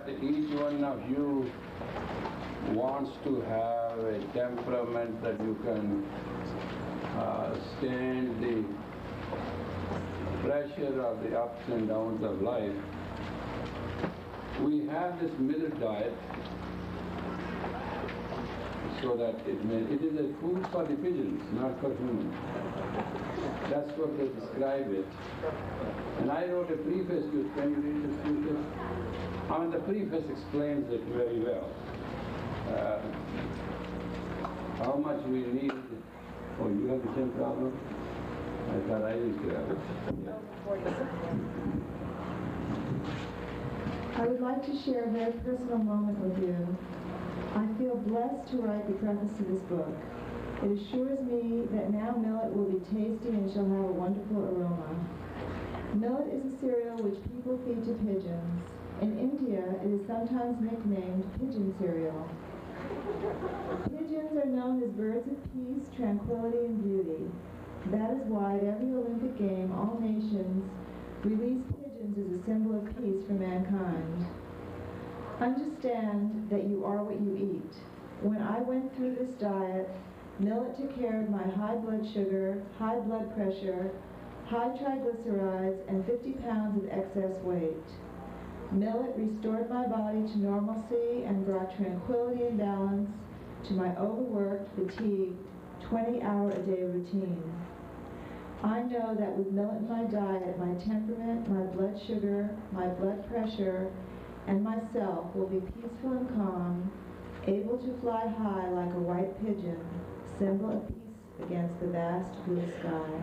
that each one of you wants to have a temperament that you can stand the pressure of the ups and downs of life. We have this millet diet so that it is a food for the pigeons, not for humans. That's what they describe it. And I wrote a preface to it. Can you read this preface? I mean, the preface explains it very well. How much we need. Oh, you have the same problem? I thought I used to have it. I would like to share a very personal moment with you. I feel blessed to write the preface to this book. It assures me that now millet will be tasty and shall have a wonderful aroma. Millet is a cereal which people feed to pigeons. In India, it is sometimes nicknamed pigeon cereal. Pigeons are known as birds of peace, tranquility, and beauty. That is why at every Olympic game, all nations release pigeons as a symbol of peace for mankind. Understand that you are what you eat. When I went through this diet, millet took care of my high blood sugar, high blood pressure, high triglycerides, and 50 pounds of excess weight. Millet restored my body to normalcy and brought tranquility and balance to my overworked, fatigued, 20-hour-a-day routine. I know that with millet in my diet, my temperament, my blood sugar, my blood pressure, and myself will be peaceful and calm, able to fly high like a white pigeon, symbol of peace against the vast blue sky.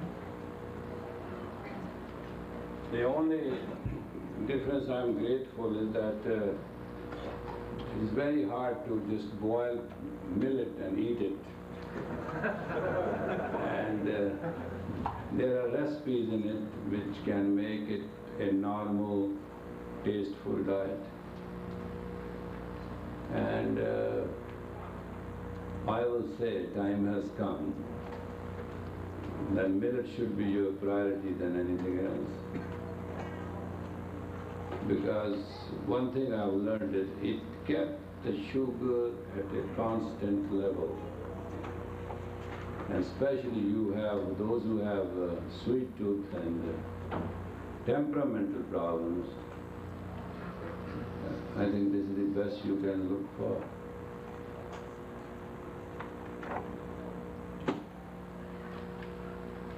The only difference I'm grateful is that it's very hard to just boil millet and eat it. And there are recipes in it which can make it a normal, tasteful diet. And I will say time has come that millet should be your priority than anything else. Because one thing I've learned is it kept the sugar at a constant level. And especially those who have sweet tooth and temperamental problems, I think this is the best you can look for.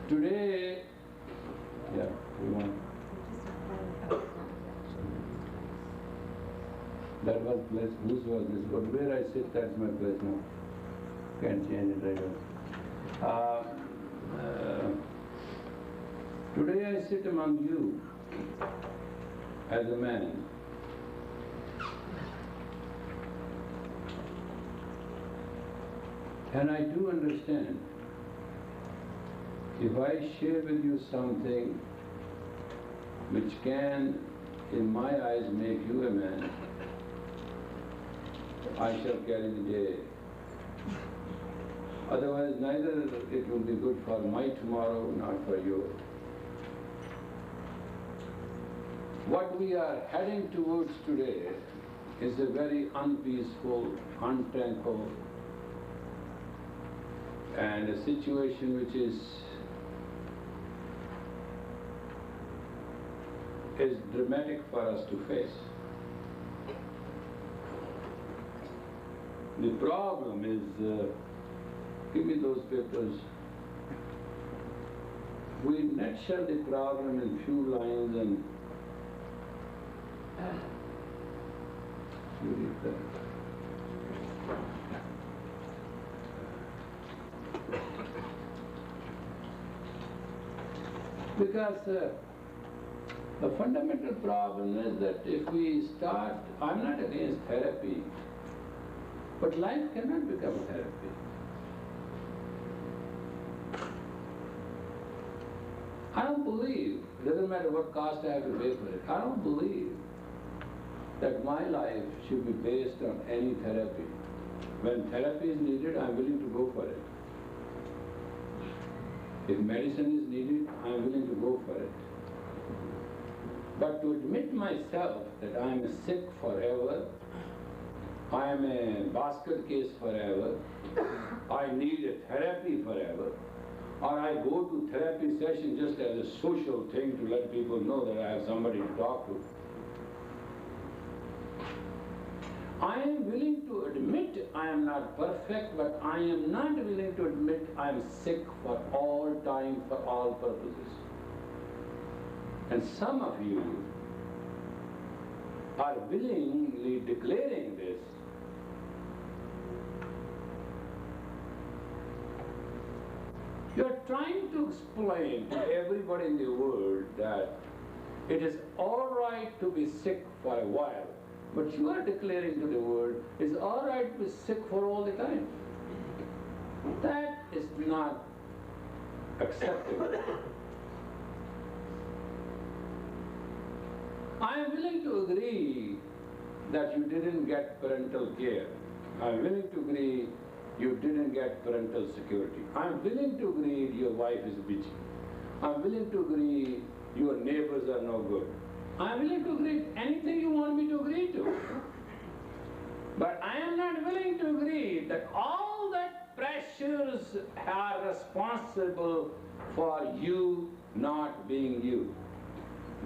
Today, yeah, you want? That was place, whose was this? But where I sit, that's my place now. Can't change it right away. Today I sit among you as a man. And I do understand, if I share with you something which can, in my eyes, make you a man, I shall carry the day. Otherwise, neither it will be good for my tomorrow, not for yours. What we are heading towards today is a very unpeaceful, untranquil, and a situation which is dramatic for us to face. The problem is, give me those papers. We nutshell the problem in few lines and you read that. Because the fundamental problem is that if we start, I'm not against therapy, but life cannot become therapy. I don't believe, it doesn't matter what cost I have to pay for it, I don't believe that my life should be based on any therapy. When therapy is needed, I'm willing to go for it. If medicine is needed, I'm willing to go for it. But to admit myself that I am sick forever, I am a basket case forever, I need a therapy forever, or I go to therapy session just as a social thing to let people know that I have somebody to talk to. I am willing to admit I am not perfect, but I am not willing to admit I am sick for all time, for all purposes. And some of you are willingly declaring this. You are trying to explain to everybody in the world that it is all right to be sick for a while, but you are declaring to the world it's all right to be sick for all the time. That is not acceptable. I am willing to agree that you didn't get parental care. I am willing to agree you didn't get parental security. I am willing to agree your wife is bitchy. I am willing to agree your neighbors are no good. I am willing to agree anything you want me to agree to. But I am not willing to agree that all that pressures are responsible for you not being you.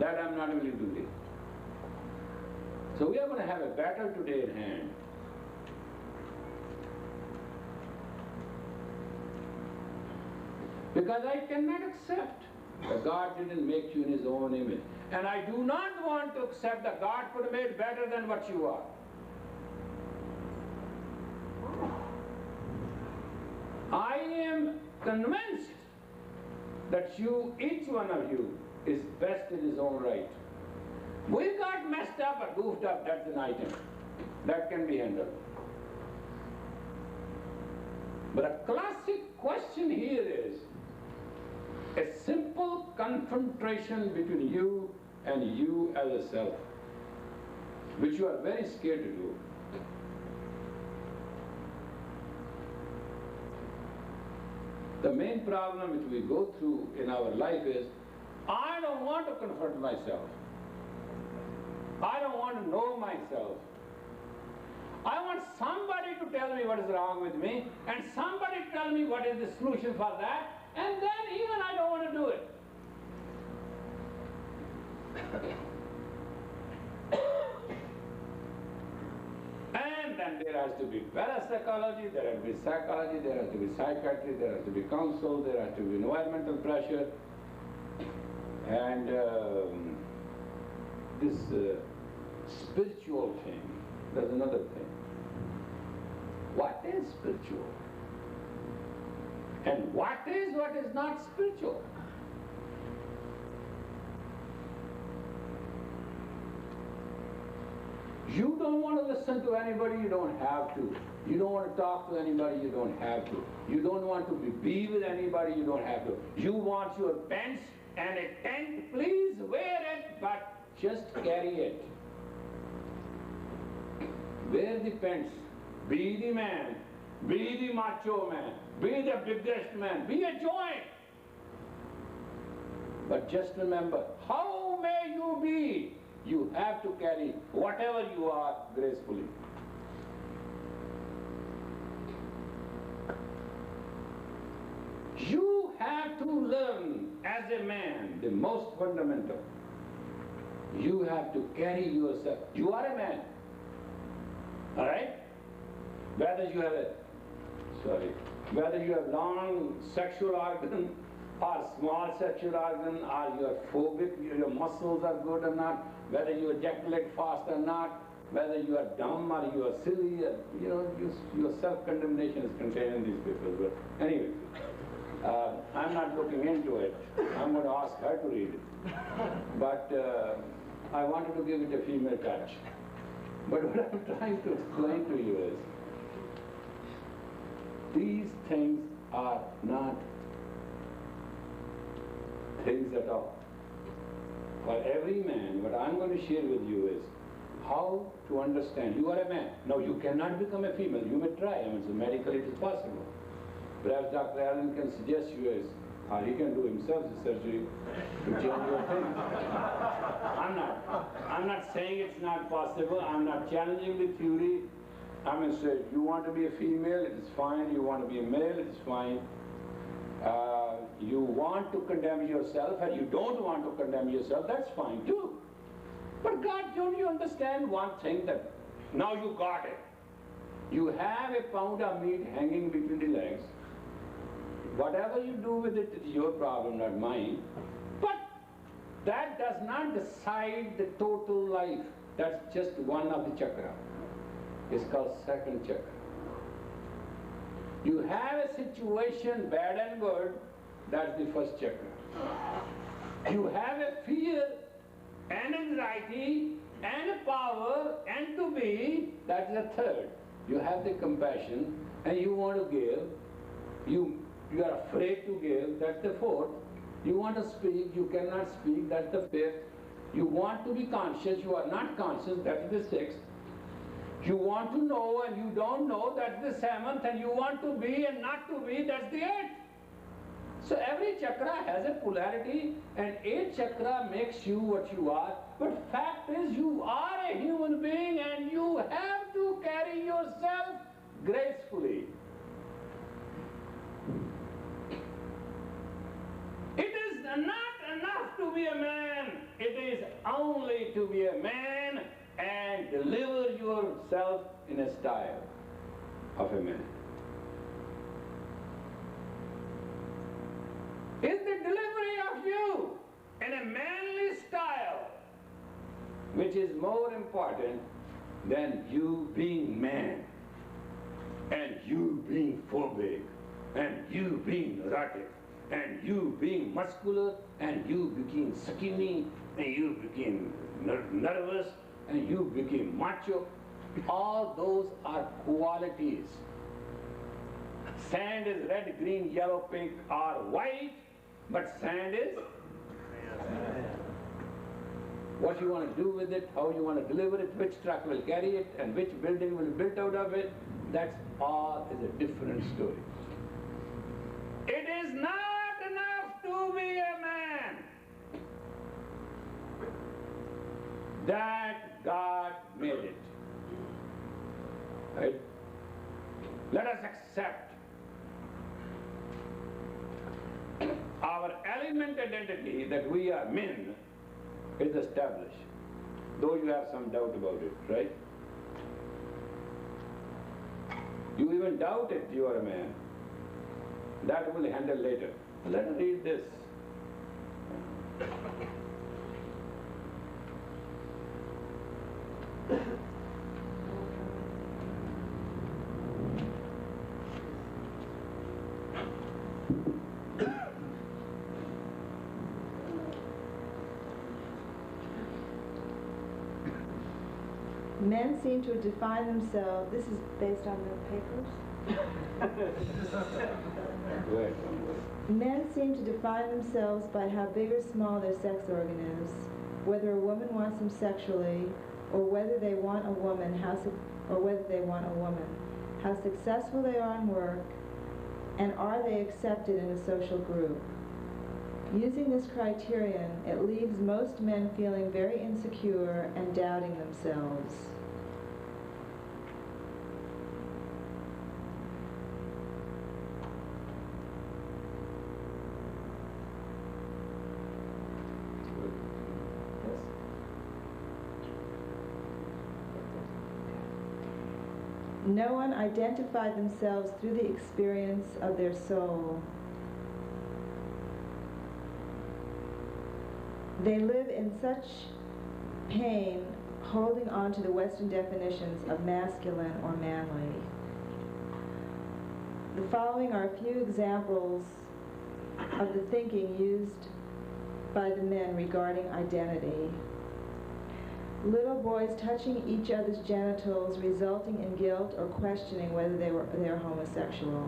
That I am not willing to agree. So we are going to have a battle today in hand. Because I cannot accept that God didn't make you in His own image. And I do not want to accept that God could have made better than what you are. I am convinced that you, each one of you, is best in his own right. We got messed up or goofed up, that's an item. That can be handled. But a classic question here is a simple confrontation between you and you as a self, which you are very scared to do. The main problem which we go through in our life is, I don't want to confront myself. I don't want to know myself. I want somebody to tell me what is wrong with me, and somebody to tell me what is the solution for that, and then even I don't want to do it. And then there has to be parapsychology, there has to be psychology, there has to be psychiatry, there has to be counsel, there has to be environmental pressure, and this spiritual thing. There's another thing. What is spiritual? And what is not spiritual? You don't want to listen to anybody, you don't have to. You don't want to talk to anybody, you don't have to. You don't want to be with anybody, you don't have to. You want your pants and a tent, please wear it, but just carry it. Wear the pants. Be the man. Be the macho man. Be the biggest man. Be a joint. But just remember, how may you be? You have to carry whatever you are gracefully. You have to learn as a man the most fundamental. You have to carry yourself. You are a man. All right? Whether you have long sexual organ or small sexual organ, or you are phobic, your muscles are good or not, whether you ejaculate fast or not, whether you are dumb or you are silly, your self-condemnation is contained in these papers. But anyway, I'm not looking into it. I'm going to ask her to read it. But I wanted to give it a female touch. But what I'm trying to explain to you is, these things are not things at all. For every man, what I'm going to share with you is how to understand. You are a man. No, you cannot become a female. You may try. I mean, so medically it is possible. Perhaps Dr. Allen can suggest you or he can do himself the surgery to change your things. I'm not saying it's not possible. I'm not challenging the theory. I'm going to say, you want to be a female, it is fine. You want to be a male, it is fine. You want to condemn yourself and you don't want to condemn yourself, that's fine too. But God, don't you understand one thing, that now you got it. You have a pound of meat hanging between the legs. Whatever you do with it is your problem, not mine. But that does not decide the total life. That's just one of the chakra. It's called second chakra. You have a situation, bad and good, that's the first chakra. You have a fear and anxiety and a power and to be, that's the third. You have the compassion and you want to give. You are afraid to give, that's the fourth. You want to speak, you cannot speak, that's the fifth. You want to be conscious, you are not conscious, that's the sixth. You want to know and you don't know, that's the seventh. And you want to be and not to be, that's the eighth. So every chakra has a polarity, and eighth chakra makes you what you are. But fact is, you are a human being and you have to carry yourself gracefully. It is not enough to be a man. It is only to be a man and deliver yourself in a style of a man. Is the delivery of you in a manly style which is more important than you being man and you being phobic and you being neurotic and you being muscular and you became skinny and you became nervous and you became macho. All those are qualities. Sand is red, green, yellow, pink or white, but sand is what you want to do with it, how you want to deliver it, which truck will carry it, and which building will be built out of it. That's all is a different story. It is not enough to be a man. That God made it. Right? Let us accept our element identity that we are men is established, though you have some doubt about it, right? You even doubt it, you are a man. That will handle later. Let us read this. Men seem to define themselves, this is based on the papers? Men seem to define themselves by how big or small their sex organ is, whether a woman wants them sexually, or whether they want a woman, how successful they are in work, and are they accepted in a social group. Using this criterion, it leaves most men feeling very insecure and doubting themselves. No one identified themselves through the experience of their soul. They live in such pain holding on to the Western definitions of masculine or manly. The following are a few examples of the thinking used by the men regarding identity. Little boys touching each other's genitals, resulting in guilt or questioning whether they are homosexual.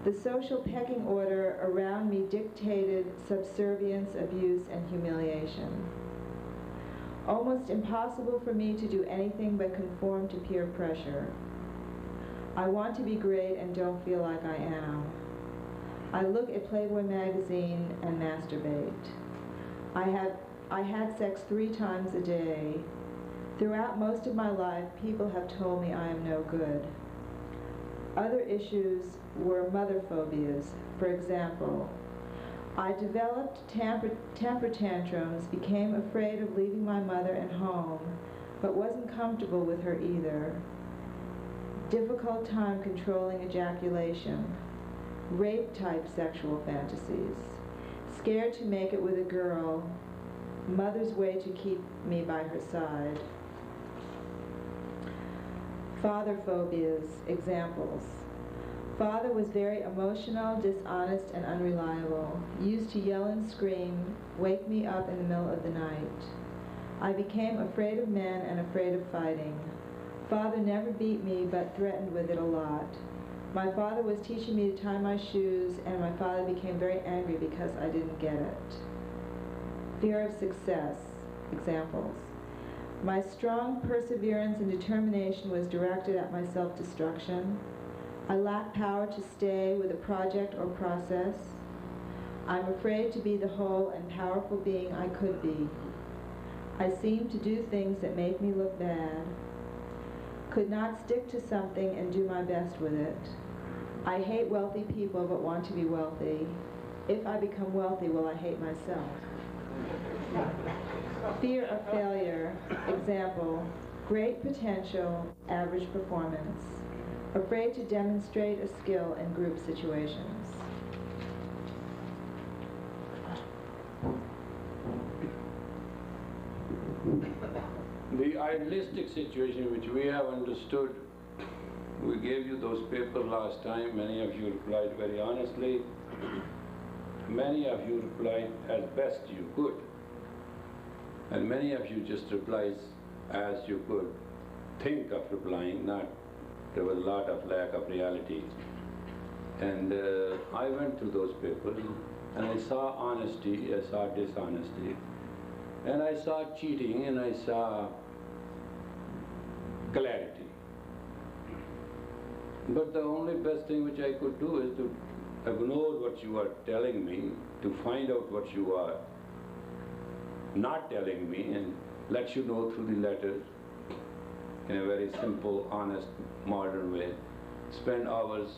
The social pecking order around me dictated subservience, abuse, and humiliation. Almost impossible for me to do anything but conform to peer pressure. I want to be great and don't feel like I am. I look at Playboy magazine and masturbate. I had sex 3 times a day. Throughout most of my life, people have told me I am no good. Other issues were mother phobias. For example, I developed temper tantrums, became afraid of leaving my mother and home, but wasn't comfortable with her either. Difficult time controlling ejaculation. Rape-type sexual fantasies. Scared to make it with a girl. Mother's way to keep me by her side. Father phobias. Examples. Father was very emotional, dishonest, and unreliable. Used to yell and scream, wake me up in the middle of the night. I became afraid of men and afraid of fighting. Father never beat me, but threatened with it a lot. My father was teaching me to tie my shoes, and my father became very angry because I didn't get it. Fear of success. Examples. My strong perseverance and determination was directed at my self-destruction. I lack power to stay with a project or process. I'm afraid to be the whole and powerful being I could be. I seem to do things that make me look bad. Could not stick to something and do my best with it. I hate wealthy people but want to be wealthy. If I become wealthy, will I hate myself? Fear of failure. Example, great potential, average performance. Afraid to demonstrate a skill in group situations. The idealistic situation which we have understood, we gave you those papers last time, many of you replied very honestly, many of you replied as best you could, and many of you just replied as you could think of replying, not, there was a lot of lack of reality. And I went through those papers and I saw honesty, I saw dishonesty, and I saw cheating and I saw clarity. But the only best thing which I could do is to ignore what you are telling me, to find out what you are not telling me and let you know through the letters in a very simple, honest, modern way. Spend hours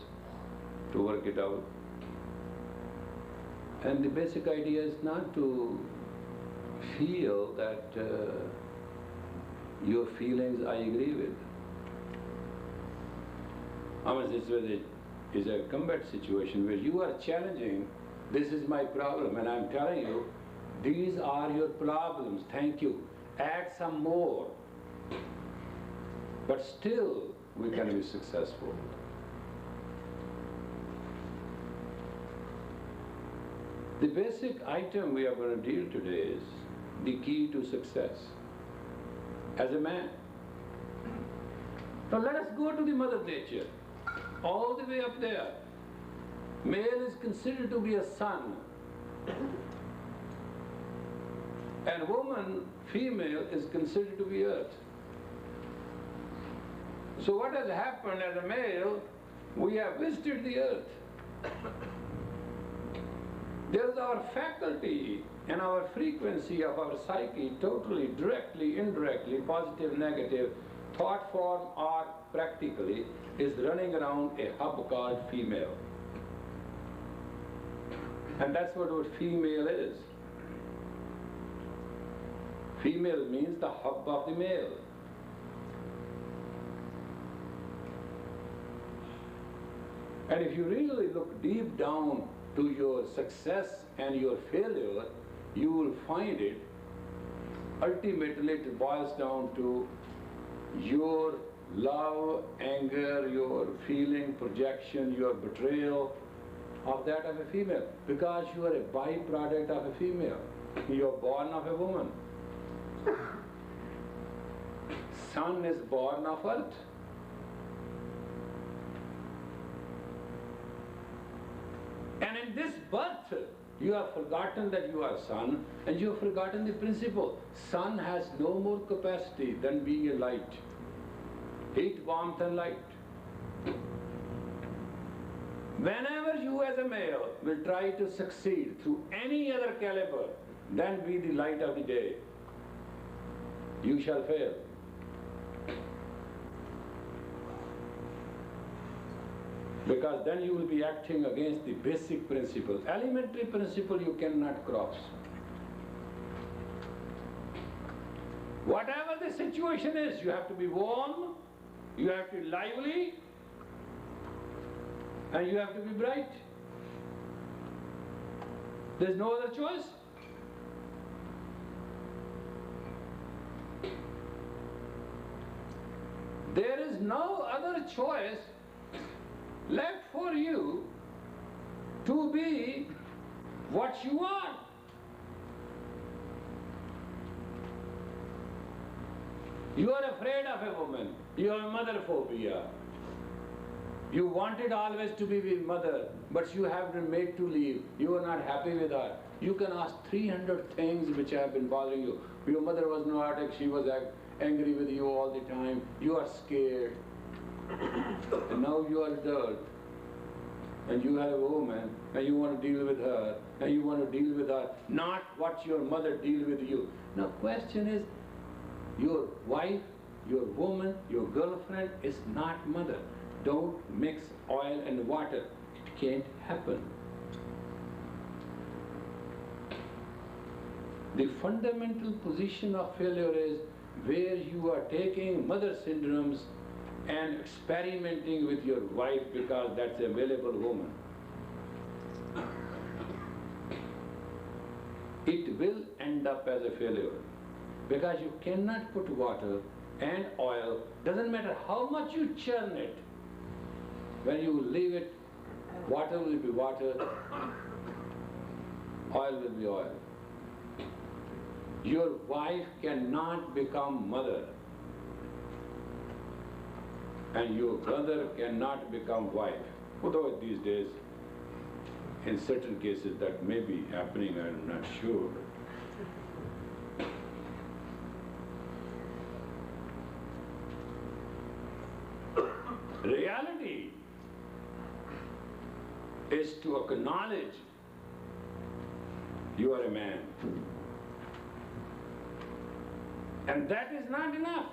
to work it out. And the basic idea is not to feel that your feelings I agree with. I mean, this is a combat situation where you are challenging, this is my problem, and I'm telling you, these are your problems, thank you, add some more. But still, we can be successful. The basic item we are going to deal today is the key to success as a man. So let us go to the mother nature, all the way up there. Male is considered to be a sun, and woman, female, is considered to be earth. So what has happened as a male, we have visited the earth. There is our faculty and our frequency of our psyche totally, directly, indirectly, positive, negative, thought form or practically, is running around a hub called female. And that's what female is. Female means the hub of the male. And if you really look deep down to your success and your failure, you will find it, ultimately it boils down to your love, anger, your feeling, projection, your betrayal of that of a female. Because you are a byproduct of a female. You are born of a woman. Son is born of earth. And in this birth, you have forgotten that you are son, and you have forgotten the principle. Sun has no more capacity than being a light. Heat, warmth and light. Whenever you as a male will try to succeed through any other caliber than be the light of the day, you shall fail. Because then you will be acting against the basic principle. Elementary principle you cannot cross. Whatever the situation is, you have to be warm, you have to be lively, and you have to be bright. There's no other choice. There is no other choice left for you to be what you want. You are afraid of a woman. You have mother phobia. You wanted always to be with mother, but you have been made to leave. You are not happy with her. You can ask 300 things which have been bothering you. Your mother was neurotic, she was angry with you all the time. You are scared. And now you are adult. And you have a woman, and you want to deal with her, and you want to deal with her, not what your mother deal with you. Now question is, your wife, your woman, your girlfriend is not mother. Don't mix oil and water. It can't happen. The fundamental position of failure is where you are taking mother syndromes and experimenting with your wife because that's a available woman. It will end up as a failure because you cannot put water and oil, doesn't matter how much you churn it, when you leave it, water will be water, oil will be oil. Your wife cannot become mother, and your brother cannot become wife. Although these days, in certain cases that may be happening, I'm not sure. Reality is to acknowledge you are a man. And that is not enough.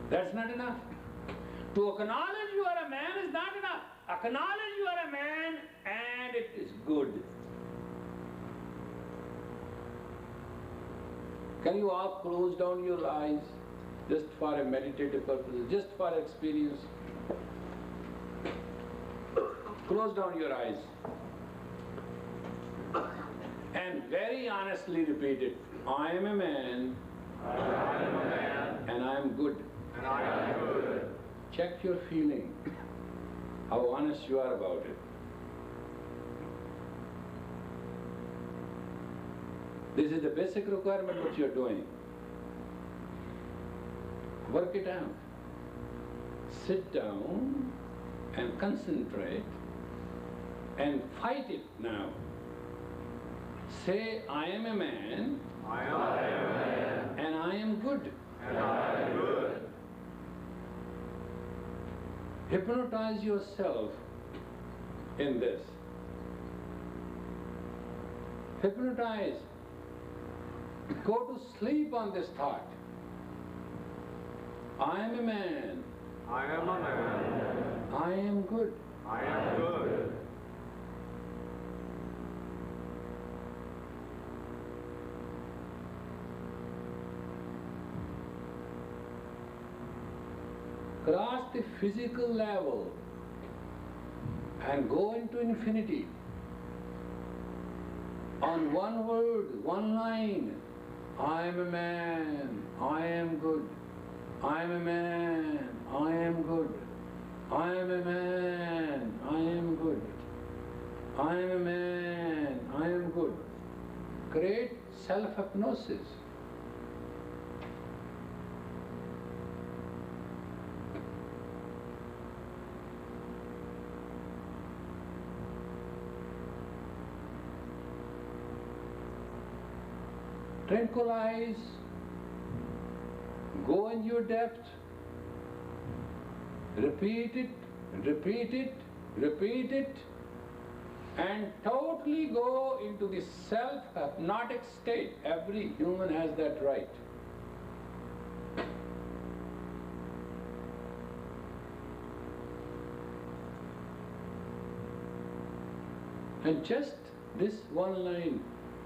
That's not enough. To acknowledge you are a man is not enough. Acknowledge you are a man and it is good. Can you all close down your eyes just for a meditative purpose, just for experience? Close down your eyes and very honestly repeat it. I am a man, and I am good. And I am good. Check your feeling, how honest you are about it. This is the basic requirement what you are doing. Work it out. Sit down and concentrate and fight it now. Say, I am a man, I am a man, and I am good. and I am good. Hypnotize yourself in this. Hypnotize. Go to sleep on this thought. I am a man. I am a man. I am good. I am good. Cross the physical level and go into infinity. On one word, one line, I am a man, I am good. I am a man, I am good. I am a man, I am good. I am a man, I am good. Create self-hypnosis. Tranquilize, go in your depth, repeat it repeat it, and totally go into the self-hypnotic state. Every human has that right. And just this one line,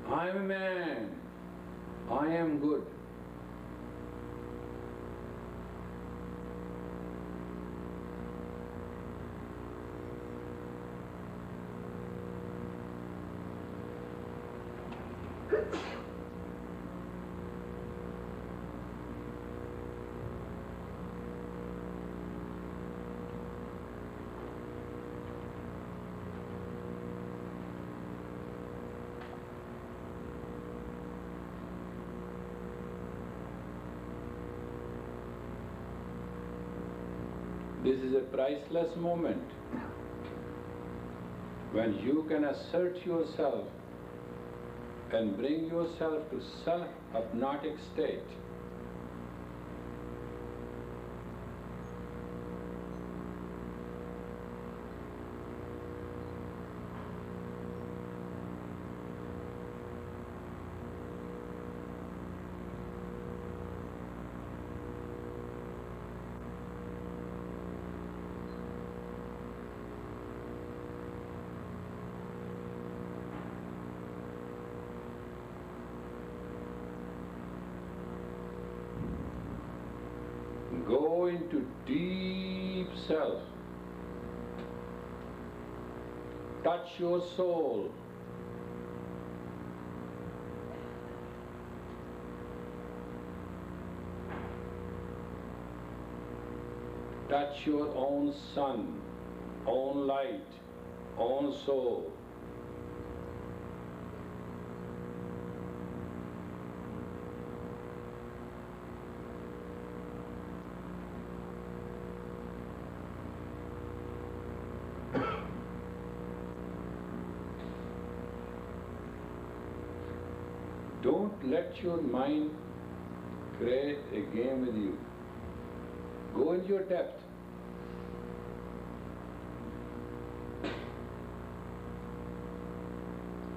I am a man, I am good. This is a priceless moment when you can assert yourself and bring yourself to self-hypnotic state. Go into deep self. Touch your soul. Touch your own sun, own light, own soul. Don't let your mind create a game with you. Go into your depth.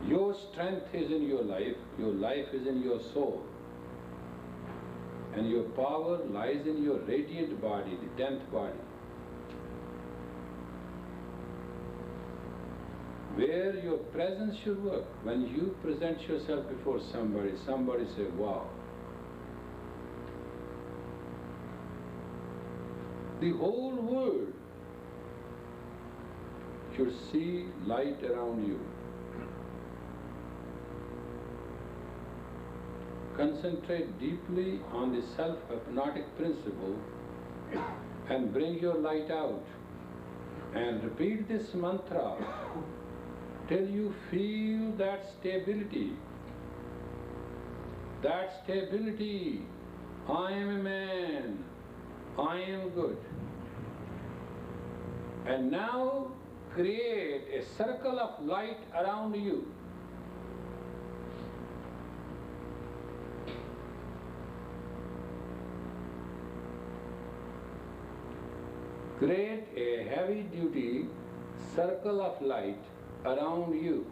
Your strength is in your life is in your soul. And your power lies in your radiant body, the 10th body. Where your presence should work. When you present yourself before somebody, somebody say, wow. The whole world should see light around you. Concentrate deeply on the self-hypnotic principle and bring your light out. And repeat this mantra till you feel that stability. That stability. I am a man. I am good. And now create a circle of light around you. Create a heavy-duty circle of light around you.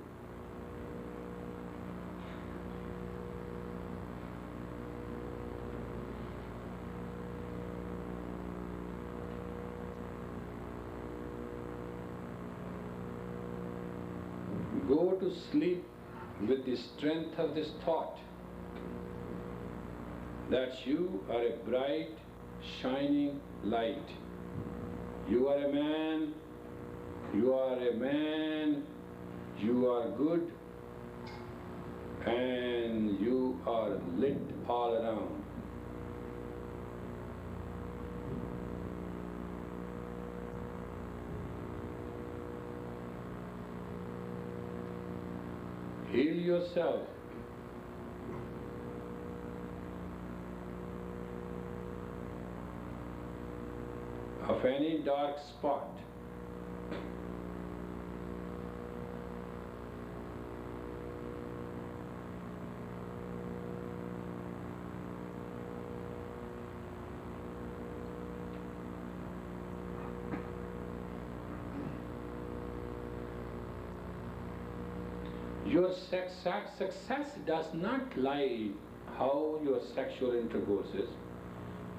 Go to sleep with the strength of this thought that you are a bright, shining light. You are a man, you are a man, you are good, and you are lit all around. Heal yourself. Of any dark spot. Your success does not lie how your sexual intercourse is.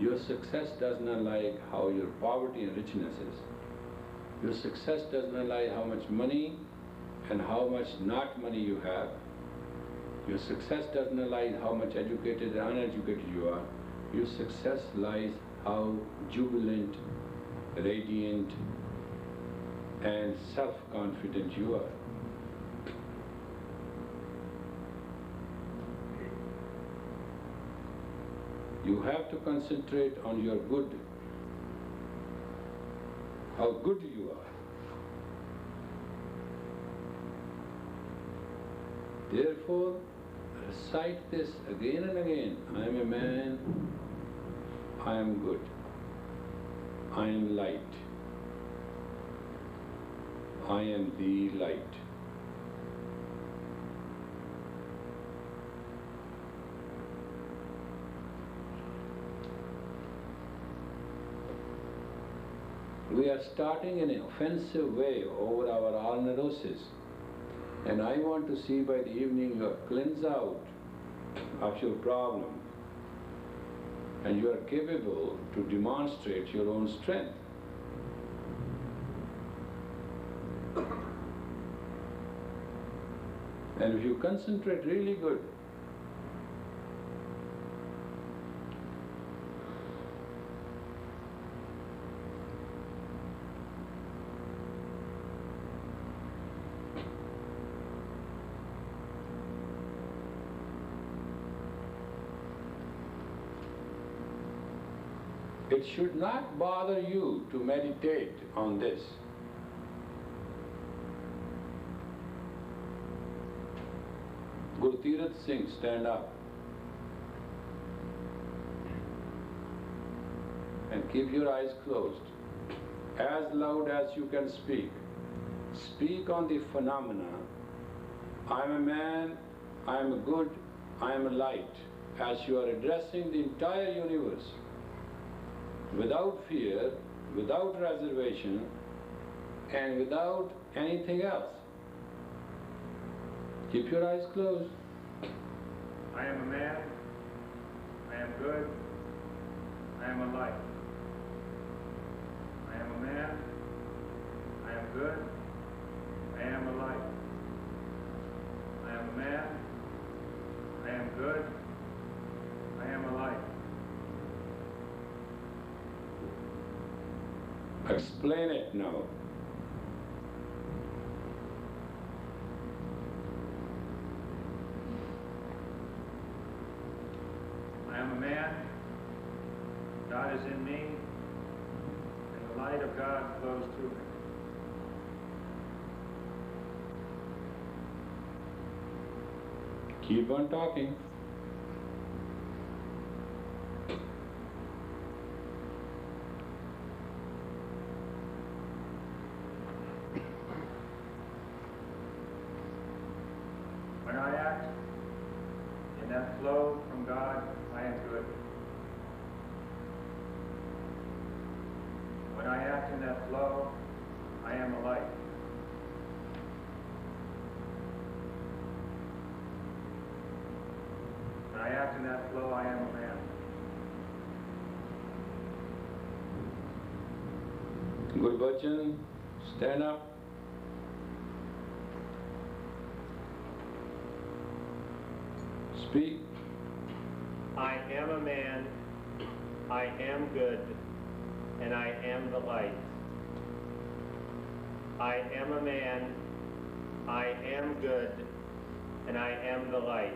Your success does not lie how your poverty and richness is. Your success does not lie how much money and how much not money you have. Your success does not lie how much educated and uneducated you are. Your success lies how jubilant, radiant, and self-confident you are. You have to concentrate on your good, how good you are. Therefore, recite this again and again. I am a man, I am good, I am light, I am the light. We are starting in an offensive way over our all neurosis. And I want to see by the evening you are cleansed out of your problem and you are capable to demonstrate your own strength. And if you concentrate really good, it should not bother you to meditate on this. Guru Tirath Singh, stand up and keep your eyes closed. As loud as you can speak. Speak on the phenomena. I am a man, I am a good, I am a light. As you are addressing the entire universe, without fear, without reservation, and without anything else. Keep your eyes closed. I am a man, I am good, I am a light. I am a man, I am good, I am a light. I am a man, I am good, I am a light. Explain it now. I am a man, God is in me, and the light of God flows through me. Keep on talking. When I act in that flow from God, I am good. When I act in that flow, I am a light. When I act in that flow, I am a man. Guru Bachan, stand up. Speak. I am a man, I am good, and I am the light. I am a man, I am good, and I am the light.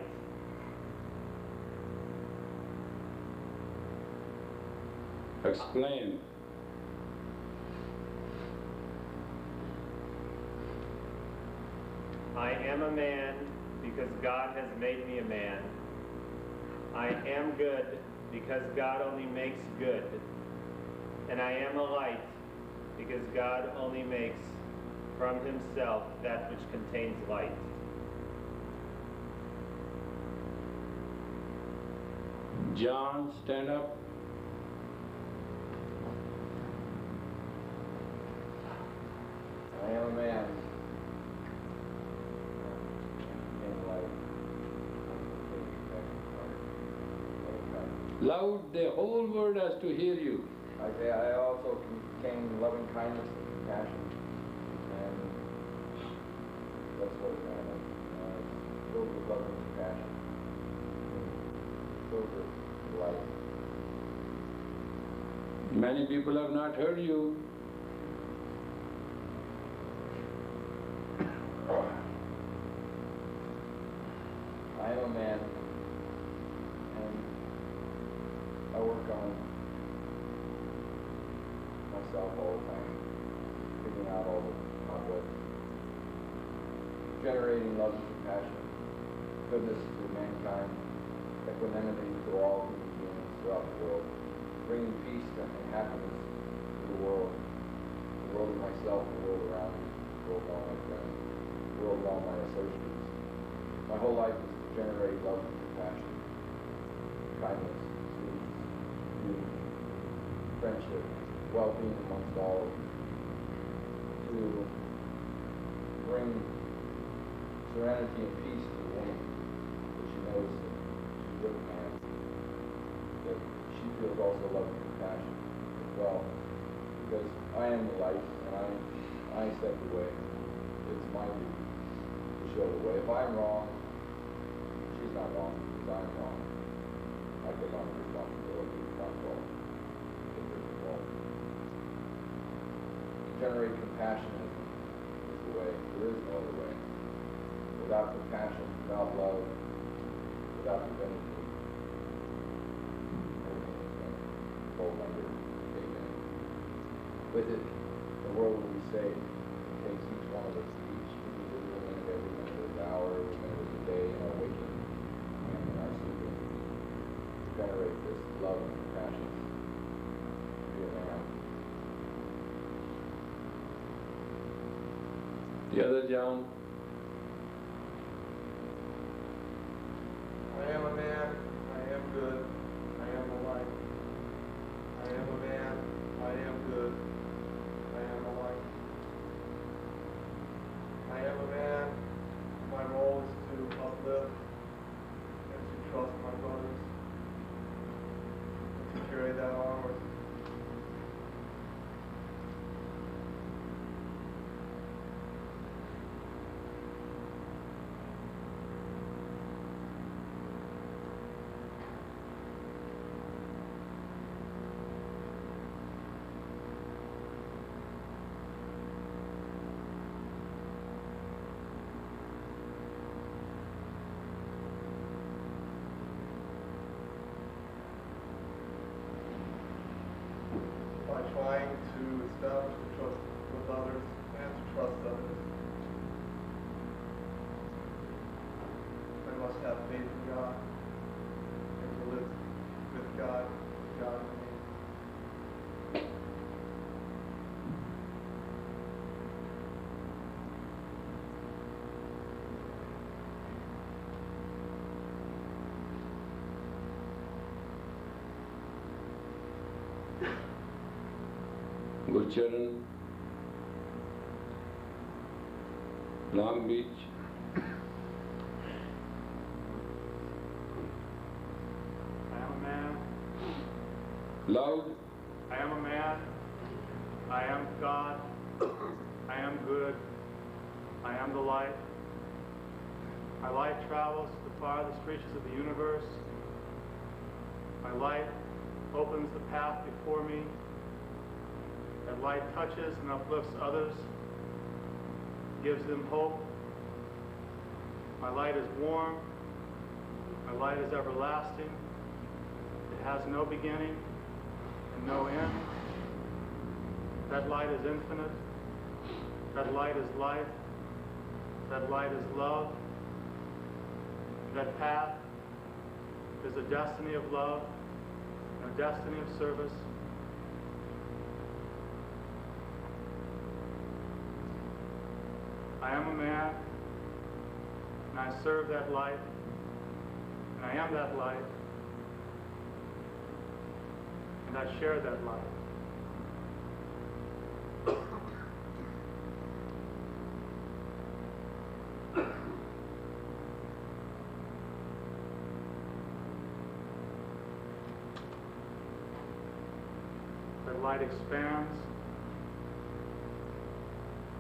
Explain. I am a man because God has made me a man. I am good because God only makes good. And I am a light because God only makes from himself that which contains light. John, stand up. I am a man. Loud, the whole world has to hear you. I say I also contain loving kindness and compassion, and that's what it's kind of filled with love and compassion, filled with life. Many people have not heard you. I am a man, and I work on myself all the time, figuring out all the conflicts, generating love and compassion, goodness to mankind, equanimity to all human beings throughout the world, bringing peace and happiness to the world of myself, the world around me, the world of all my friends, the world of all my associates. My whole life is to generate love and compassion, kindness, peace, unity, friendship, well-being amongst all of you, to bring serenity and peace to the woman, that she knows that she's with a man, that she feels also love and compassion as well, because I am the light, and I set the way. It's my duty to show the way. If I'm wrong, she's not wrong, because I'm wrong. I take on the responsibility, it's my fault. Generate compassion is the way. There is no other way. Without compassion, without love, without divinity, everything is going to fold under. Amen. With it, the world will be saved. It takes each one of us, each individual minute, every minute of the hour, every minute of the day, in our waking and in our sleeping, to generate this love and compassion. Be a man. The other John. I am a man, I am good, I am a light. I am a man, I am good, I am a light. I am a man, my role is to uplift and to trust my brothers, and to carry that onward. By trying to establish the trust with others and to trust others, I must have faith in God and to live with God, God in me. Gurcharan, Long Beach. I am a man. Loud. I am a man. I am God. I am good. I am the light. My light travels to the farthest reaches of the universe. My light opens the path before me. That light touches and uplifts others, gives them hope. My light is warm. My light is everlasting. It has no beginning and no end. That light is infinite. That light is life. That light is love. That path is a destiny of love and a destiny of service. I am a man, and I serve that light, and I am that light, and I share that light. that light expands,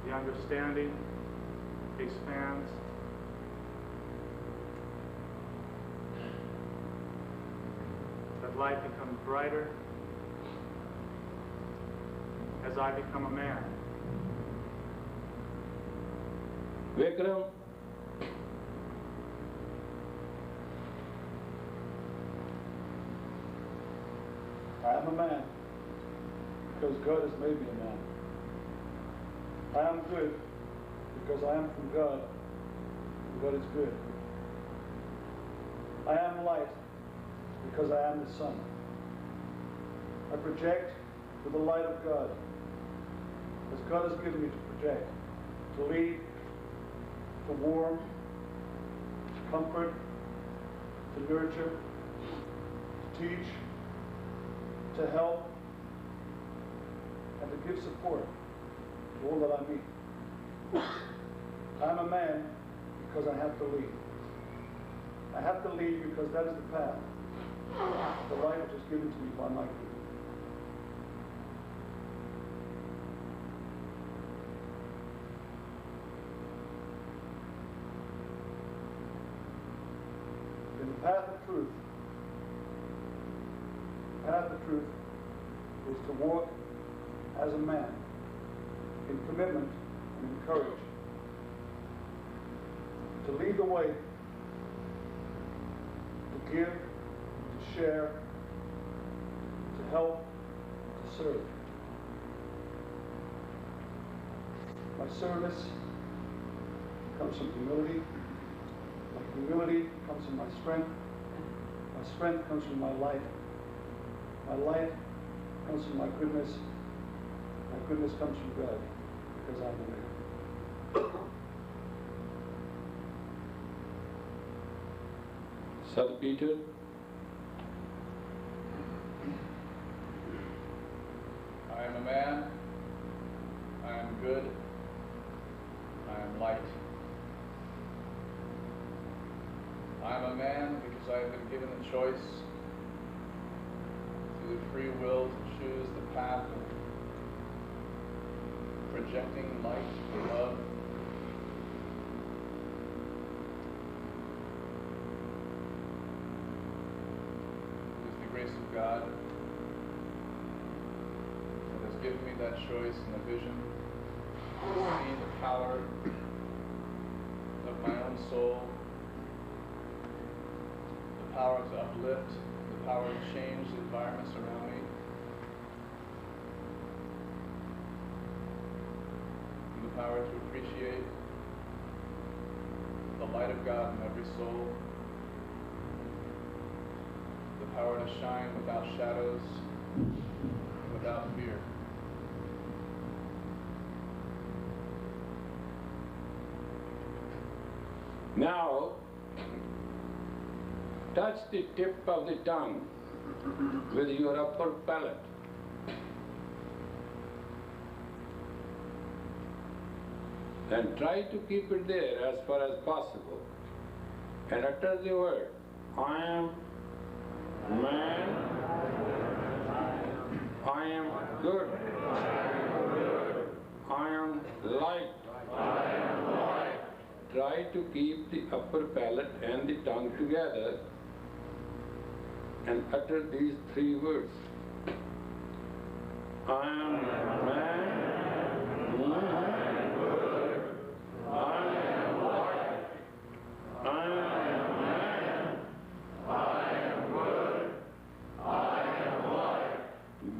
the understanding expands, that light becomes brighter as I become a man. Vikram, I am a man because God has made me a man. I am good because I am from God, and God is good. I am light because I am the sun. I project with the light of God, as God has given me to project, to lead, to warm, to comfort, to nurture, to teach, to help, and to give support to all that I meet. I am a man because I have to lead. I have to lead because that is the path, the light which is given to me by my Creator. In the path of truth, is to walk as a man in commitment and in courage, to lead the way, to give, to share, to help, to serve. My service comes from humility. My humility comes from my strength. My strength comes from my light. My light comes from my goodness. My goodness comes from God, because I'm the man. Sir Peter. I am a man. I am good. I am light. I am a man because I have been given the choice through the free will to choose the path of projecting light and love. It is the grace of God that has given me that choice and the vision to see the power of my own soul, the power to uplift, the power to change the environments around me, and the power to appreciate the light of God in every soul, the power to shine without shadows, without fear. Now, touch the tip of the tongue with your upper palate. And try to keep it there as far as possible. And utter the word, I am man, I am good, I am light. Try to keep the upper palate and the tongue together and utter these three words. I am man, I am good, I am light. I am man, I am good, I am light.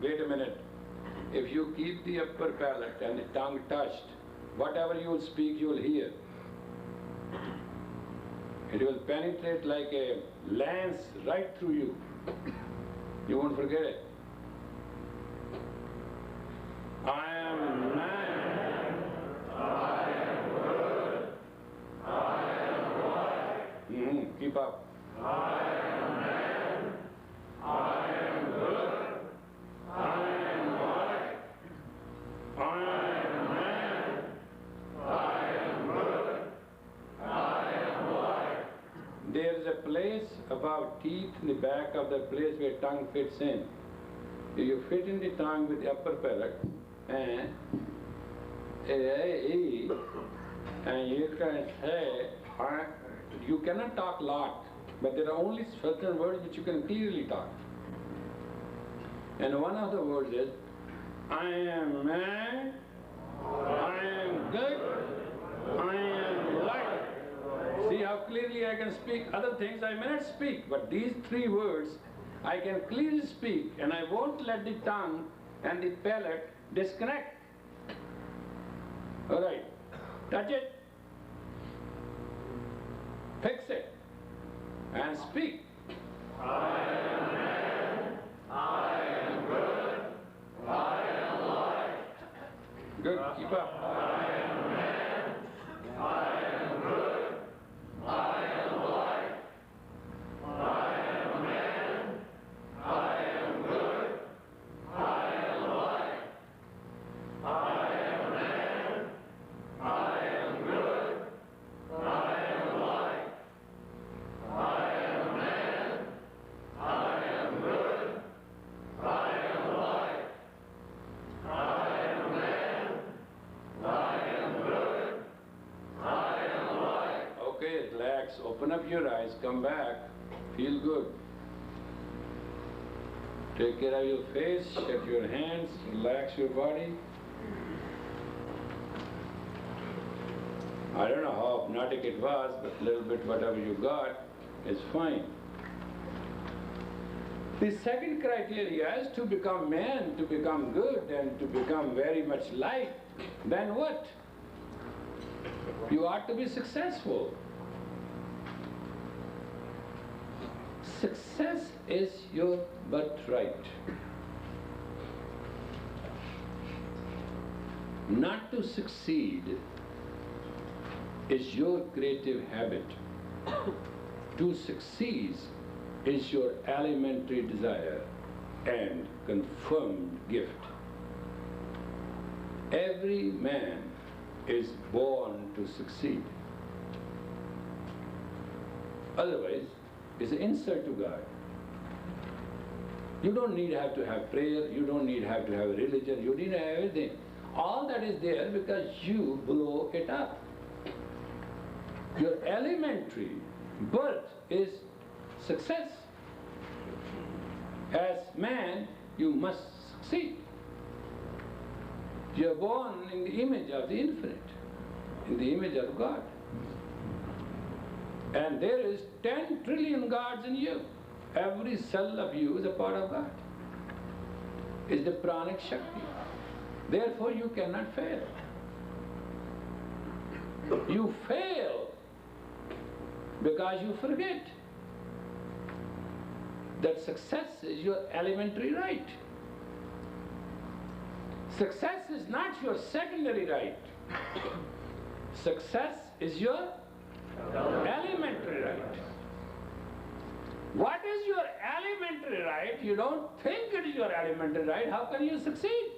Wait a minute. If you keep the upper palate and the tongue touched, whatever you will speak, you will hear. It will penetrate like a lance right through you. You won't forget it. I am man. I am good. I am light. Keep up. I am man. I am good. I am light. I am man. I am good. I am light. There is a place above teeth in the back of the place where tongue fits in. You fit in the tongue with the upper palate, and you can say, you cannot talk a lot, but there are only certain words which you can clearly talk. And one of the words is, I am man, I am good, I am light. See how clearly I can speak. Other things I may not speak, but these three words I can clearly speak, and I won't let the tongue and the palate disconnect. All right, touch it, fix it, and speak. I am man, I am good, I am light. Good, keep up. I am man, I am good, I am light. I am man, I am good, I am light. I am man, I am good, I am light. I am man, I am good, I am light. I am man, I am good, I am light. Okay, relax, open up your eyes, come back, feel good. Take care of your face, shut your hands, relax your body. I don't know how hypnotic it was, but a little bit whatever you got is fine. The second criteria is to become man, to become good, and to become very much light. Then what? You ought to be successful. Success is your birthright. Not to succeed is your creative habit. To succeed is your elementary desire and confirmed gift. Every man is born to succeed. Otherwise, it's an insult to God. You don't need to have prayer, you don't need to have religion, you need to have everything. All that is there because you blow it up. Your elementary birth is success. As man, you must succeed. You are born in the image of the infinite, in the image of God. And there is 10 trillion gods in you. Every cell of you is a part of God. It's the pranic Shakti. Therefore you cannot fail. You fail because you forget that success is your elementary right. Success is not your secondary right. Success is your elementary right. What is your elementary right? You don't think it is your elementary right. How can you succeed?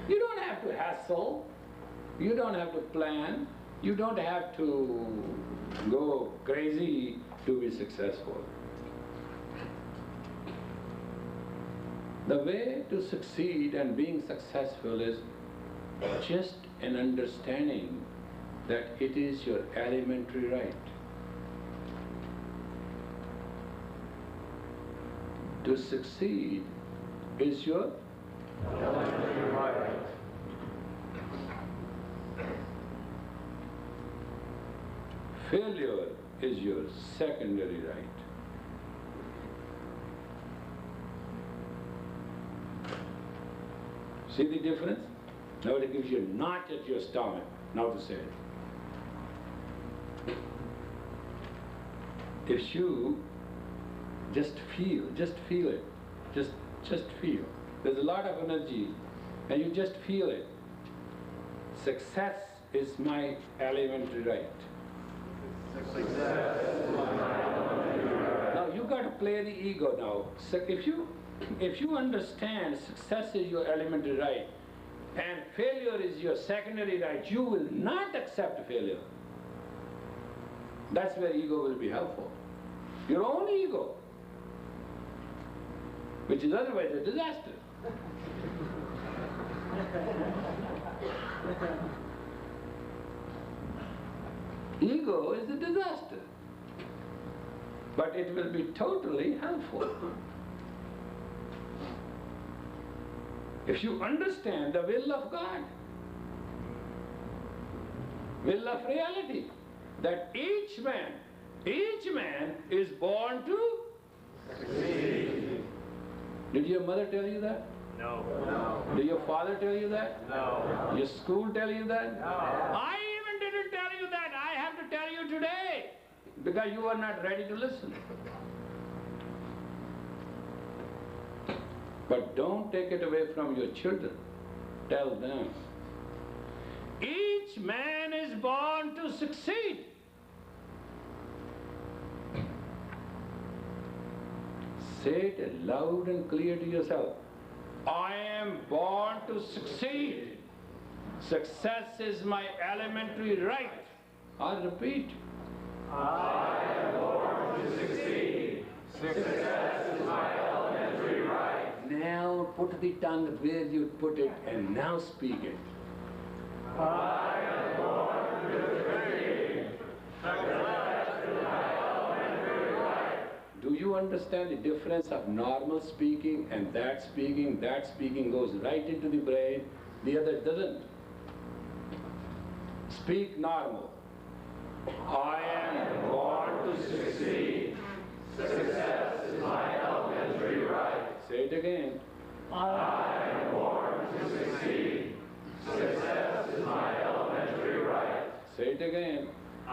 You don't have to hassle. You don't have to plan. You don't have to go crazy to be successful. The way to succeed and being successful is just an understanding that it is your elementary right. To succeed is your elementary right. Failure is your secondary right. See the difference? Now it gives you a notch at your stomach, now to say it. If you just feel it, just feel. There's a lot of energy, and you just feel it. Success is my elementary right. Success is my elementary right. Now you got to play the ego now. So if you understand success is your elementary right, and failure is your secondary right, you will not accept failure. That's where ego will be helpful. Your own ego. which is otherwise a disaster. Ego is a disaster, but it will be totally helpful. If you understand the will of God, will of reality, that each man is born to succeed. Did your mother tell you that? No. Did your father tell you that? No. Your school tell you that? No. I even didn't tell you that. I have to tell you today because you are not ready to listen. But don't take it away from your children. Tell them. Each man is born to succeed. Say it loud and clear to yourself. I am born to succeed. Success is my elementary right. I'll repeat. I am born to succeed. Success is my elementary right. Now put the tongue where you put it and now speak it. I am born to succeed. Success is my elementary right. Do you understand the difference of normal speaking and that speaking? That speaking goes right into the brain, the other doesn't. Speak normal. I am born to succeed. Success is my elementary right. Say it again. I am born to succeed. Success is my elementary right. Say it again. I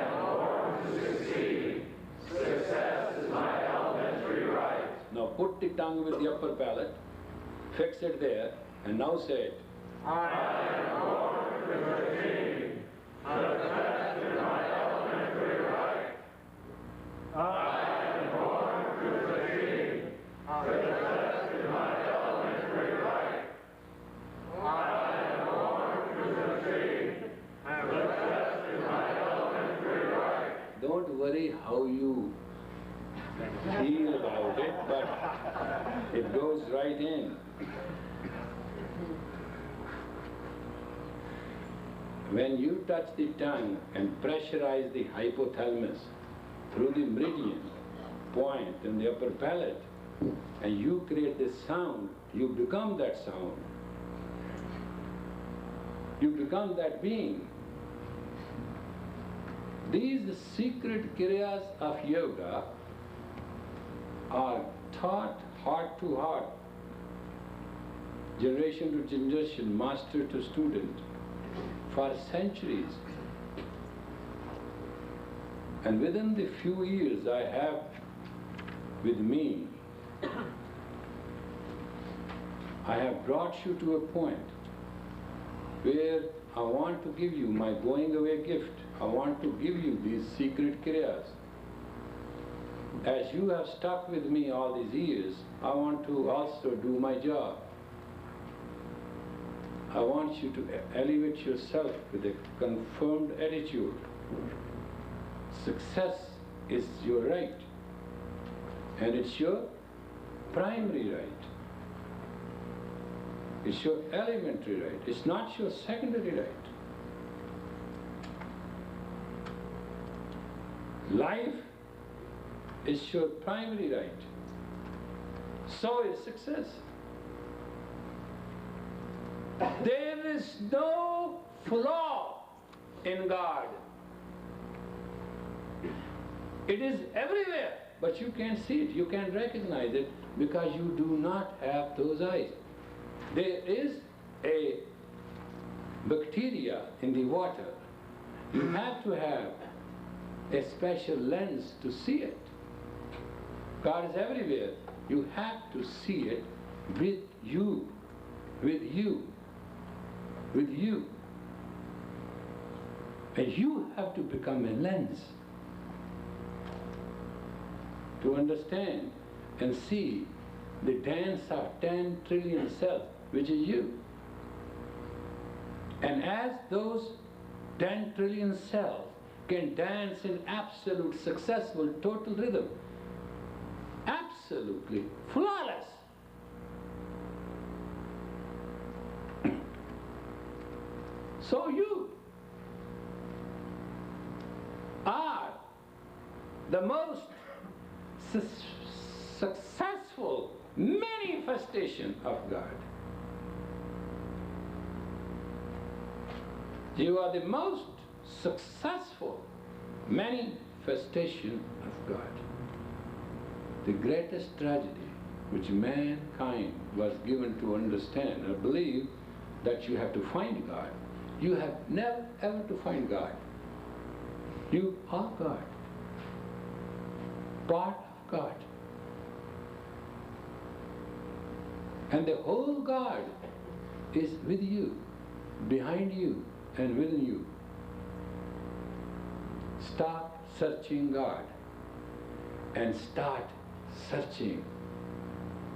am born to succeed. Success is my elementary right. Now put the tongue with the upper palate, fix it there, and now say it. I am born to succeed. Success is my elementary right. I am born to succeed. Success is my elementary right. I am born to succeed. Success is my elementary right. Don't worry how you feel about it, but it goes right in. When you touch the tongue and pressurize the hypothalamus through the meridian point in the upper palate, and you create this sound, you become that sound. You become that being. These secret kriyas of yoga are taught heart to heart, generation to generation, master to student, for centuries. And within the few years I have with me, I have brought you to a point where I want to give you my going away gift. I want to give you these secret kriyas. As you have stuck with me all these years, I want to also do my job. I want you to elevate yourself with a confirmed attitude. Success is your right, and it's your primary right. It's your elementary right. It's not your secondary right. Life is your primary right. So is success. There is no flaw in God. It is everywhere, but you can't see it, you can't recognize it because you do not have those eyes. There is a bacteria in the water. You have to have a special lens to see it. God is everywhere. You have to see it with you, with you, with you. And you have to become a lens to understand and see the dance of 10 trillion cells, which is you. And as those 10 trillion cells can dance in absolute, successful, total rhythm, absolute absolutely flawless. So you are the most successful manifestation of God. You are the most successful manifestation of God. The greatest tragedy which mankind was given to understand or believe that you have to find God. You have never ever to find God. You are God, part of God. And the whole God is with you, behind you, and within you. Stop searching God and start searching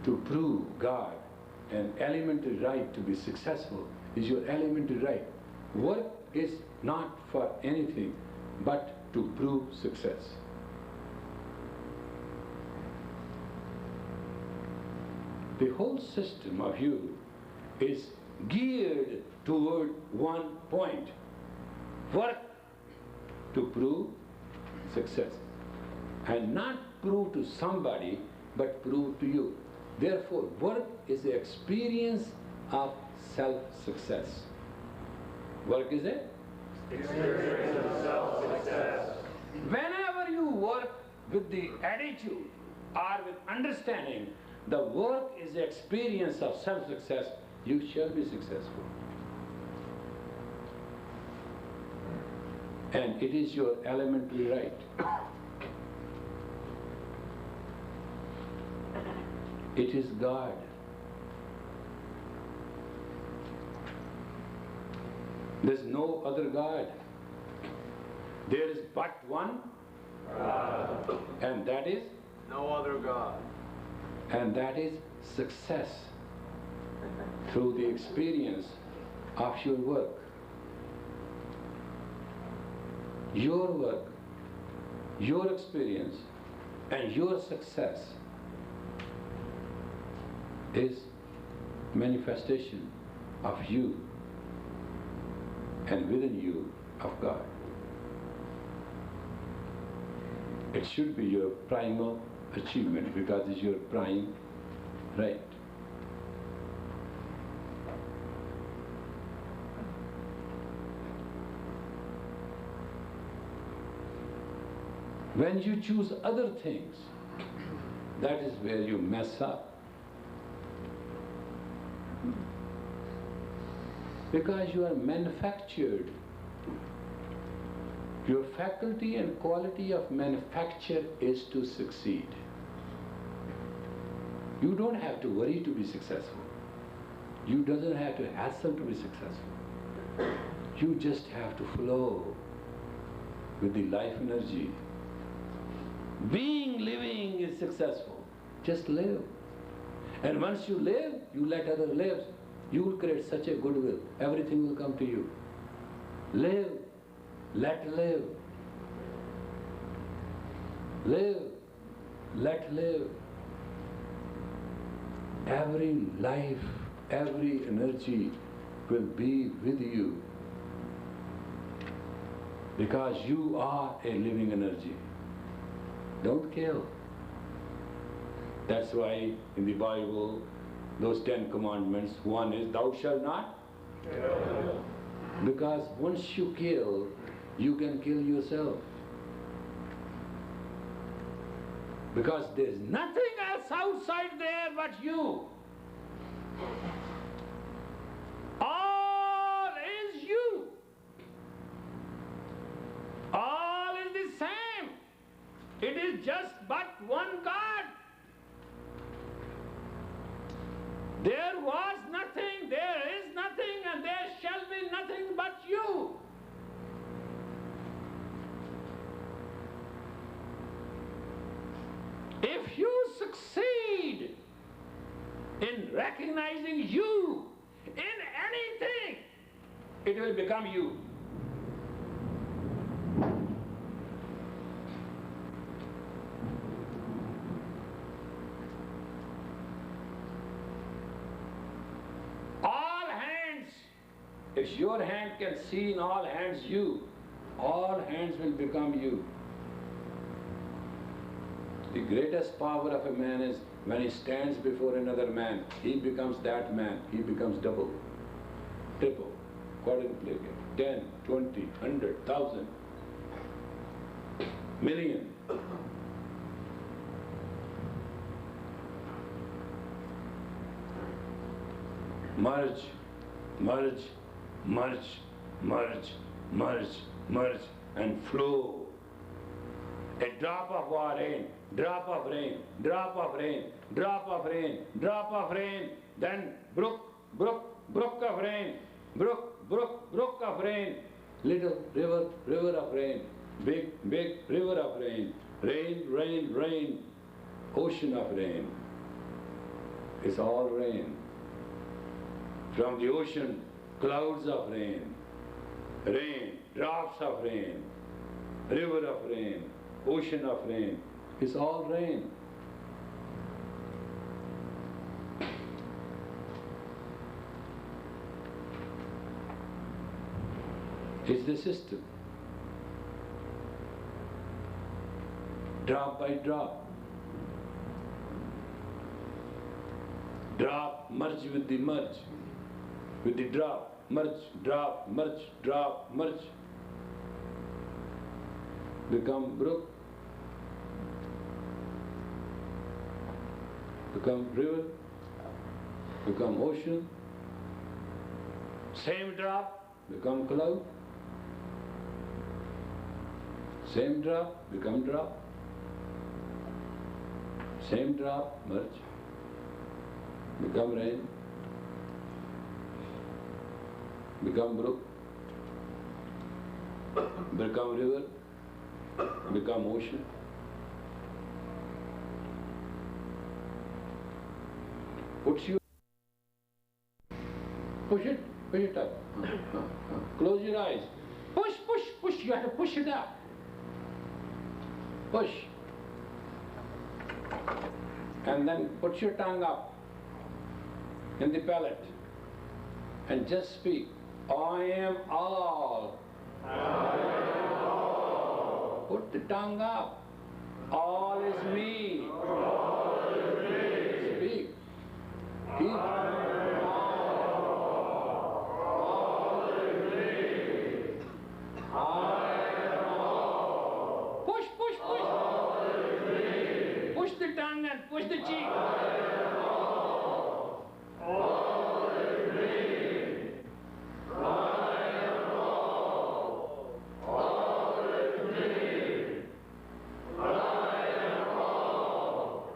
to prove God. An elementary right to be successful is your elementary right. Work is not for anything but to prove success. The whole system of you is geared toward one point: work to prove success. And not prove to somebody, but prove to you. Therefore, work is the experience of self-success. Work is it? Experience of self-success. Whenever you work with the attitude or with understanding, the work is the experience of self-success, you shall be successful. And it is your elementary right. It is God. There's no other God. There is but one God. And that is? No other God. And that is success through the experience of your work. Your work, your experience, and your success is manifestation of you and within you of God. It should be your primal achievement because it's your prime right. When you choose other things, that is where you mess up. Because you are manufactured. Your faculty and quality of manufacture is to succeed. You don't have to worry to be successful. You doesn't have to hassle to be successful. You just have to flow with the life energy. Being, living is successful. Just live. And once you live, you let others live. You will create such a goodwill. Everything will come to you. Live. Let live. Live. Let live. Every life, every energy will be with you. Because you are a living energy. Don't kill. That's why in the Bible, those 10 commandments, one is, thou shalt not kill. Because once you kill, you can kill yourself. Because there's nothing else outside there but you. All is you. All is the same. It is just but one God. There was nothing, there is nothing, and there shall be nothing but you. If you succeed in recognizing you in anything, it will become you. If your hand can see in all hands you, all hands will become you. The greatest power of a man is when he stands before another man, he becomes that man, he becomes double, triple, quadruple, 10, 20, 100, 1,000, million. Merge, merge, merge, merge, merge, merge, and flow. A drop of rain, drop of rain, drop of rain, drop of rain, drop of rain, then brook, brook, brook of rain, brook, brook, brook of rain, little river, river of rain, big, big river of rain, rain, rain, rain, ocean of rain. It's all rain. From the ocean, clouds of rain, rain, drops of rain, river of rain, ocean of rain. It's all rain. It's the system. Drop by drop. Drop, merge with the merge. With the drop, merge, drop, merge, drop, merge. Become brook, become river, become ocean. Same drop, become cloud. Same drop, become drop. Same drop, merge, become rain, become brook, become river, become ocean. Push it up. Close your eyes. Push, push, push. You have to push it up. Push. And then put your tongue up in the palate and just speak. I am all. I am all. Put the tongue up. All is me. All is me. Speak. Keep. I am all. All is me. I am all. Push, push, push. All is me. Push the tongue and push the cheek. I am all. All is me. I am all. All is me. I am all.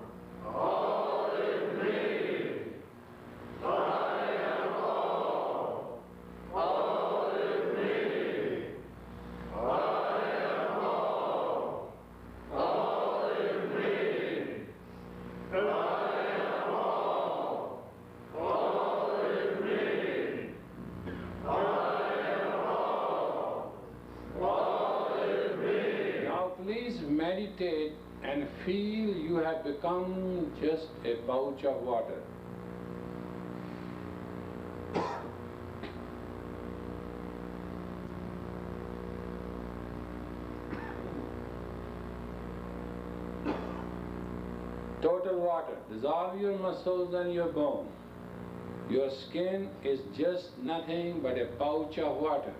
All is me. I am all. All is me. I am all. All is me. I am all. All is me. I am all. All is me. Now please meditate and feel you have become just a pouch of water. Total water. Dissolve your muscles and your bone. Your skin is just nothing but a pouch of water.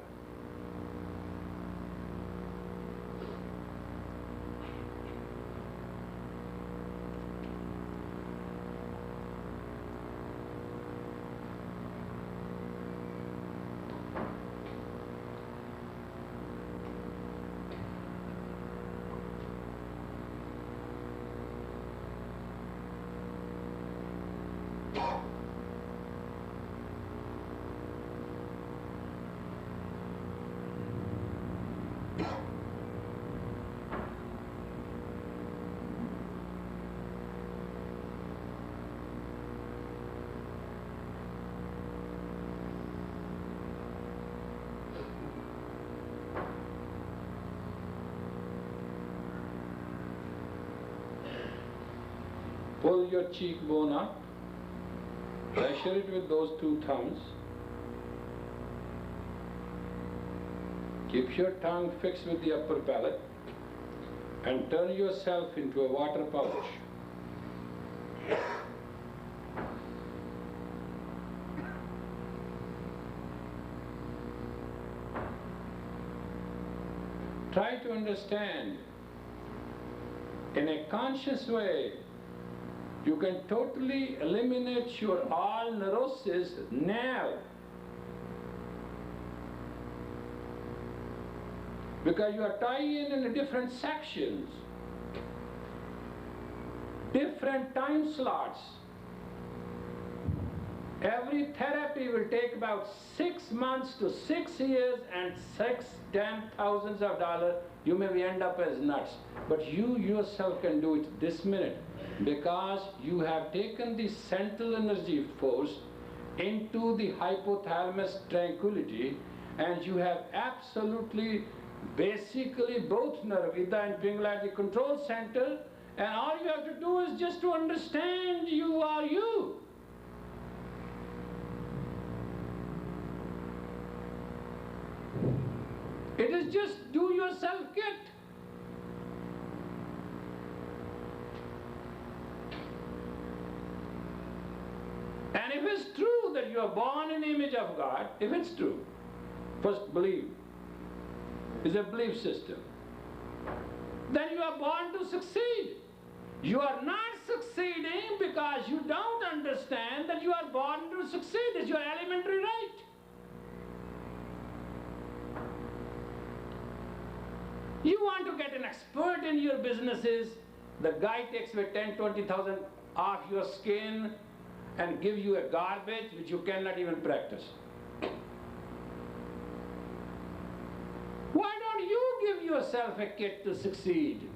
Pull your cheekbone up, pressure it with those two thumbs, Keep your tongue fixed with the upper palate and turn yourself into a water pouch. Try to understand in a conscious way. You can totally eliminate your all neurosis now, because you are tying in different sections, different time slots. Every therapy will take about 6 months to 6 years and 10,000s of dollars. You may end up as nuts, but you yourself can do it this minute, because you have taken the central energy force into the hypothalamus tranquility, and you have absolutely, basically both nerve, Ida and Pingala, the control center, and all you have to do is just to understand you are you. It is just do yourself get. And if it's true that you are born in the image of God, if it's true, first believe, it's a belief system, then you are born to succeed. You are not succeeding because you don't understand that you are born to succeed. It's your elementary right. You want to get an expert in your businesses, the guy takes away 10, 20,000 off your skin and give you a garbage which you cannot even practice. Why don't you give yourself a kit to succeed?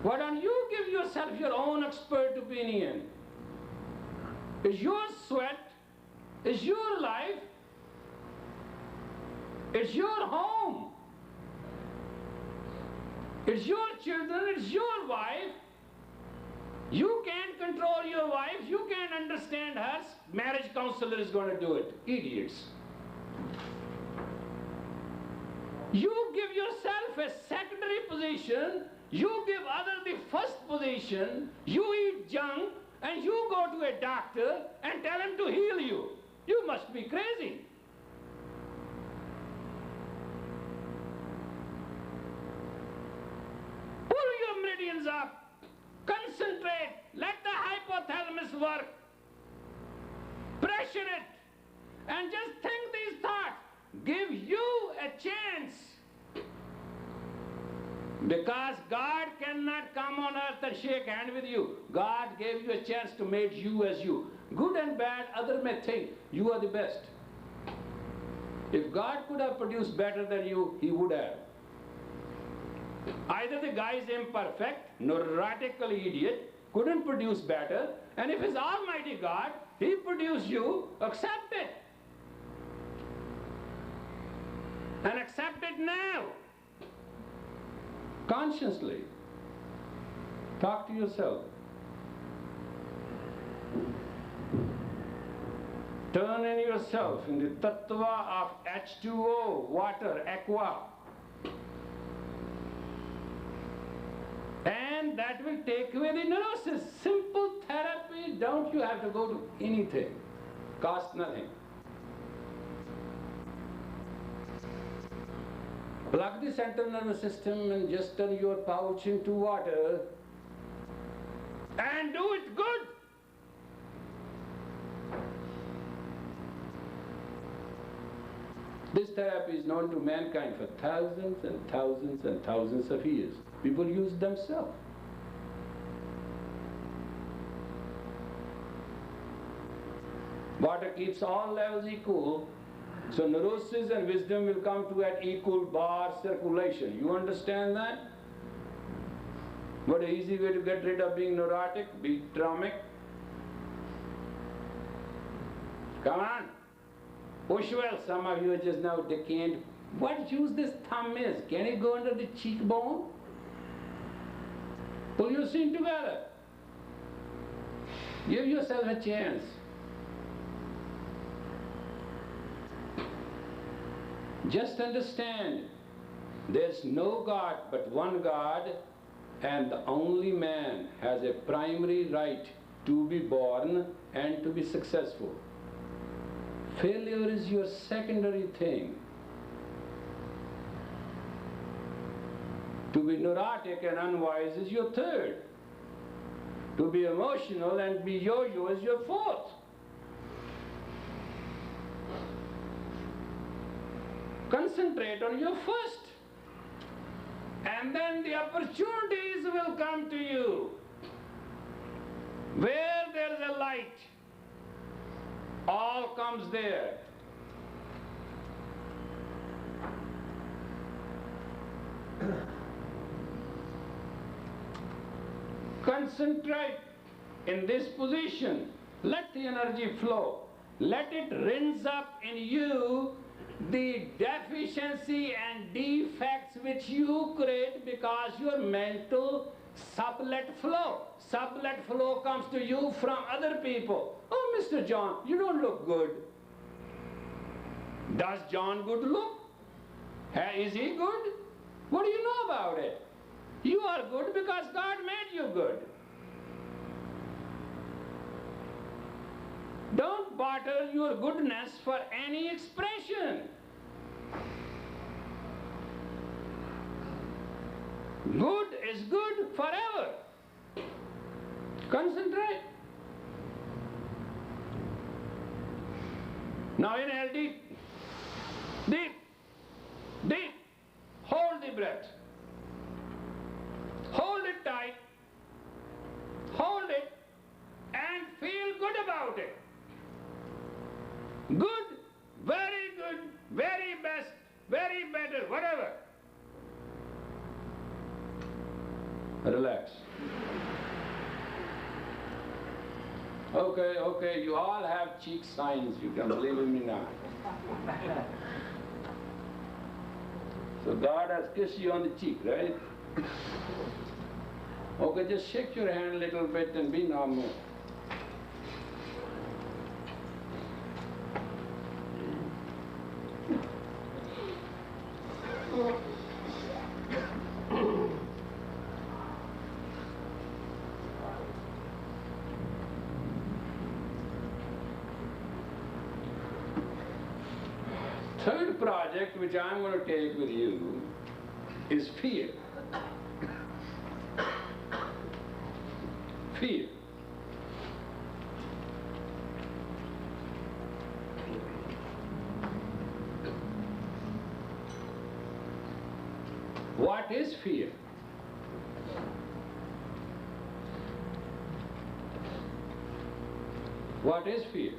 Why don't you give yourself your own expert opinion? It's your sweat, it's your life, it's your home. It's your children, it's your wife. You can't control your wife, you can't understand her. Marriage counselor is going to do it. Idiots. You give yourself a secondary position, you give other the first position, you eat junk, and you go to a doctor and tell him to heal you. You must be crazy. Meridians up, concentrate, let the hypothalamus work, pressure it, and just think these thoughts. Give you a chance, because God cannot come on earth and shake hand with you. God gave you a chance to make you as you. Good and bad, other may think you are the best. If God could have produced better than you, He would have. Either the guy is imperfect, neurotical idiot, couldn't produce better, and if it's Almighty God, He produced you, accept it. And accept it now. Consciously. Talk to yourself. Turn in yourself in the tattva of H2O, water, aqua. And that will take away the neurosis. Simple therapy, don't you have to go to anything. Cost nothing. Plug the central nervous system and just turn your pouch into water and do it good. This therapy is known to mankind for thousands and thousands and thousands of years. People use themselves. Water keeps all levels equal, so neurosis and wisdom will come to an equal bar circulation. You understand that? What an easy way to get rid of being neurotic, be traumatic. Come on. Push well, some of you are just now decayed. What use this thumb is? Can it go under the cheekbone? Pull your chin together. Give yourself a chance. Just understand, there's no God but one God, and the only man has a primary right to be born and to be successful. Failure is your secondary thing. To be neurotic and unwise is your third. To be emotional and be yo-yo is your fourth. Concentrate on your first. And then the opportunities will come to you. Where there is a light, all comes there. Concentrate in this position. Let the energy flow. Let it rinse up in you the deficiency and defects which you create because your mental sublet flow. Sublet flow comes to you from other people. Oh, Mr. John, you don't look good. Does John good look? Is he good? What do you know about it? You are good because God made you good. Don't barter your goodness for any expression. Good is good forever. Concentrate. Now inhale deep, deep, deep. Hold the breath. Hold it tight. Hold it and feel good about it. Good, very best, very better, whatever. Relax. Okay, you all have cheek signs, you can believe in me now. So God has kissed you on the cheek, right? Okay, just shake your hand a little bit and be normal. Third project which I'm going to take with you is fear. Fear. What is fear? What is fear?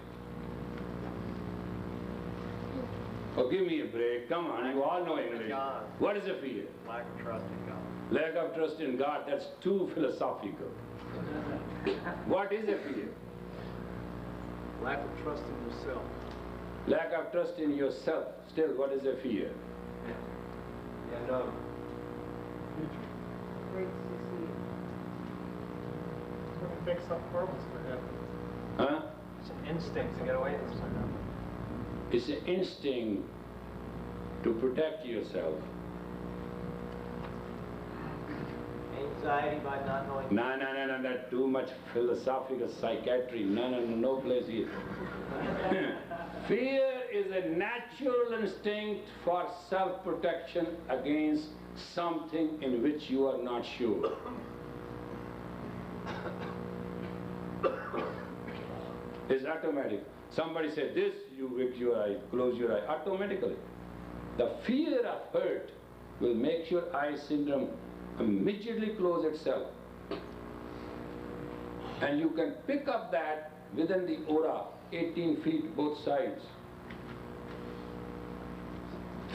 Oh, give me a break. Come on, you all know English. God. What is a fear? Lack of trust in God. Lack of trust in God, that's too philosophical. What is a fear? Lack of trust in yourself. Lack of trust in yourself. Still, what is a fear? The unknown. Great to succeed. When you think something horrible's going to happen, Huh? it's an instinct to get away from something. It's an instinct to protect yourself. Anxiety by not knowing. No, that's too much philosophical psychiatry. No place here. Fear is a natural instinct for self-protection against something in which you are not sure. It's automatic. Somebody said this, you wink your eye, close your eye, automatically. The fear of hurt will make your eye syndrome immediately close itself. And you can pick up that within the aura, 18 feet both sides.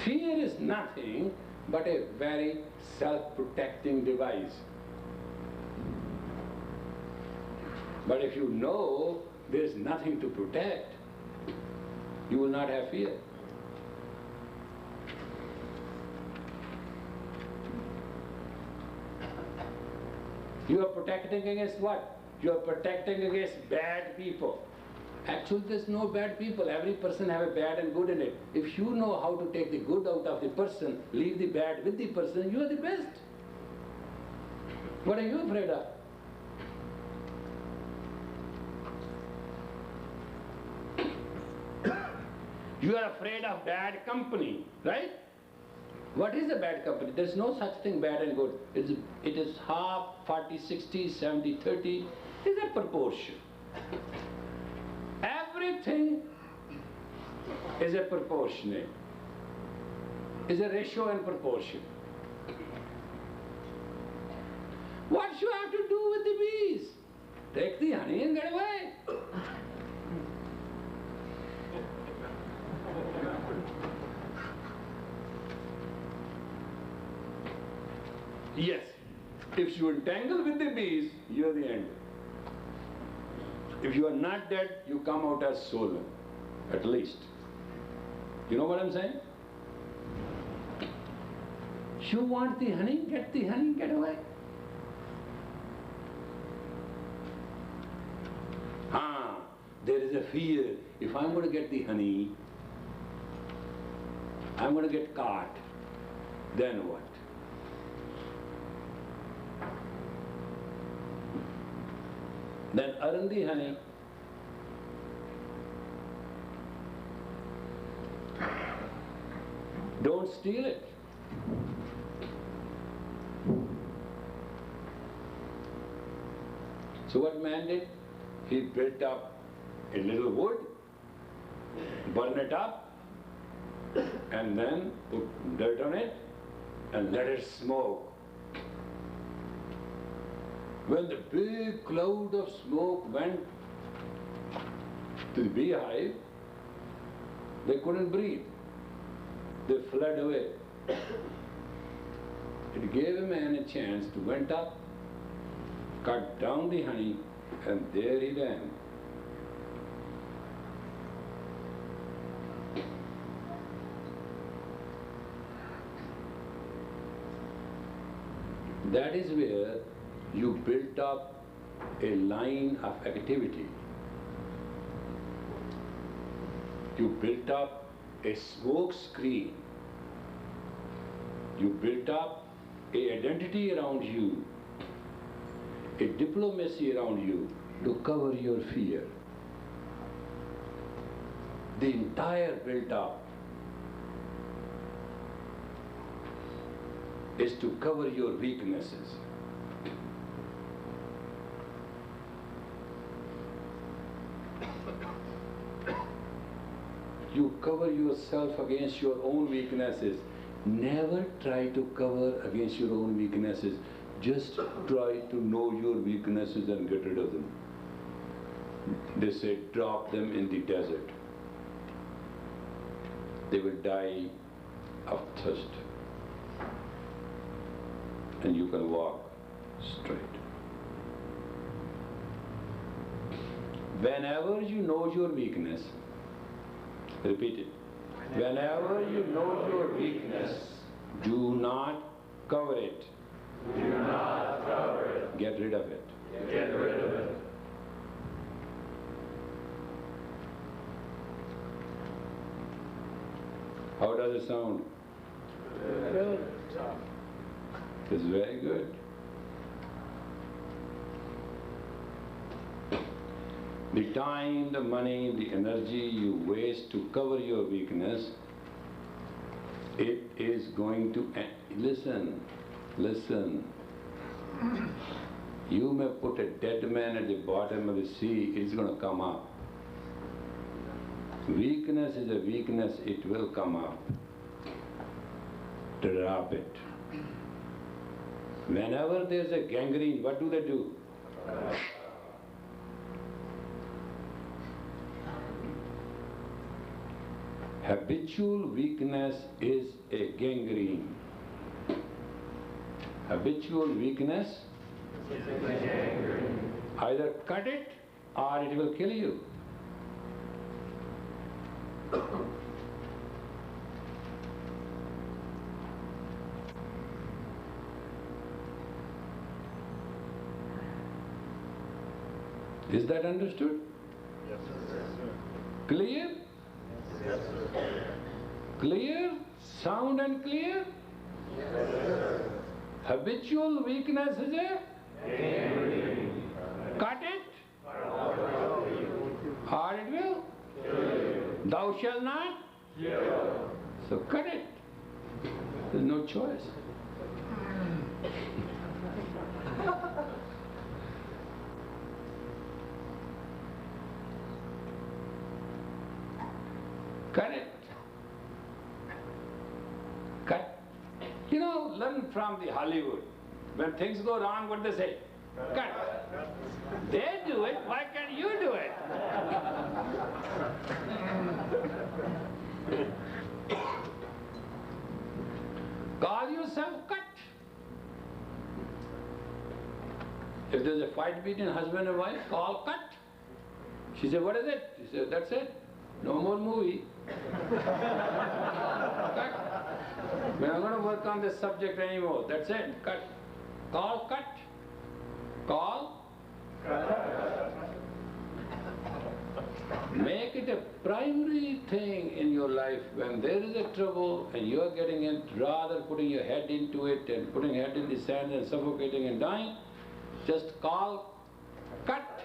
Fear is nothing but a very self-protecting device. But if you know there's nothing to protect, you will not have fear. You are protecting against what? You are protecting against bad people. Actually, there's no bad people. Every person have a bad and good in it. If you know how to take the good out of the person, leave the bad with the person, you are the best. What are you afraid of? You are afraid of bad company, right? What is a bad company? There is no such thing bad and good. It is half, 40, 60, 70, 30. It is a proportion. Everything is a proportionate. Is a ratio and proportion. What you have to do with the bees? Take the honey and get away. Yes, if you entangle with the bees, you are the end. If you are not dead, you come out as soul, at least. You know what I'm saying? You want the honey, get away. There is a fear. If I'm going to get the honey, I'm going to get caught. Then what? Then earn the honey. Don't steal it. So what man did? He built up a little wood, burn it up, and then put dirt on it and let it smoke. When the big cloud of smoke went to the beehive, they couldn't breathe. They fled away. It gave a man a chance to went up, cut down the honey, and there he ran. That is where you built up a line of activity. You built up a smoke screen. You built up an identity around you, a diplomacy around you to cover your fear. The entire build-up is to cover your weaknesses. You cover yourself against your own weaknesses. Never try to cover against your own weaknesses. Just try to know your weaknesses and get rid of them. They say drop them in the desert. They will die of thirst. And you can walk straight. Whenever you know your weakness, repeat it. Whenever you know your weakness, do not cover it. Do not cover it. Get rid of it. Get rid of it. How does it sound? Good. It's very good. The time, the money, the energy you waste to cover your weakness, it is going to end. Listen, listen. You may put a dead man at the bottom of the sea, it's going to come up. Weakness is a weakness, it will come up. Drop it. Whenever there's a gangrene, what do they do? Habitual weakness is a gangrene. Habitual weakness Is a gangrene. either cut it or it will kill you. Is that understood? Clear? Clear? Sound and clear? Habitual weakness is a? Cut it? Or it will? Thou shalt not? So cut it. There's no choice. Cut it. Cut. You know, learn from the Hollywood. When things go wrong, what they say? Cut. They do it, why can't you do it? Call yourself cut. If there's a fight between husband and wife, call cut. She said, what is it? He said, that's it. No more movie. Cut. We're not going to work on this subject anymore. That's it. Cut. Call cut. Call. Make it a primary thing in your life. When there is a trouble and you are getting it, rather putting your head into it and putting your head in the sand and suffocating and dying, just call cut.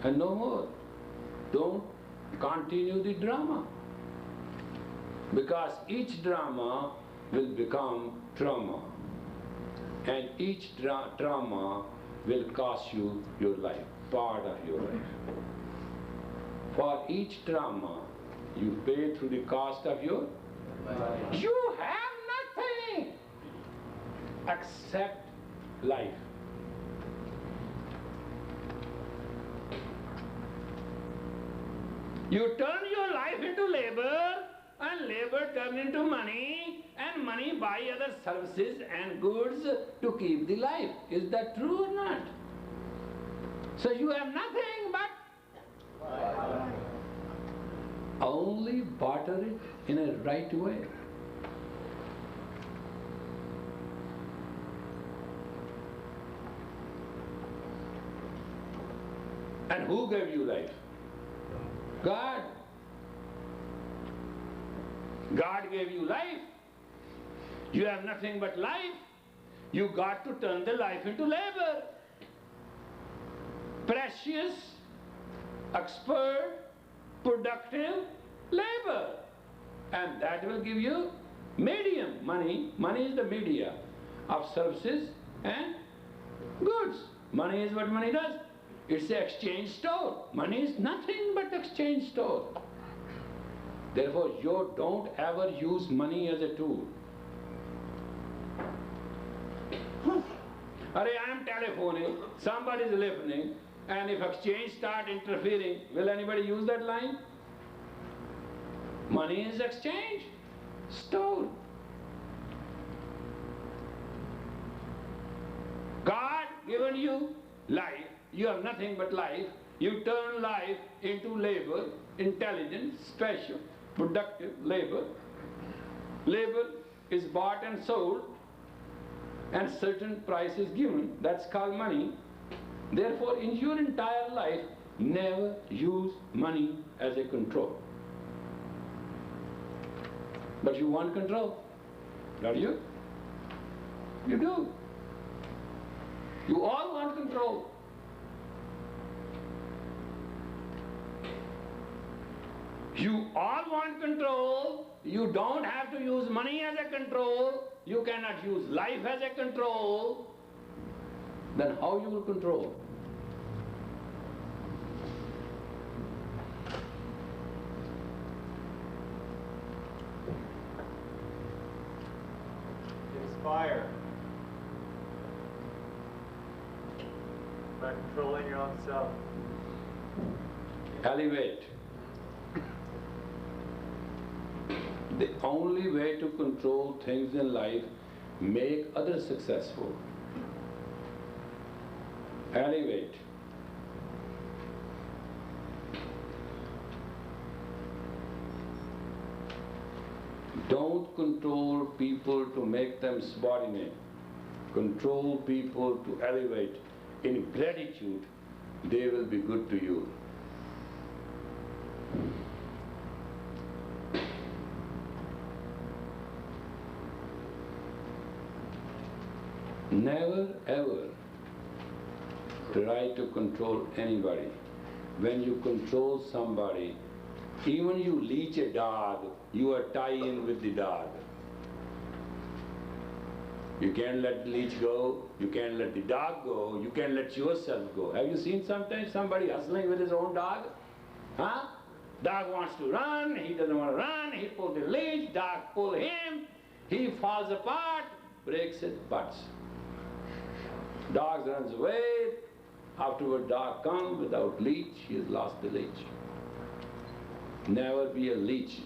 And no more. Don't continue the drama. Because each drama will become trauma. And each trauma will cost you your life, part of your life. For each trauma, you pay through the cost of your life. You have nothing except life. You turn your life into labor, and labor turn into money, and money buy other services and goods to keep the life. Is that true or not? So you have nothing but only barter it in a right way. And who gave you life? God. God gave you life. You have nothing but life. You got to turn the life into labor. Precious, expert, productive labor. And that will give you medium, money. Money is the media of services and goods. Money is what money does. It's the exchange store. Money is nothing but exchange store. Therefore, you don't ever use money as a tool. I am telephoning, somebody is listening, and if exchange start interfering, will anybody use that line? Money is exchange store. God given you life. You have nothing but life. You turn life into labor, intelligent, special, productive labor. Labor is bought and sold, and certain price is given. That's called money. Therefore, in your entire life, never use money as a control. But you want control, don't you? You do. You all want control. You all want control. You don't have to use money as a control. You cannot use life as a control. Then how you will control? Inspire. By controlling your own self. Elevate. The only way to control things in life, make others successful. Elevate. Don't control people to make them subordinate. Control people to elevate in gratitude, they will be good to you. Never ever try to control anybody. When you control somebody, even you leech a dog, you are tied in with the dog. You can't let the leech go, you can't let the dog go, you can't let yourself go. Have you seen sometimes somebody hustling with his own dog? Huh? Dog wants to run, he doesn't want to run, he pulls the leash, dog pulls him, he falls apart, breaks his butts. Dog runs away, afterward dog comes without leash, he has lost the leash. Never be a leech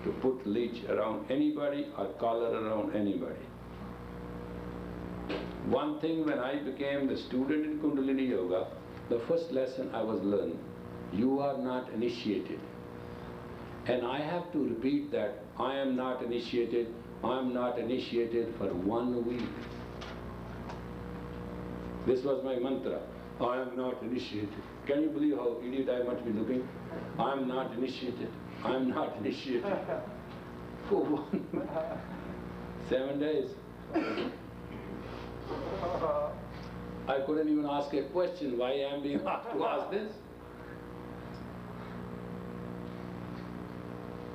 to put leash around anybody or collar around anybody. One thing, when I became the student in Kundalini Yoga, the first lesson I was learning, you are not initiated. And I have to repeat that, I am not initiated, I am not initiated for 1 week. This was my mantra, I am not initiated. Can you believe how idiot I must be looking? I am not initiated, I am not initiated. For 7 days. I couldn't even ask a question, why I am being asked to ask this.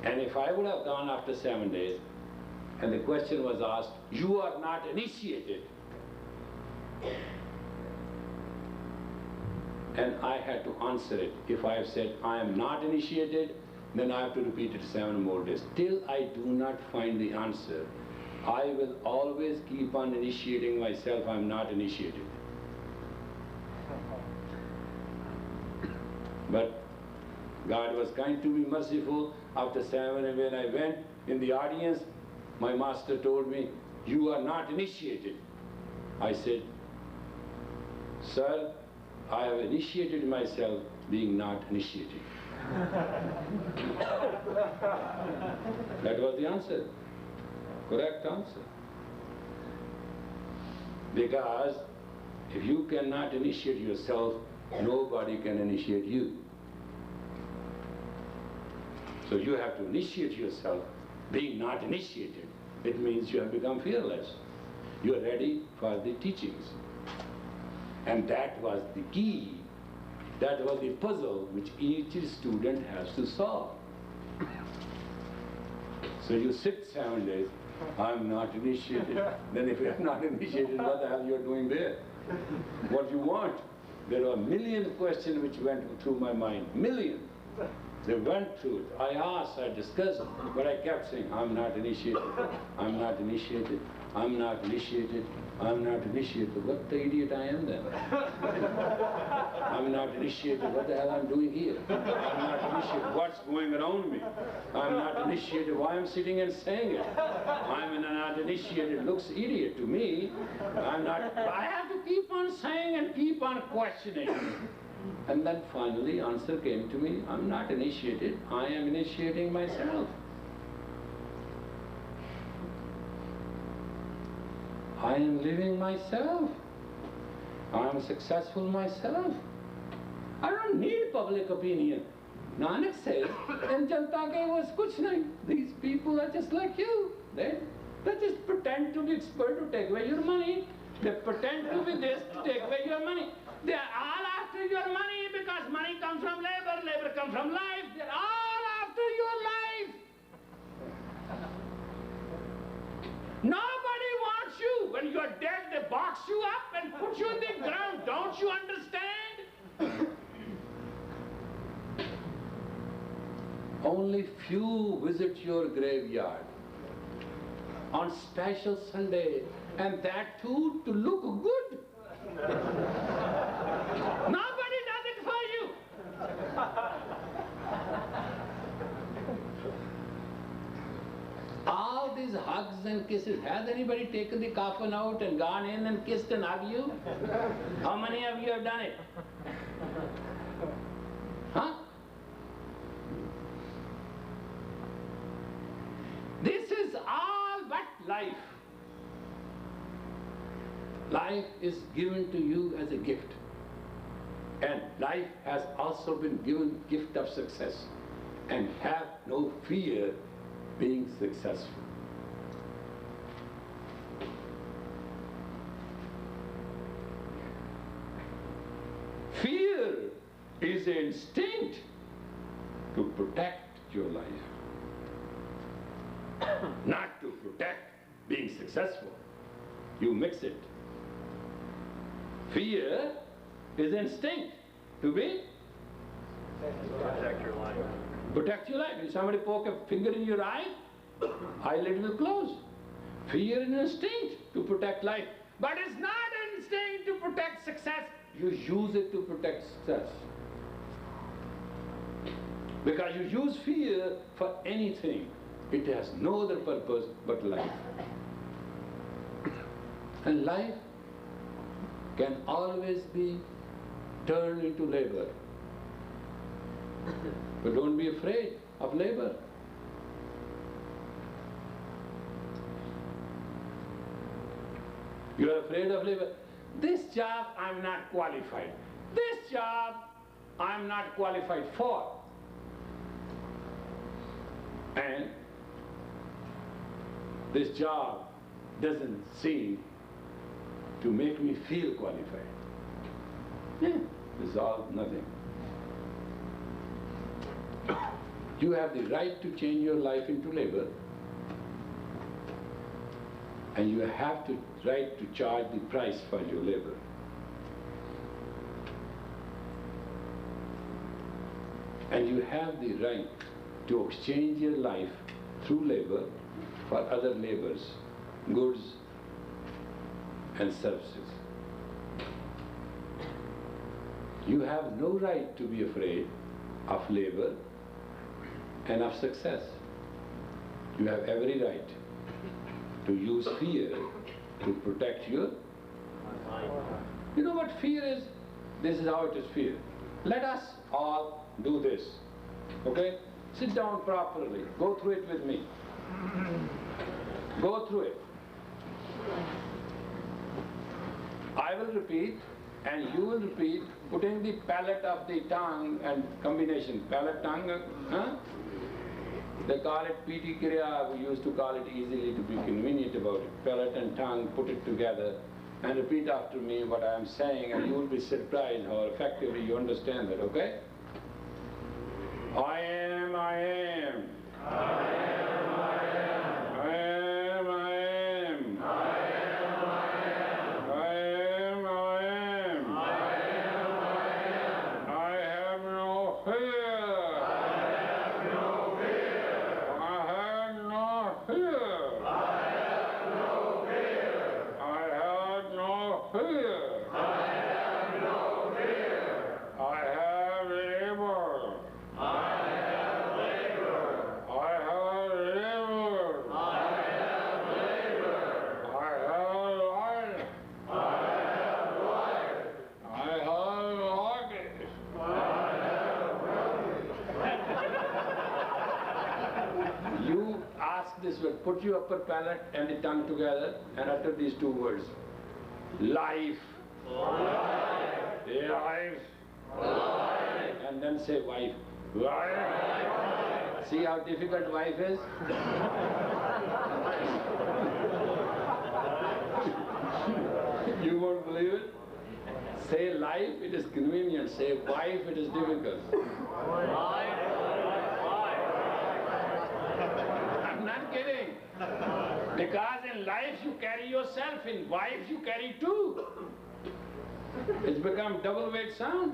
And if I would have gone after 7 days, and the question was asked, you are not initiated, and I had to answer it. If I have said, I am not initiated, then I have to repeat it 7 more days. Till I do not find the answer, I will always keep on initiating myself, I am not initiated. But God was kind to me, merciful. After 7, and when I went in the audience, my master told me, you are not initiated. I said, sir, I have initiated myself being not initiated. That was the answer. Correct answer. Because if you cannot initiate yourself, nobody can initiate you. So you have to initiate yourself. Being not initiated, it means you have become fearless. You are ready for the teachings. And that was the key, that was the puzzle which each student has to solve. So you sit 7 days, I'm not initiated. Then if you're not initiated, what the hell you're doing there? What you want? There were a million questions which went through my mind, million. They went through it. I asked, I discussed, but I kept saying, I'm not initiated, I'm not initiated, I'm not initiated, I'm not initiated. What the idiot I am then? I'm not initiated, what the hell I'm doing here? I'm not initiated, what's going around me? I'm not initiated, why I'm sitting and saying it? I'm not initiated, looks idiot to me. I'm not, I have to keep on saying and keep on questioning. And then finally answer came to me, I'm not initiated, I am initiating myself. I am living myself. I am successful myself. I don't need public opinion. Nanak says, in Janta ke was kuch nahi. These people are just like you. They just pretend to be expert to take away your money. They pretend to be this to take away your money. They are all after your money because money comes from labor, labor comes from life. They are all after your life. Nobody wants you. When you are dead, they box you up and put you in the ground. Don't you understand? Only few visit your graveyard on special Sunday, and that too to look good. Nobody does it for you. All these hugs and kisses, has anybody taken the coffin out and gone in and kissed and hugged you? How many of you have done it? Huh? This is all but life. Life is given to you as a gift. And life has also been given gift of success. And have no fear being successful. Fear is an instinct to protect your life, not to protect being successful. You mix it. Fear is instinct to be Protect your life. protect your life. If somebody poke a finger in your eye, eyelid will close. Fear is an instinct to protect life. But it's not an instinct to protect success. You use it to protect success. Because you use fear for anything. It has no other purpose but life. And life can always be turned into labor. But don't be afraid of labor. You are afraid of labor. This job I'm not qualified. This job I'm not qualified for. And this job doesn't seem to make me feel qualified. This is all nothing. You have the right to change your life into labor, and you have the right to charge the price for your labor. And you have the right to exchange your life through labor for other labors, goods and services. You have no right to be afraid of labor and of success. You have every right to use fear to protect your... You know what fear is? This is how it is fear. Let us all do this, okay? Sit down properly, go through it with me. Go through it. I will repeat and you will repeat, putting the palate of the tongue and combination, palate, tongue, They call it Piti Kriya, we used to call it easily to be convenient about it. Palate and tongue, put it together and repeat after me what I am saying, and you will be surprised how effectively you understand that, okay? I am, I am. I am, I am. I am, I am. I am, I am. I am, I am. I am, I am. I have no fear. I have no fear. I have no fear. I have no fear. I have no fear. I have no fear. I have labor. I have labor. I have labor. I have labor. I have life. I have life. I have luggage. I have You ask this word, put your upper palate and the tongue together and utter these two words. Life. Life. Life. Life. And then say wife. Wife. See how difficult wife is? You won't believe it? Say life, it is convenient. Say wife, it is difficult. I'm not kidding. Because in life you carry yourself, in wife you carry two. It's become double weight sound.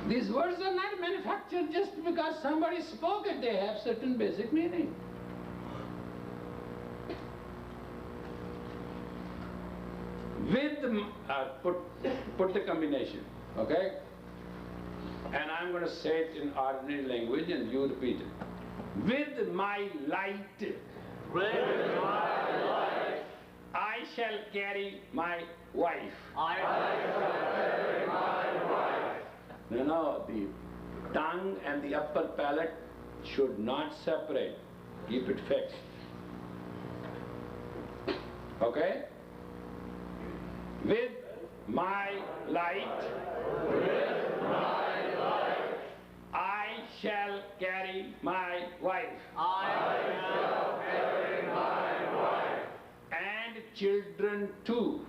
These words are not manufactured just because somebody spoke it. They have certain basic meaning. With put the combination, okay? And I'm going to say it in ordinary language and you repeat it. With my light. With my light. I shall carry my wife. I shall carry my wife. No, the tongue and the upper palate should not separate. Keep it fixed. Okay? With my light, I shall carry my wife. And children too.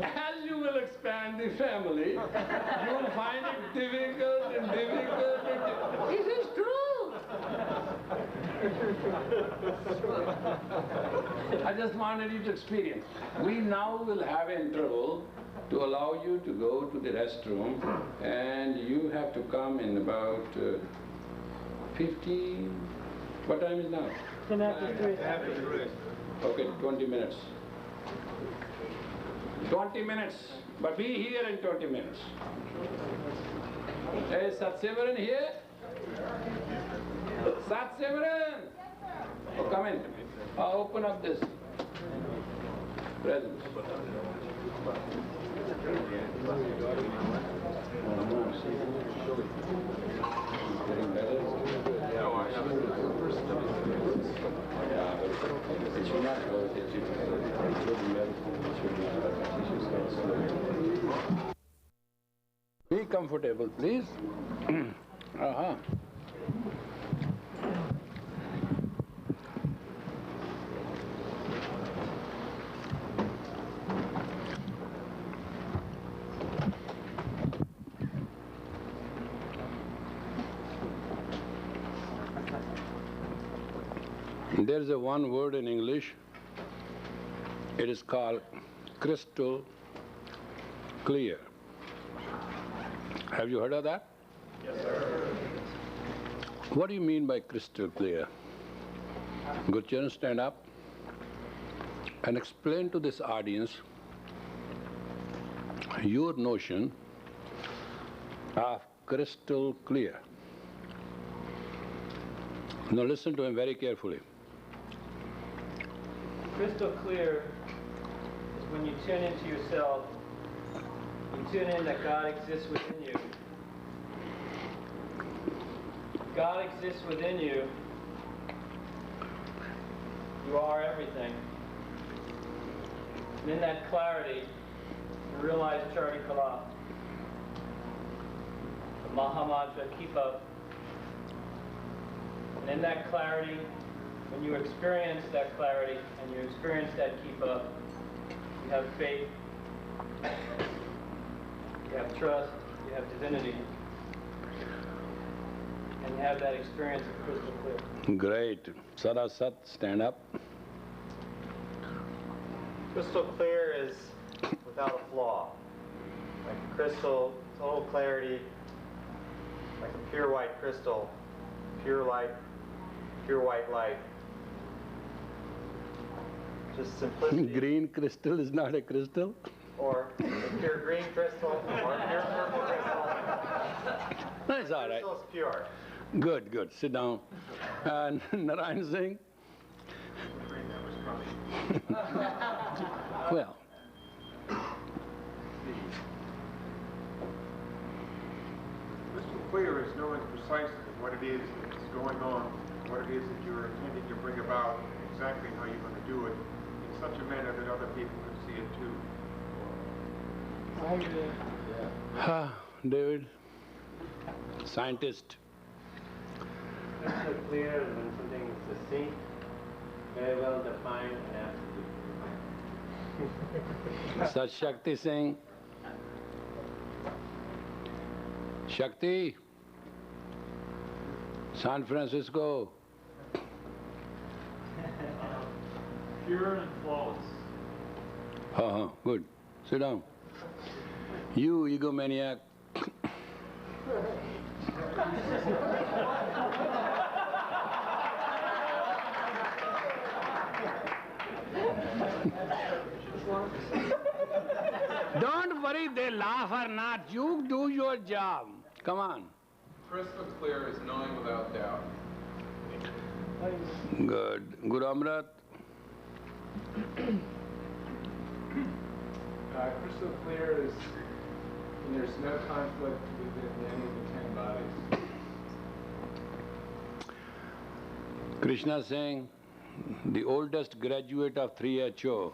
As you will expand the family, you will find it difficult and difficult. This is true. I just wanted you to experience. We now will have interval to allow you to go to the restroom, and you have to come in about 15. What time is now? 10 after 3. Okay, 20 minutes. 20 minutes, but be here in 20 minutes. Is Satsivaran here? Satsivaran! Oh, come in. Open up this present. Getting better? No, I haven't. It should not go. It should be well. It should be well. Be comfortable, please. Aha. There is a one word in English. It is called crystal clear. Have you heard of that? Yes, sir. What do you mean by crystal clear? Gurcharan, stand up and explain to this audience your notion of crystal clear. Now listen to him very carefully. Crystal clear is when you tune into yourself, you tune in that God exists within you. God exists within you. You are everything. And in that clarity, you realize Charity Kala. The Maha Mantra, keep up. And in that clarity, when you experience that clarity and you experience that keep up, you have faith, you have trust, you have divinity, and you have that experience of crystal clear. Great. Sarasat, stand up. Crystal clear is without a flaw. Like crystal, total clarity, like a pure white crystal, pure light, pure white light. Just simplicity. Green crystal is not a crystal. Or a pure green crystal, or a pure purple crystal. That's all right. Crystal is pure. Good, good. Sit down. Narayan Singh. Well. Crystal clear is knowing precisely what it is that's going on, what it is that you're intending to bring about, exactly how you're going to do it, in such a manner that other people can see it too. David, scientist. Crystal clear is when something is succinct, very well defined, and absolute. Sat Shakti Singh. Shakti, San Francisco. Pure and flawless. Good. Sit down. You egomaniac. Don't worry, they laugh or not. You do your job. Come on. Crystal clear is knowing without doubt. Good. Guru Amrit. Crystal clear is, and there's no conflict within any of the 10 bodies. Krishna saying, the oldest graduate of 3HO.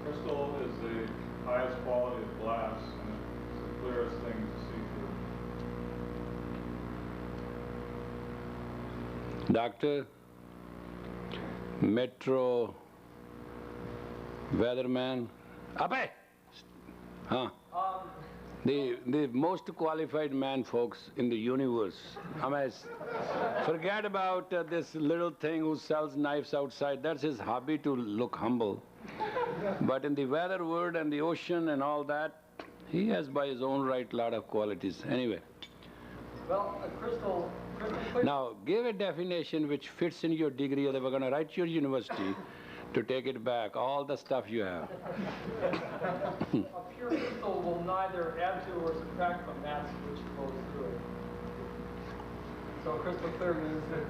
Crystal is the highest quality of glass, and it's the clearest thing to see through. Doctor, metro, weatherman, Abe! Huh? The most qualified man, folks, in the universe. Forget about this little thing who sells knives outside. That's his hobby, to look humble. But in the weather world and the ocean and all that, he has by his own right a lot of qualities. Anyway. Well, Crystal... Now, give a definition which fits in your degree, or they were going to write your university to take it back, all the stuff you have. A pure crystal will neither add to or subtract from that which flows through it. So crystal clear means that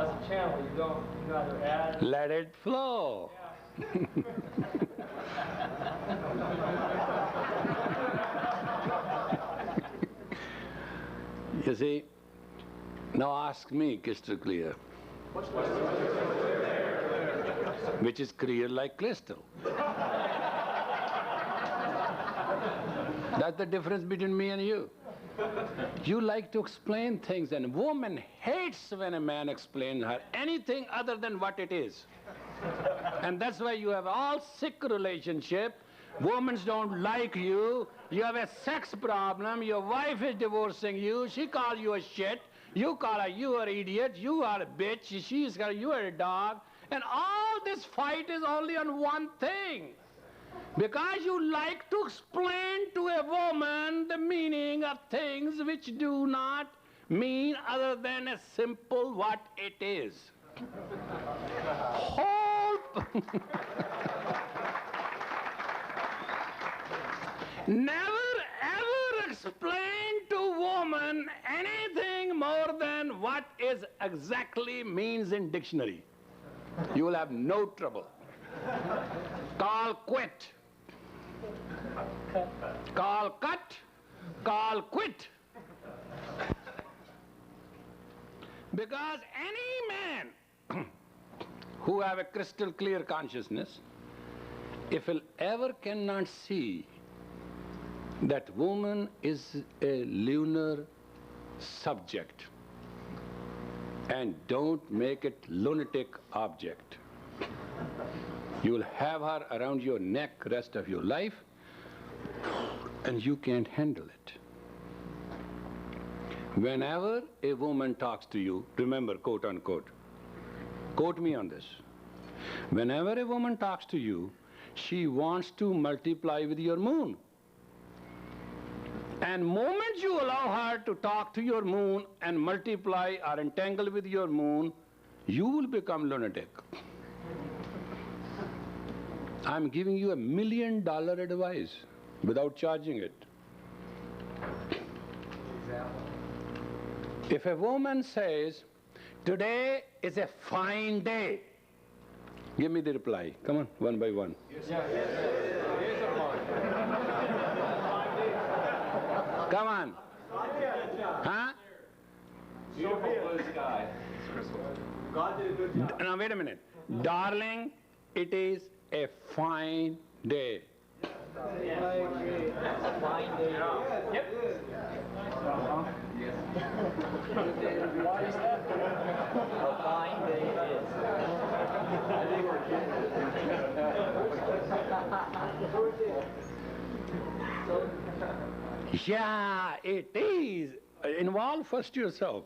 as a channel, you neither add... Let it flow. Yeah. You see, now ask me, crystal clear. Which is clear like crystal. That's the difference between me and you. You like to explain things, and woman hates when a man explains her anything other than what it is. And that's why you have all sick relationship. Women don't like you. You have a sex problem. Your wife is divorcing you. She calls you a shit. You call her, you are an idiot. You are a bitch. She's got, you are a dog. And all this fight is only on one thing. Because you like to explain to a woman the meaning of things which do not mean other than a simple what it is. Hope. Never ever explain to woman anything more than what is exactly means in dictionary. You will have no trouble. Call quit. Call cut. Call quit. Because any man who have a crystal clear consciousness, if he ever cannot see that woman is a lunar subject, and don't make it lunatic object. You will have her around your neck rest of your life, and you can't handle it. Whenever a woman talks to you, remember, quote unquote, quote me on this. Whenever a woman talks to you, she wants to multiply with your moon. And moment you allow her to talk to your moon and multiply or entangle with your moon, you will become lunatic. I'm giving you $1 million advice without charging it. If a woman says, today is a fine day, give me the reply. Come on, one by one. Yes. Come on. Huh? Beautiful blue sky. God did a good job. Now wait a minute. Darling, it is a fine day. Yes, I agree. A fine day. Yep. Yes. Why is that? A fine day it is. I think we're kidding. Yeah, it is. Involve first yourself.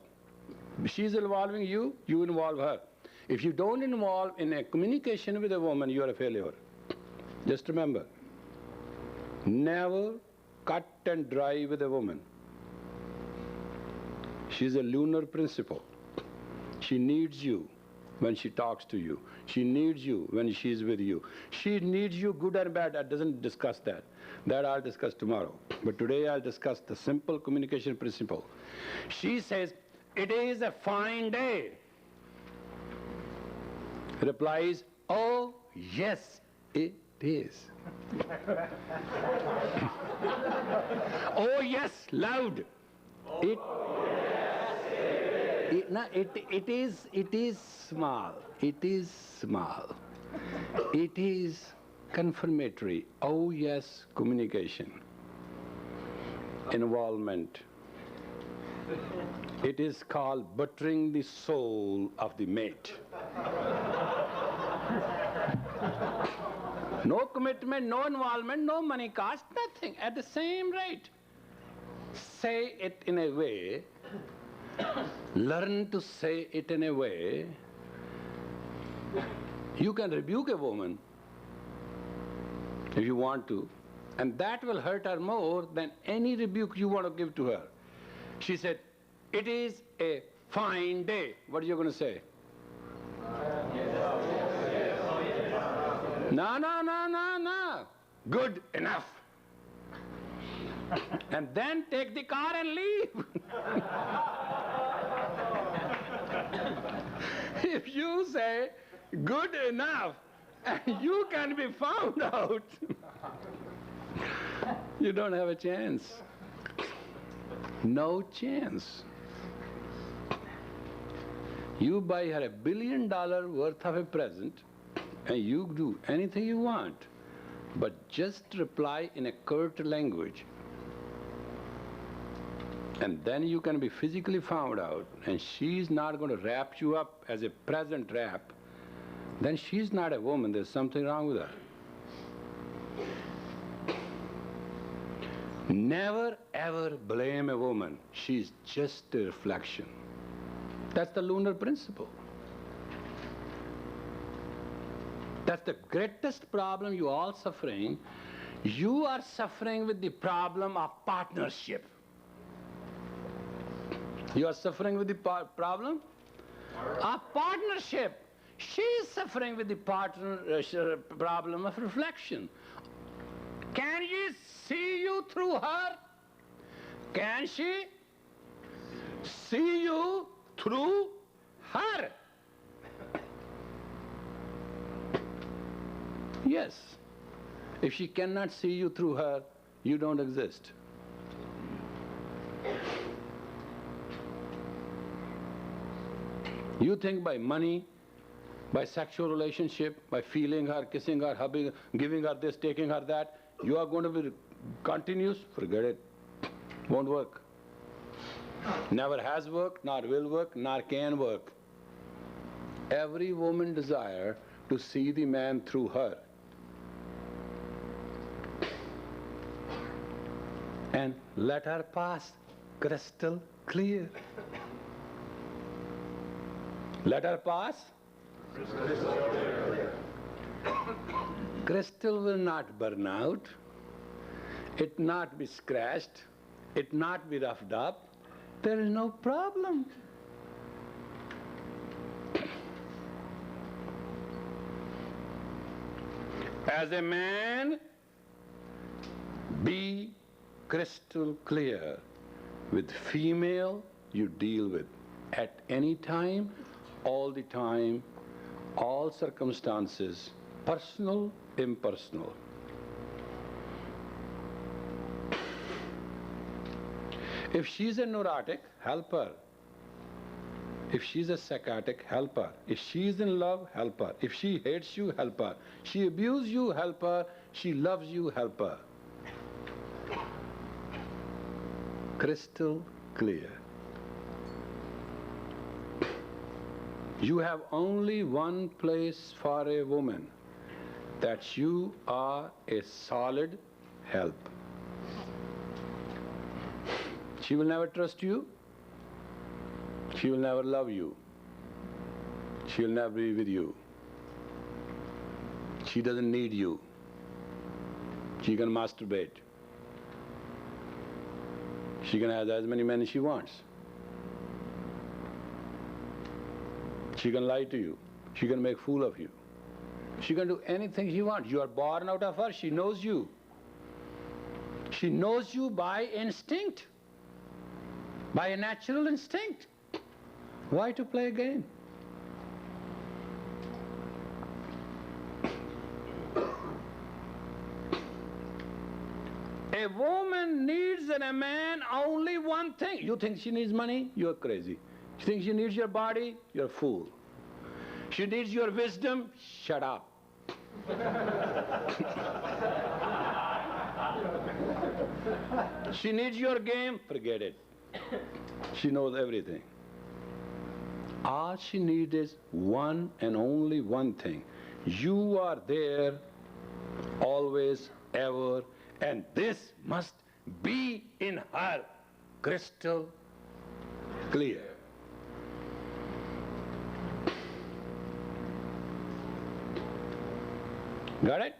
She's involving you, you involve her. If you don't involve in a communication with a woman, you are a failure. Just remember, never cut and dry with a woman. She's a lunar principle. She needs you when she talks to you. She needs you when she's with you. She needs you good and bad. I doesn't discuss that. That I'll discuss tomorrow. But today I'll discuss the simple communication principle. She says, it is a fine day. Replies, oh yes, it is. Oh yes, loud. It is small. It is small. It is confirmatory. Oh yes, communication. Involvement. It is called buttering the soul of the mate. No commitment, no involvement, no money cost, nothing, at the same rate. Say it in a way, learn to say it in a way, you can rebuke a woman if you want to, and that will hurt her more than any rebuke you want to give to her. She said, "It is a fine day." What are you going to say? No, no, no, no, no. Good enough. And then take the car and leave. If you say good enough and you can be found out, you don't have a chance. No chance. You buy her $1 billion worth of a present and you do anything you want, but just reply in a curt language. And then you can be physically found out, and she's not going to wrap you up as a present wrap, then she's not a woman, there's something wrong with her. Never ever blame a woman, she's just a reflection. That's the lunar principle. That's the greatest problem you all suffering. You are suffering with the problem of partnership. You are suffering with the problem of partnership. She is suffering with the problem of reflection. Can she see you through her? Can she see you through her? Yes. If she cannot see you through her, you don't exist. You think by money, by sexual relationship, by feeling her, kissing her, hugging, giving her this, taking her that, you are going to be continuous? Forget it. Won't work. Never has worked, nor will work, nor can work. Every woman desires to see the man through her. And let her pass crystal clear. Let her pass. Crystal will not burn out, it not be scratched, it not be roughed up. There is no problem. As a man, be crystal clear with female you deal with at any time, all the time, all circumstances, personal, impersonal. If she's a neurotic, help her. If she's a psychotic, help her. If she's in love, help her. If she hates you, help her. She abuses you, help her. She loves you, help her. Crystal clear. You have only one place for a woman, that you are a solid help. She will never trust you. She will never love you. She will never be with you. She doesn't need you. She can masturbate. She can have as many men as she wants. She can lie to you. She can make a fool of you. She can do anything she wants. You are born out of her. She knows you. She knows you by instinct, by a natural instinct. Why to play a game? A woman needs in a man only one thing. You think she needs money? You're crazy. You think she needs your body? You're a fool. She needs your wisdom? Shut up. She needs your game? Forget it. She knows everything. All she needs is one and only one thing. You are there always, ever, and this must be in her crystal clear. Got it?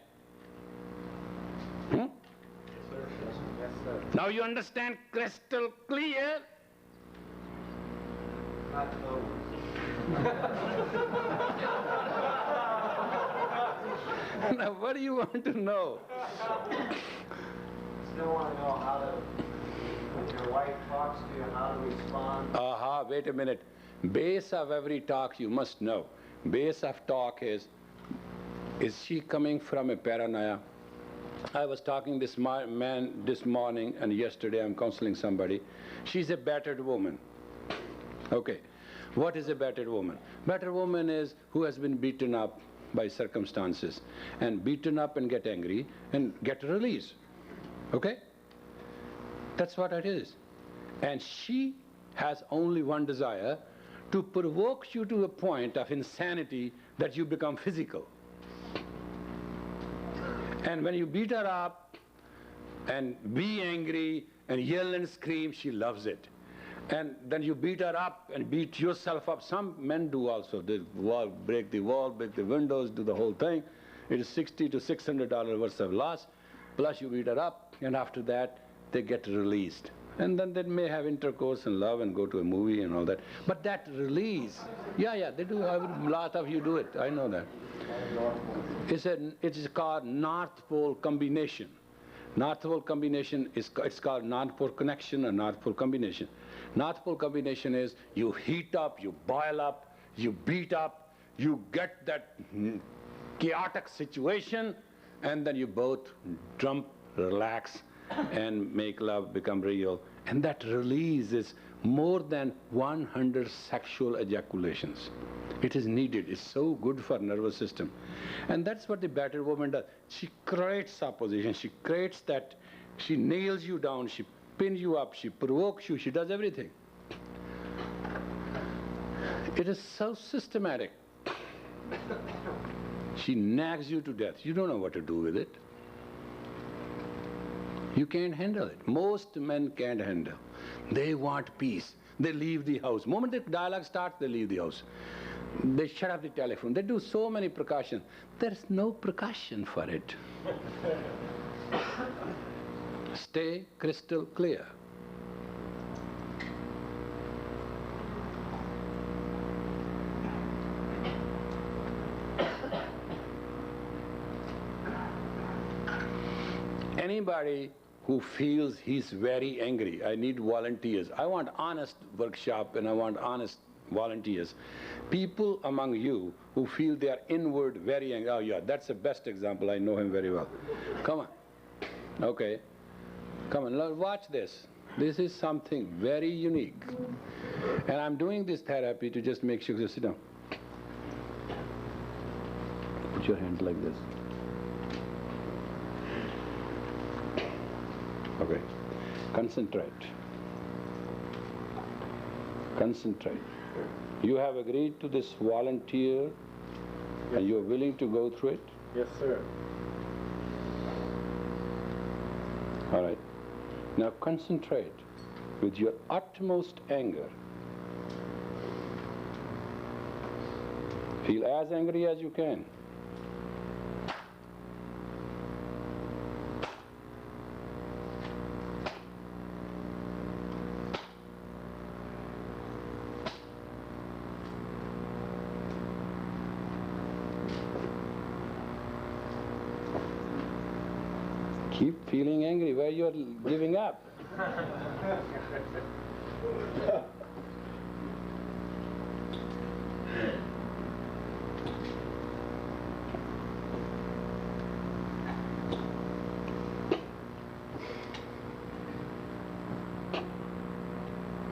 Yes, sir. Now you understand crystal clear? Not always. Now what do you want to know? Still want to know how to, when your wife talks to you, how to respond. Aha, wait a minute. Base of every talk you must know. Base of talk is she coming from a paranoia? I was talking this man this morning and yesterday I'm counseling somebody. She's a battered woman. Okay. What is a battered woman? Battered woman is who has been beaten up by circumstances and beaten up and get angry and get released. Okay? That's what it is. And she has only one desire, to provoke you to a point of insanity that you become physical. And when you beat her up and be angry and yell and scream, she loves it. And then you beat her up and beat yourself up. Some men do also. They break the wall, break the windows, do the whole thing. It is $60 to $600 worth of loss. Plus you beat her up, and after that they get released. And then they may have intercourse and love and go to a movie and all that. But that release, yeah, they do. A lot of you do it. I know that. It is called North Pole combination. North Pole combination it's called North Pole connection or North Pole combination. North Pole combination is you heat up, you boil up, you beat up, you get that chaotic situation, and then you both jump, relax, and make love become real. And that release is more than 100 sexual ejaculations. It is needed. It's so good for nervous system. And that's what the battered woman does. She creates opposition. She creates that. She nails you down. She pins you up. She provokes you. She does everything. It is so systematic. She nags you to death. You don't know what to do with it. You can't handle it. Most men can't handle. They want peace. They leave the house. The moment the dialogue starts, they leave the house. They shut off the telephone. They do so many precautions. There's no precaution for it. Stay crystal clear. Anybody who feels he's very angry, I need volunteers. I want honest workshop and I want honest volunteers. People among you who feel they are inward very angry. Oh yeah, that's the best example. I know him very well. Come on. Okay. Come on, now watch this. This is something very unique. And I'm doing this therapy to just make sure you sit down. Put your hands like this. Okay. Concentrate. Concentrate. You have agreed to this volunteer, yes, and you're willing to go through it? Yes, sir. All right. Now concentrate with your utmost anger. Feel as angry as you can. Keep feeling angry where you're giving up.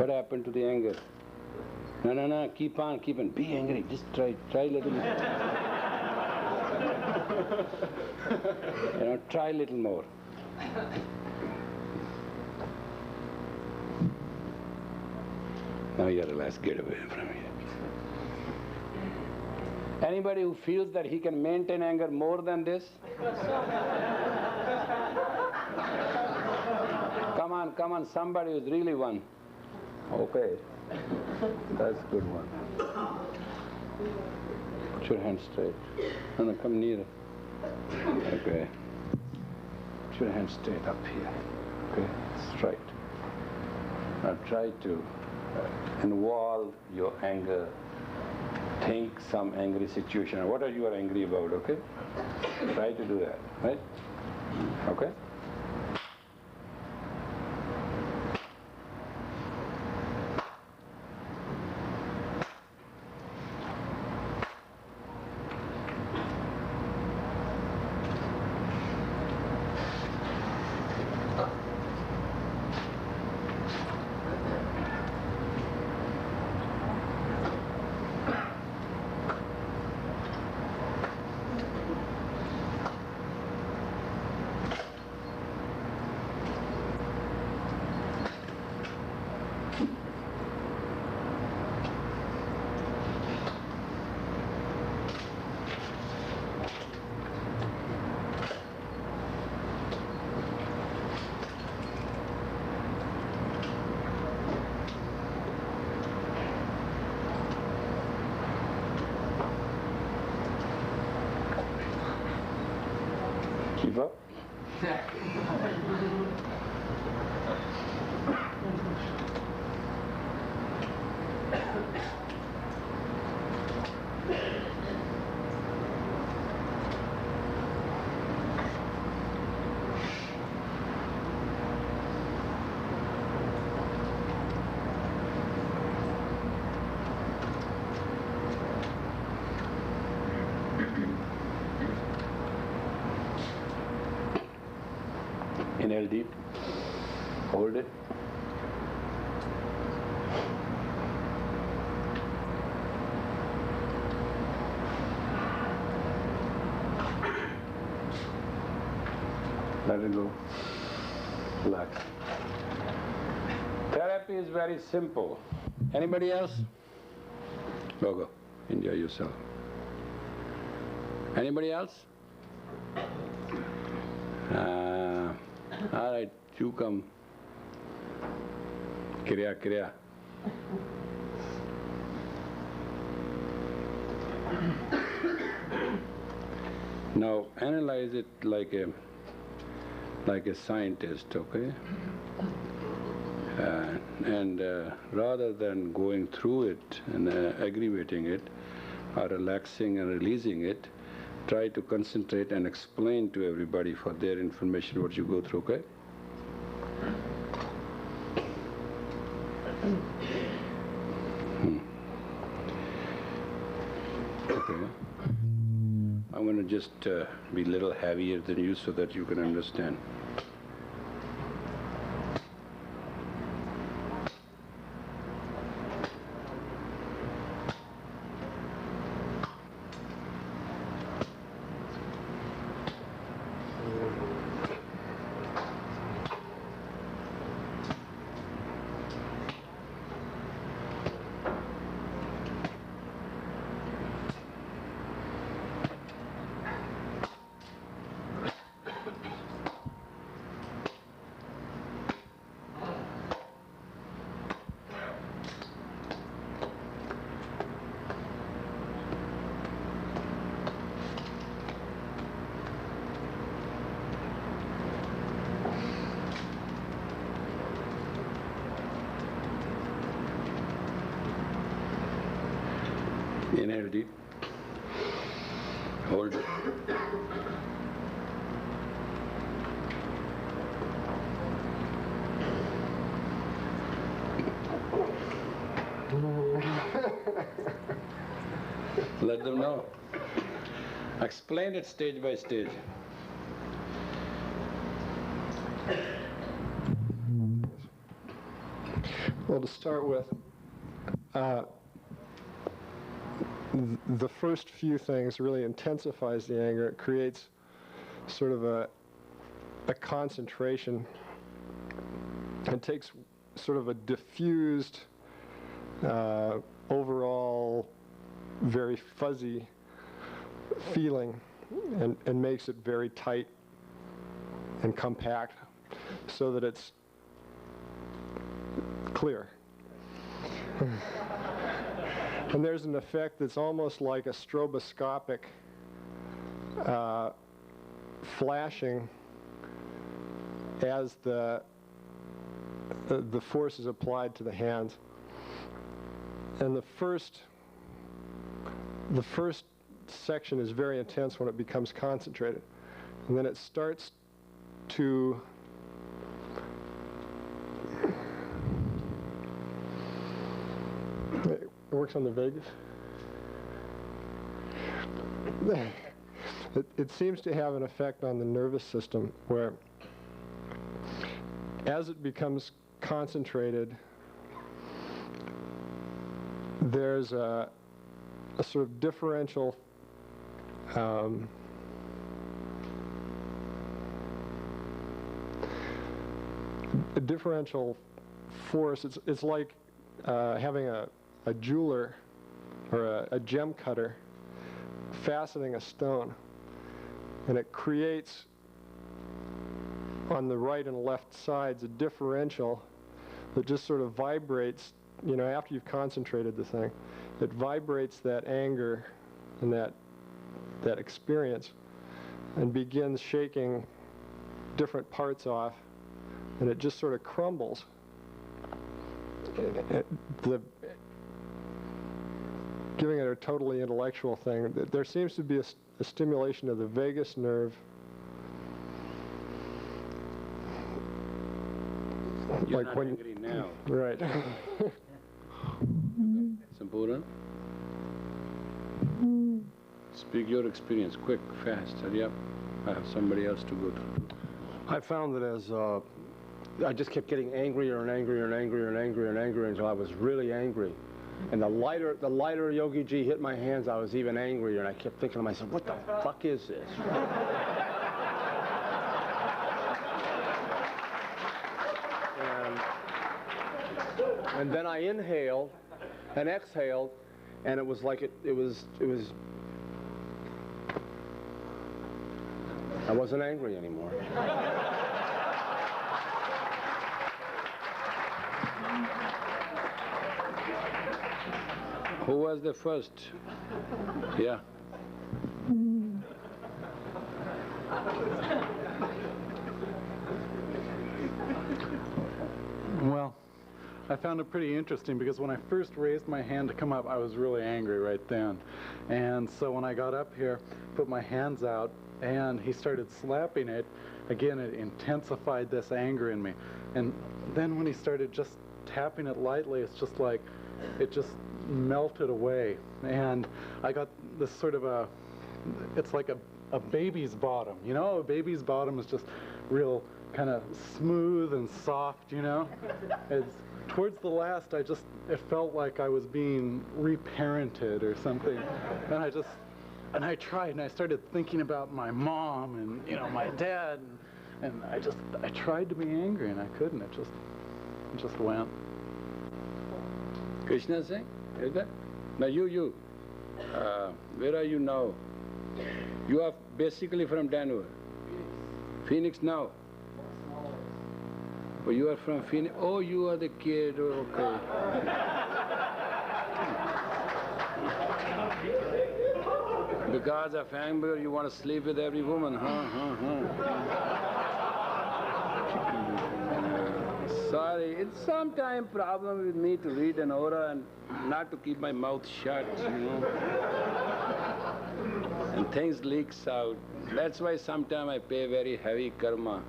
What happened to the anger? No, keep on, be angry, just try a little more. Try a little more. Now you're relaxed, get away from here. Anybody who feels that he can maintain anger more than this? Come on, somebody who's really won. Okay, that's a good one. Put your hand straight. No, come nearer. Okay. Put your hand straight up here. Okay, straight. Now try to involve your anger. Think some angry situation. What are you angry about, okay? Try to do that, right? Okay? Keep up. Inhale deep, hold it. Let it go. Relax. Therapy is very simple. Anybody else? Go. Enjoy yourself. Anybody else? All right, you come. Kriya. Now analyze it like a scientist, okay? And rather than going through it and aggravating it, or relaxing and releasing it, try to concentrate and explain to everybody for their information what you go through, okay? Okay. I'm going to just be a little heavier than you so that you can understand. Inhale deep. Hold it. Let them know. Explain it stage by stage. Well, to start with, the first few things really intensifies the anger. It creates sort of a concentration. It takes sort of a diffused, overall, very fuzzy feeling and makes it very tight and compact so that it's clear. And there's an effect that's almost like a stroboscopic flashing as the force is applied to the hands. And the first section is very intense when it becomes concentrated. And then it starts to it works on the vagus. It seems to have an effect on the nervous system where as it becomes concentrated, there's a sort of differential force. It's like having a jeweler or a gem cutter faceting a stone, and it creates on the right and left sides a differential that just sort of vibrates, you know, after you've concentrated the thing. It vibrates that anger and that experience and begins shaking different parts off, and it just sort of crumbles. Giving it a totally intellectual thing, there seems to be a stimulation of the vagus nerve. You're like not when, angry now. Right. Sampurna? Speak your experience, quick, fast, hurry up. I have somebody else to go to. I found that as I just kept getting angrier and angrier and angrier and angrier and angrier until I was really angry. And the lighter Yogi Ji hit my hands, I was even angrier, and I kept thinking to myself, what the fuck is this? And then I inhaled and exhaled, and it was like it was I wasn't angry anymore. Who was the first? Yeah. Well, I found it pretty interesting because when I first raised my hand to come up, I was really angry right then. And so when I got up here, put my hands out, and he started slapping it, again, it intensified this anger in me. And then when he started just tapping it lightly, it's just like, it just melted away. And I got this sort of it's like a baby's bottom, you know? A baby's bottom is just real kind of smooth and soft, you know? It's, towards the last, it felt like I was being reparented or something. And I tried, and I started thinking about my mom and, you know, my dad, and I tried to be angry, and I couldn't. It just went. Krishna saying, is that? Now you, where are you now? You are basically from Denver. Phoenix now. Oh, you are from Phoenix. Oh, you are the kid. Oh, okay. Because of anger, you want to sleep with every woman, Sorry, it's sometimes problem with me to read an aura and not to keep my mouth shut, you know. And things leaks out. That's why sometimes I pay very heavy karma.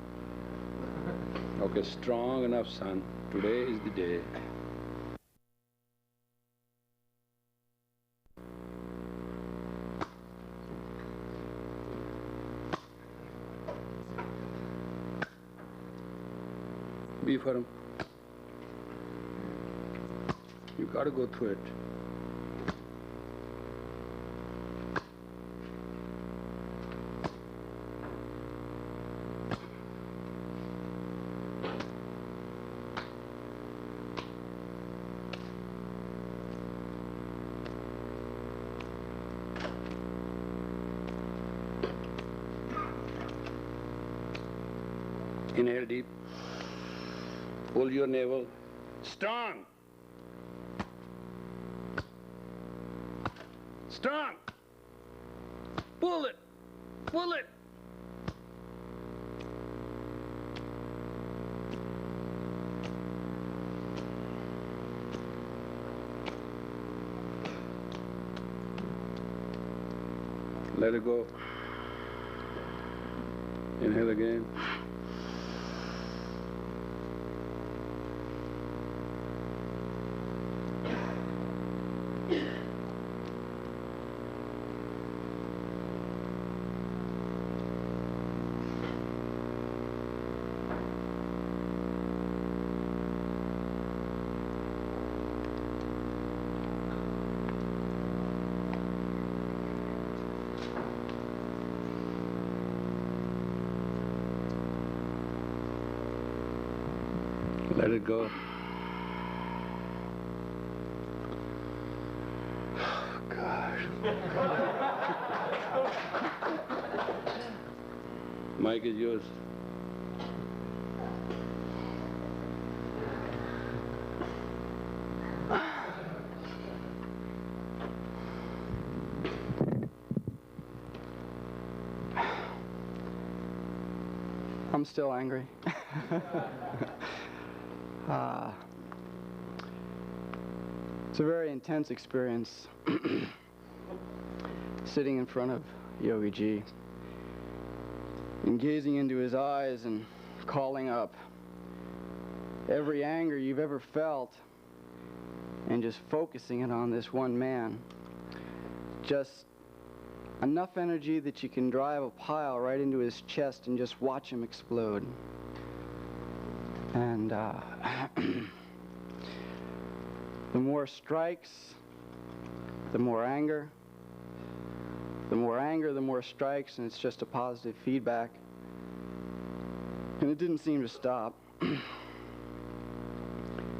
Okay, strong enough, son. Today is the day. Be firm. You got to go through it. Inhale deep. Pull your navel. Strong. Strong. Pull it. Pull it. Let it go. Inhale again. Let it go. Oh, God. Mic is yours. I'm still angry. It's a very intense experience sitting in front of Yogi Ji and gazing into his eyes and calling up every anger you've ever felt and just focusing it on this one man. Just enough energy that you can drive a pile right into his chest and just watch him explode. And the more strikes, the more anger. The more anger, the more strikes, and it's just a positive feedback. And it didn't seem to stop.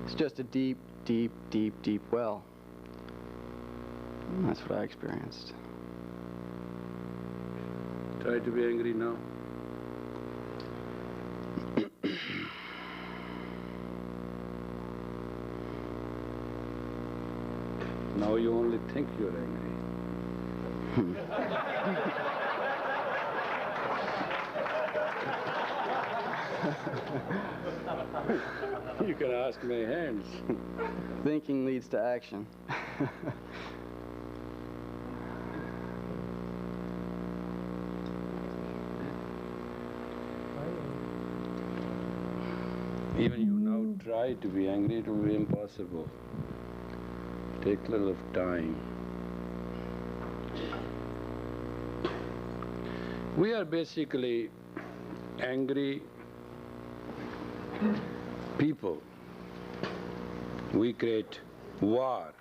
It's just a deep, deep, deep, deep well. And that's what I experienced. Try to be angry now. Now you only think you're angry. You can ask my hands. Thinking leads to action. Even you now try to be angry, it will be impossible. Take a little of time. We are basically angry people. We create war.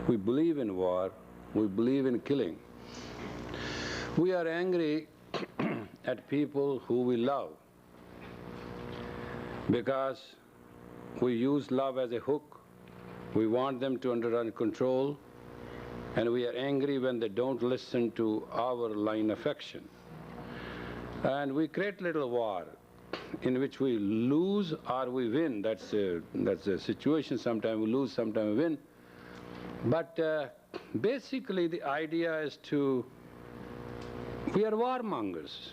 We believe in war. We believe in killing. We are angry at people who we love because we use love as a hook. We want them to under our control, and we are angry when they don't listen to our line of action. And we create little war in which we lose or we win. That's a situation. Sometimes we lose, sometimes we win. But basically the idea is we are warmongers.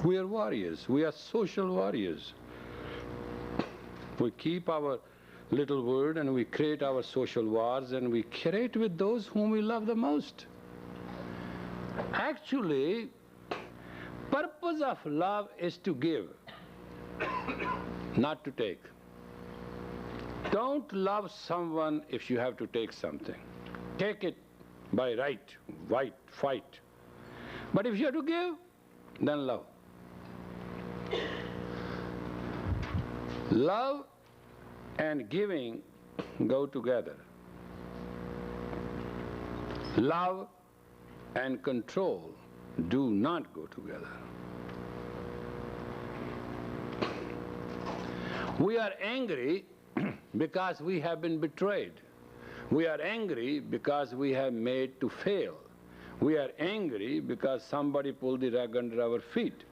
We are warriors. We are social warriors. We keep our little word and we create our social wars and we create with those whom we love the most. Actually, purpose of love is to give, not to take. Don't love someone if you have to take something. Take it by right, fight. But if you have to give, then love. Love and giving go together. Love and control do not go together. We are angry because we have been betrayed. We are angry because we have made to fail. We are angry because somebody pulled the rug under our feet.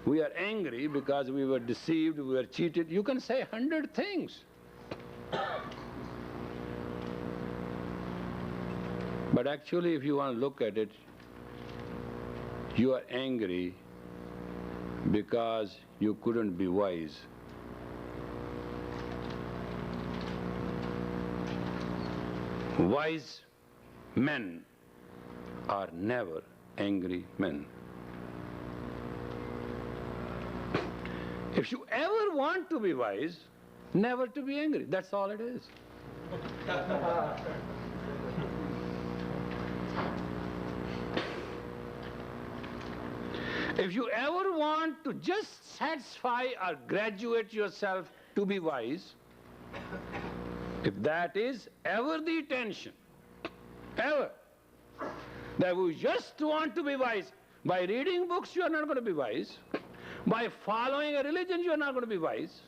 We are angry because we were deceived, we were cheated. You can say 100 things. But actually, if you want to look at it, you are angry because you couldn't be wise. Wise men are never angry men. If you ever want to be wise, never to be angry. That's all it is. If you ever want to just satisfy or graduate yourself to be wise, if that is ever the intention, ever, that we just want to be wise, by reading books you are not going to be wise, by following a religion you are not going to be wise,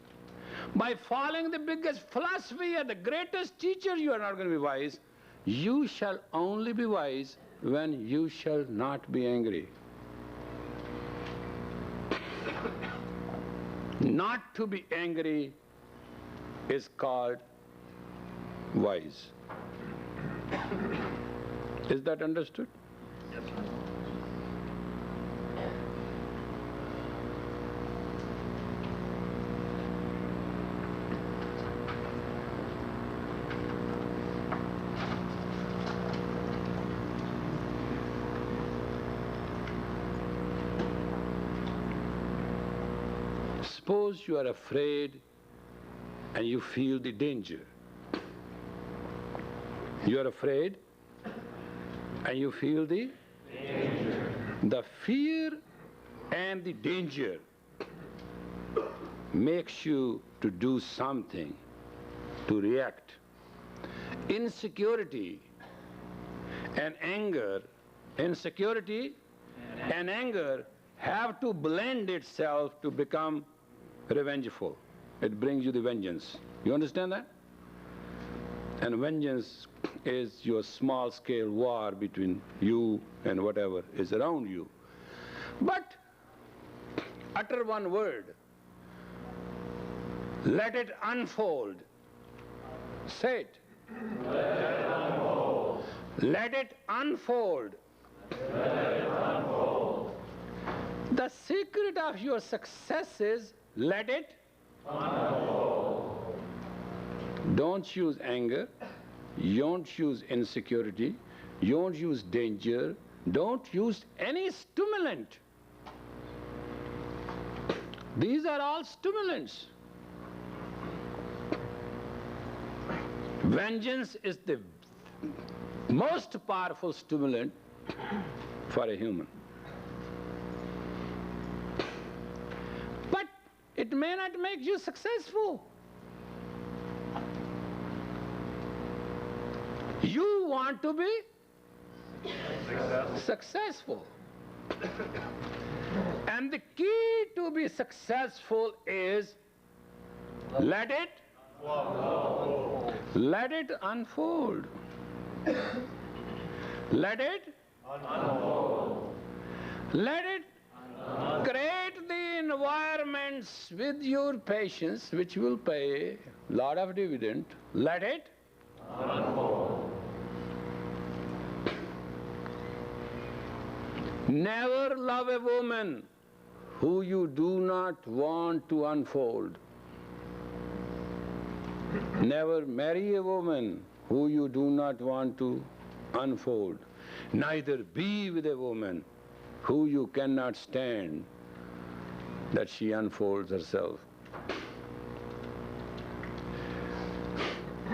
by following the biggest philosophy or the greatest teacher you are not going to be wise, you shall only be wise when you shall not be angry. Not to be angry is called wise. Is that understood? Yes, sir. Suppose you are afraid and you feel the danger. You are afraid and you feel the danger. The fear and the danger makes you to do something, to react. Insecurity and anger, insecurity and anger have to blend itself to become revengeful. It brings you the vengeance. You understand that? And vengeance is your small-scale war between you and whatever is around you. But utter one word. Let it unfold. Say it. Let it unfold. Let it unfold. Let it unfold. The secret of your success is let it unfold. Don't use anger, don't use insecurity, don't use danger, don't use any stimulant. These are all stimulants. Vengeance is the most powerful stimulant for a human. But it may not make you successful. You want to be successful. And the key to be successful is let it unfold. Let it unfold. Let it create the environments with your patience, which will pay a lot of dividend. Let it unfold. Never love a woman who you do not want to unfold. Never marry a woman who you do not want to unfold. Neither be with a woman who you cannot stand that she unfolds herself.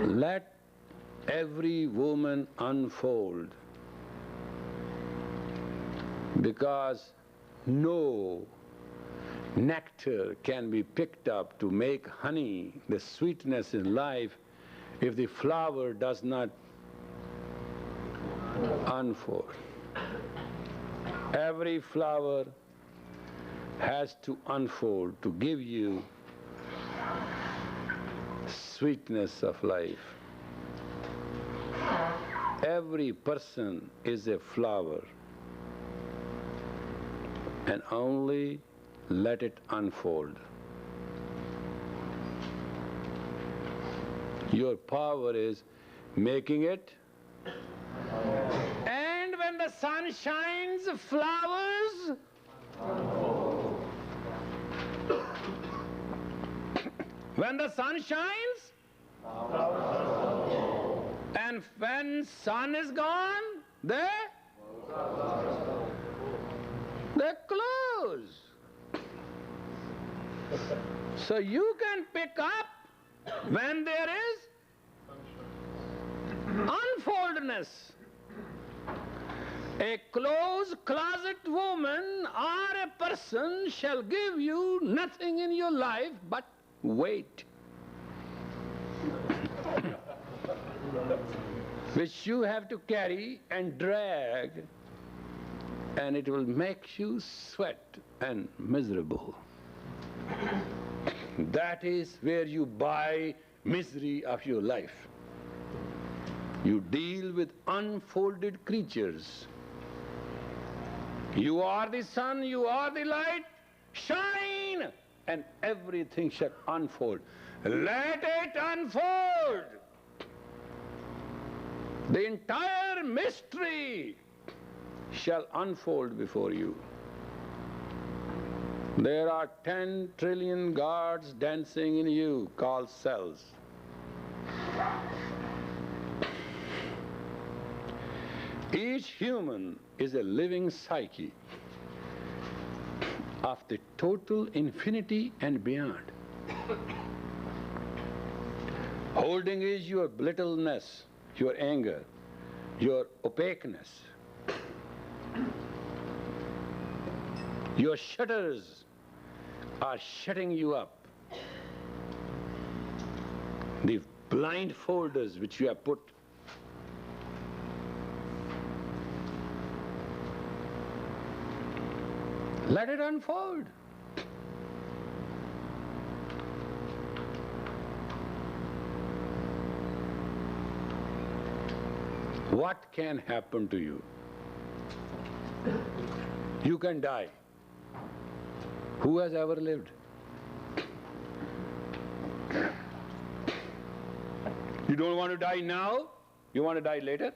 Let every woman unfold, because no nectar can be picked up to make honey, the sweetness in life, if the flower does not unfold. Every flower has to unfold to give you sweetness of life. Every person is a flower, and only let it unfold. Your power is making it. And when the sun shines, flowers when the sun shines, and when sun is gone, they close. So you can pick up when there is unfoldness. A closed closet woman or a person shall give you nothing in your life but weight, which you have to carry and drag, and it will make you sweat and miserable. That is where you buy misery of your life. You deal with unfolded creatures. You are the sun, you are the light, shine, and everything shall unfold. Let it unfold. The entire mystery shall unfold before you. There are 10 trillion gods dancing in you called cells. Each human is a living psyche of the total infinity and beyond. Holding is your belittleness, your anger, your opaqueness. Your shutters are shutting you up. The blindfolders which you have put. Let it unfold. What can happen to you? You can die. Who has ever lived? You don't want to die now? You want to die later?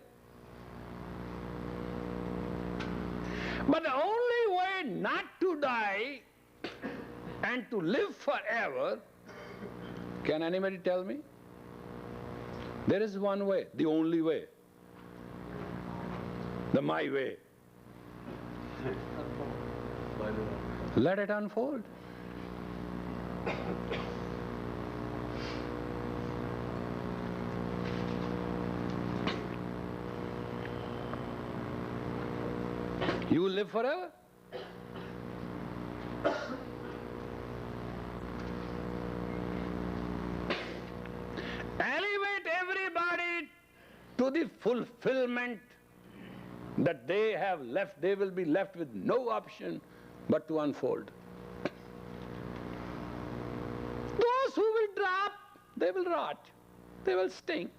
But the only way not to die and to live forever, can anybody tell me? There is one way, the only way. The my way. Let it unfold. You will live forever. Elevate everybody to the fulfillment that they have left. They will be left with no option but to unfold. Those who will drop, they will rot. They will stink.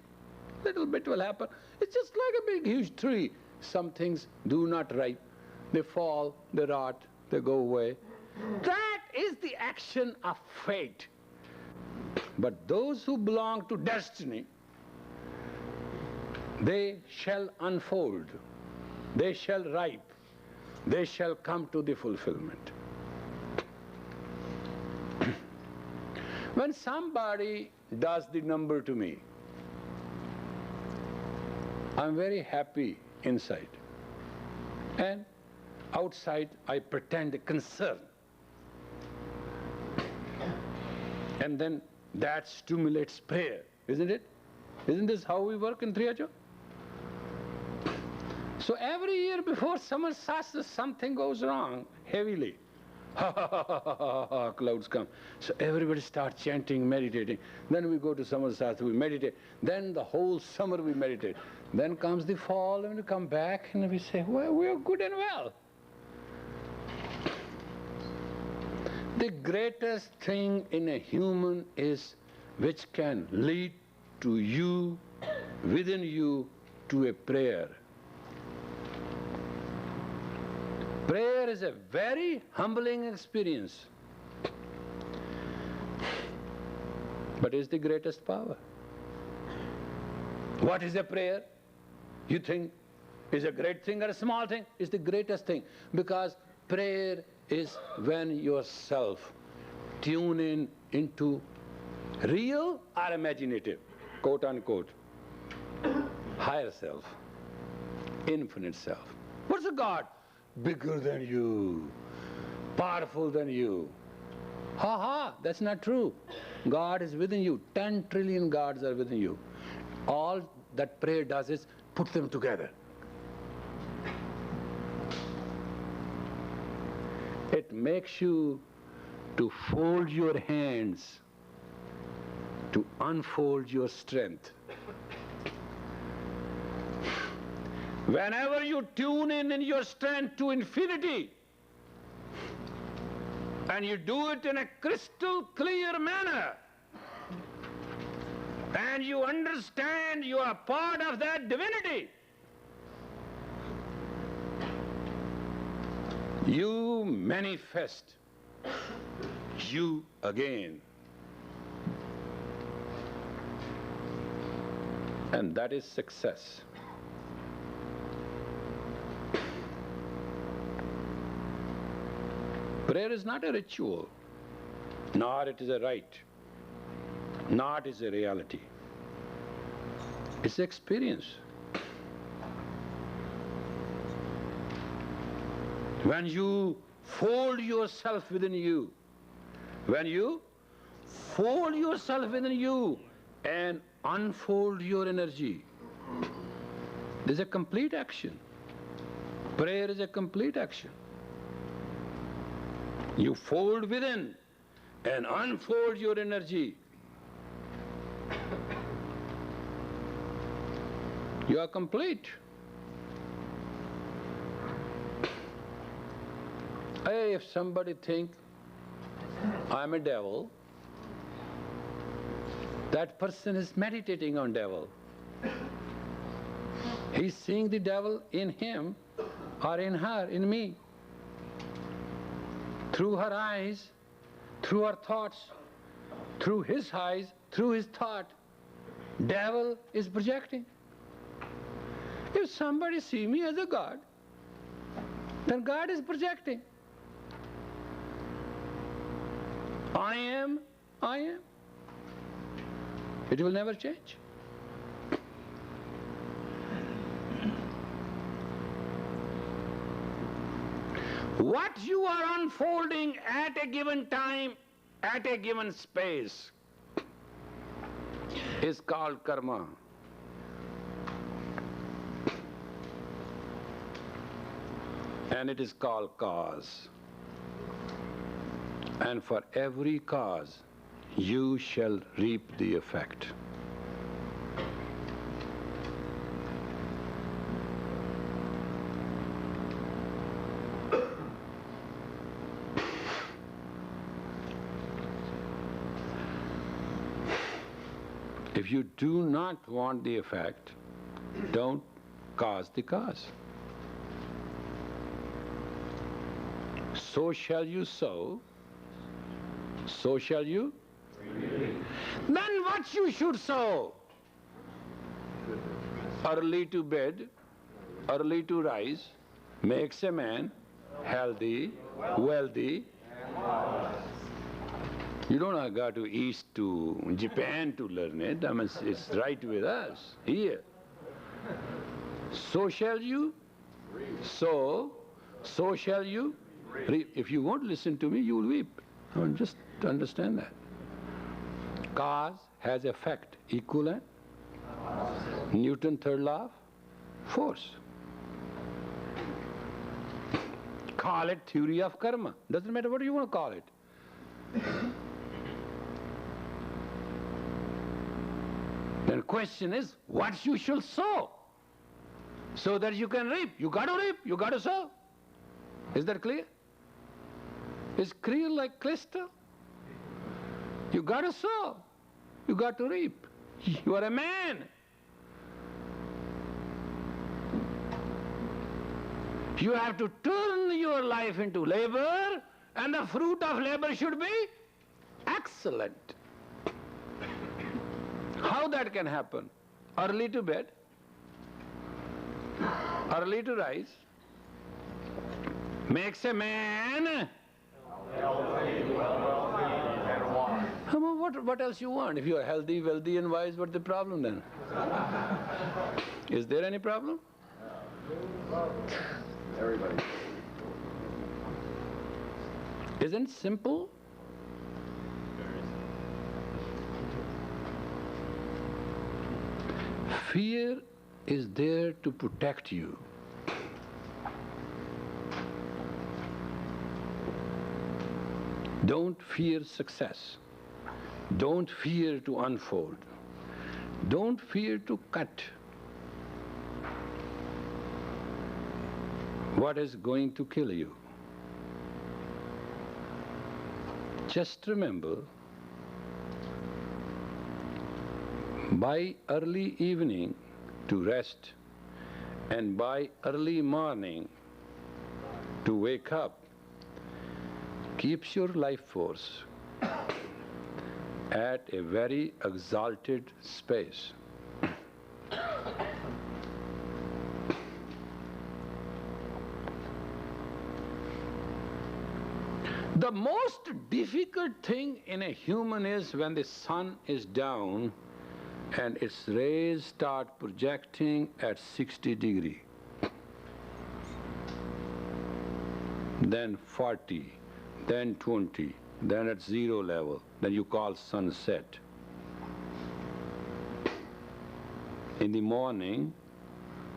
Little bit will happen. It's just like a big, huge tree. Some things do not ripe. They fall, they rot, they go away. That is the action of fate. But those who belong to destiny, they shall unfold. They shall ripe. They shall come to the fulfillment. When somebody does the number to me, I'm very happy inside. And outside I pretend concern. And then that stimulates prayer, isn't it? Isn't this how we work in Triacho? So every year before summer solstice, something goes wrong heavily. Ha ha ha ha ha ha ha, clouds come. So everybody starts chanting, meditating. Then we go to summer sastra, we meditate. Then the whole summer we meditate. Then comes the fall and we come back and we say, well, we are good and well. The greatest thing in a human is which can lead to you, within you, to a prayer. Prayer is a very humbling experience, but it's the greatest power. What is a prayer? You think is a great thing or a small thing? It's the greatest thing, because prayer is when yourself tune in into real or imaginative, quote unquote, higher self, infinite self. What's a God? Bigger than you, powerful than you. Ha ha, that's not true. God is within you. 10 trillion gods are within you. All that prayer does is put them together. It makes you to fold your hands, to unfold your strength. Whenever you tune in your strength to infinity, and you do it in a crystal clear manner, and you understand you are part of that divinity, you manifest you again. And that is success. Prayer is not a ritual, nor it is a rite, nor it is a reality. It's experience. When you fold yourself within you, when you fold yourself within you and unfold your energy, there's a complete action. Prayer is a complete action. You fold within and unfold your energy. You are complete. Hey, if somebody thinks I'm a devil, that person is meditating on devil. He's seeing the devil in him or in her, in me. Through her eyes, through her thoughts, through his eyes, through his thought, devil is projecting. If somebody sees me as a God, then God is projecting. I am. It will never change. What you are unfolding at a given time, at a given space, is called karma. And it is called cause. And for every cause, you shall reap the effect. If you do not want the effect, don't cause the cause. So shall you sow, so shall you reap. Then what you should sow? Early to bed, early to rise, makes a man healthy, wealthy. You don't go to East to Japan to learn it. I mean, it's right with us, here. So shall you sow, so shall you reap. If you won't listen to me, you will weep. I mean, just to understand that. Cause has effect, equivalent. Newton's third law of force. call it theory of karma. Doesn't matter what you want to call it. Then question is, what you should sow so that you can reap. You got to reap, you got to sow. Is that clear? It's clear like crystal. You got to sow, you got to reap. You are a man. You have to turn your life into labor, and the fruit of labor should be excellent. How that can happen? Early to bed, early to rise, makes a man healthy, wealthy, and wise. What else you want? If you are healthy, wealthy, and wise, what's the problem then? Is there any problem? Everybody. Isn't it simple? Fear is there to protect you. Don't fear success. Don't fear to unfold. Don't fear to cut what is going to kill you. Just remember, by early evening to rest and by early morning to wake up keeps your life force at a very exalted space. The most difficult thing in a human is when the sun is down and its rays start projecting at 60 degrees, then 40, then 20, then at 0 level, then you call sunset. In the morning,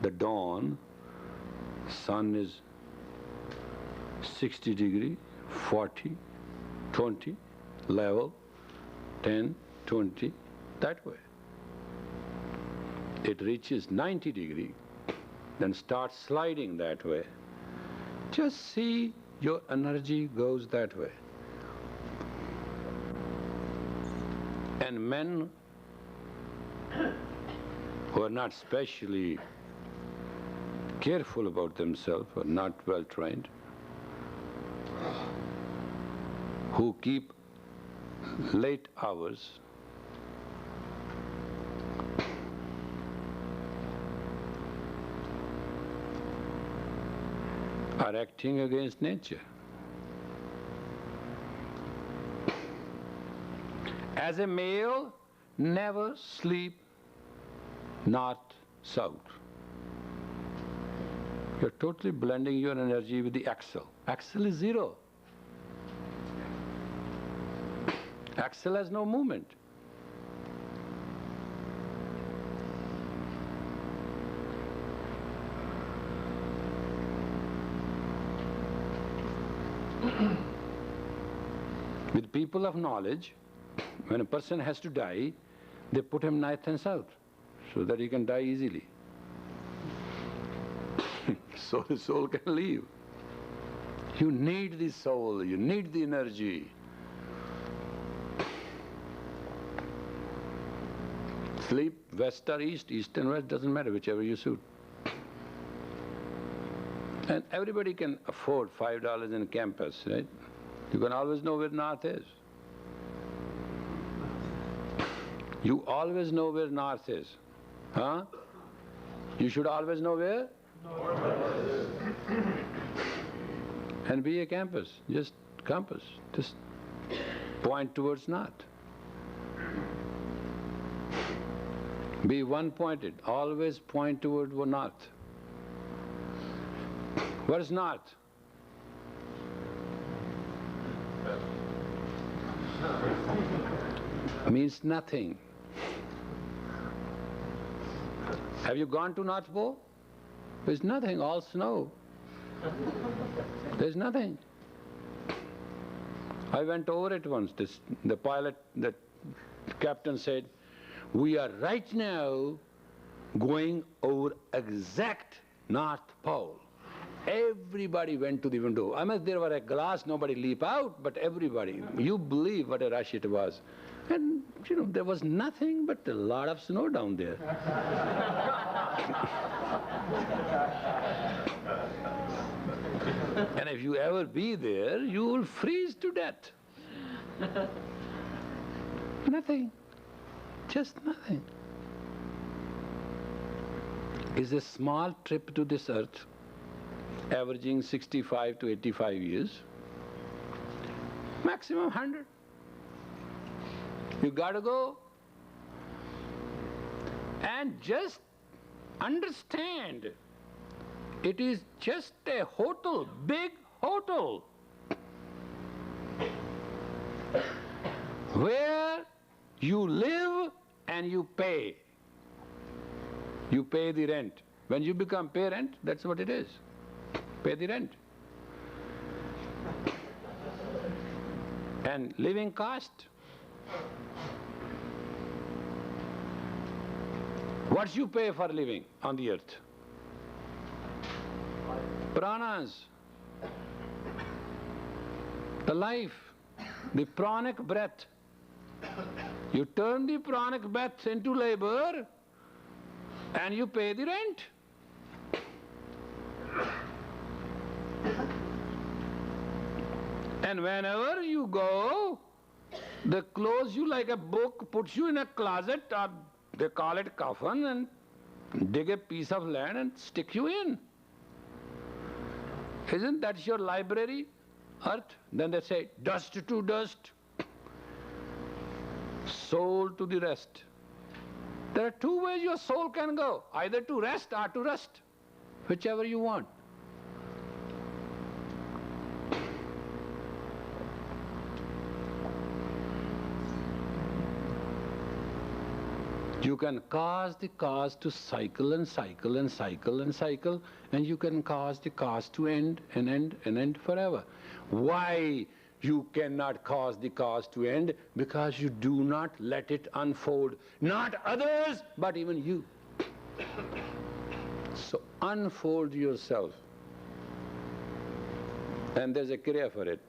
the dawn, sun is 60 degrees, 40, 20, level, 10, 20, that way. It reaches 90 degrees, then starts sliding that way. Just see your energy goes that way. And men who are not specially careful about themselves, or not well trained, who keep late hours, are acting against nature. As a male, never sleep north-south. You're totally blending your energy with the axle. Axle is 0. Axle has no movement. With people of knowledge, when a person has to die, they put him north and south so that he can die easily. So the soul can leave. You need the soul, you need the energy. Sleep west or east, east and west, doesn't matter, whichever you suit. And everybody can afford $5 in campus, right? You can always know where north is. You always know where north is. Huh? You should always know where? North. And be a campus, just compass, just point towards north. Be one-pointed, always point toward north. What is north? Means nothing. Have you gone to North Pole? There's nothing, all snow. There's nothing. I went over it once. The pilot, the captain said, we are right now going over exact North Pole. Everybody went to the window. I mean, there were a glass, nobody leap out, but everybody. You believe what a rush it was. And, you know, there was nothing but a lot of snow down there. And if you ever be there, you will freeze to death. Nothing. Just nothing. It's a small trip to this earth, averaging 65 to 85 years, maximum 100. You gotta go. And just understand, it is just a hotel, big hotel, where you live and you pay. You pay the rent. When you become parent, that's what it is. Pay the rent. And living cost. What you pay for living on the earth? Pranas. The life, the pranic breath. You turn the pranic breath into labor and you pay the rent. And whenever you go, they close you like a book, puts you in a closet, or they call it coffin, and dig a piece of land and stick you in. Isn't that your library, earth? Then they say, dust to dust, soul to the rest. There are two ways your soul can go, either to rest or to rust, whichever you want. You can cause the cause to cycle and cycle and cycle and cycle, and you can cause the cause to end and end and end forever. Why you cannot cause the cause to end? Because you do not let it unfold. Not others, but even you. So unfold yourself. And there's a kriya for it.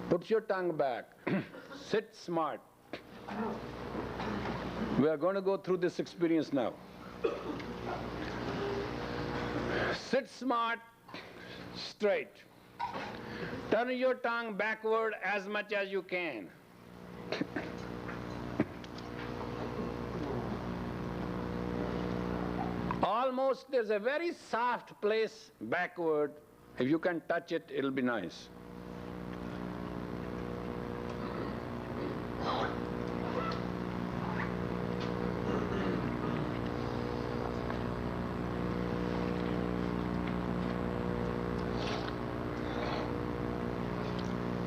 Put your tongue back. Sit smart. We are going to go through this experience now. Sit smart, straight. Turn your tongue backward as much as you can. Almost there's a very soft place backward. If you can touch it, it'll be nice.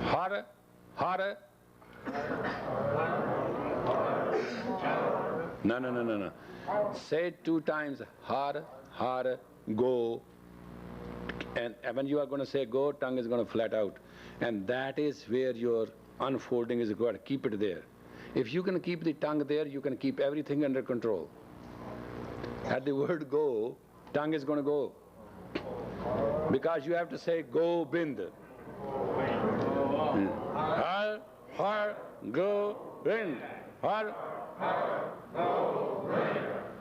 Harder, harder. No. Say it 2 times, harder, harder, go. And when you are going to say go, tongue is going to flat out. And that is where your unfolding is going to keep it there. If you can keep the tongue there, you can keep everything under control. At the word go, tongue is going to go. Because you have to say go bind. Har, har, go, wind. Har, har, go, wind.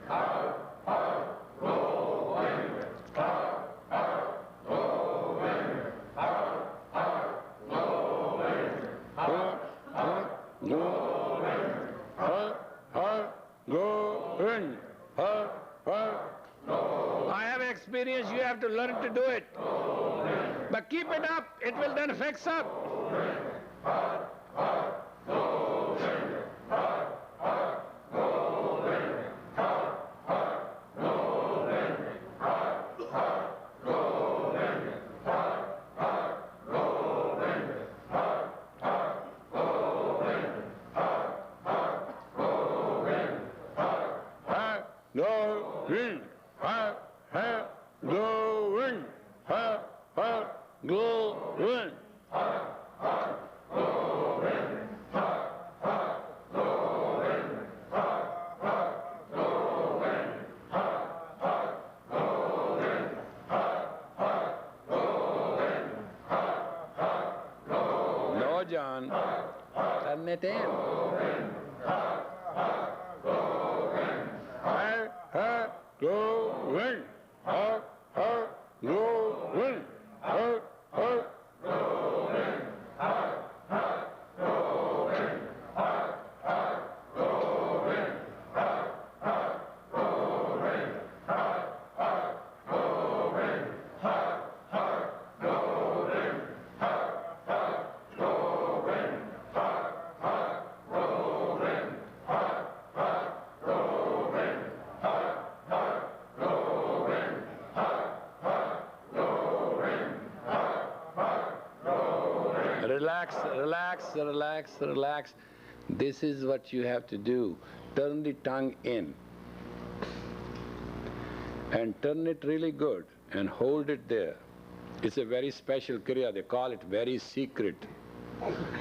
Har, har, go, wind. Har, har, go, wind. Har, har, go, wind. Har, har, go, wind. Har, har, go, wind. Har, har, go. I have experience, you have to learn to do it. But keep it up, it will then fix up. Har, har, go, wind. Har, har, go, wind. Har, har, go, wind. Har, har, go, wind. Har, har, go, wind. Har, har, go, wind. Har, har, go, wind. Har, har, go, wind. Har, har, go, wind. Har, John. Turn it in. Her, going. Her, going. Her, Relax, relax, relax, relax. This is what you have to do. Turn the tongue in. And turn it really good and hold it there. It's a very special kriya. They call it very secret.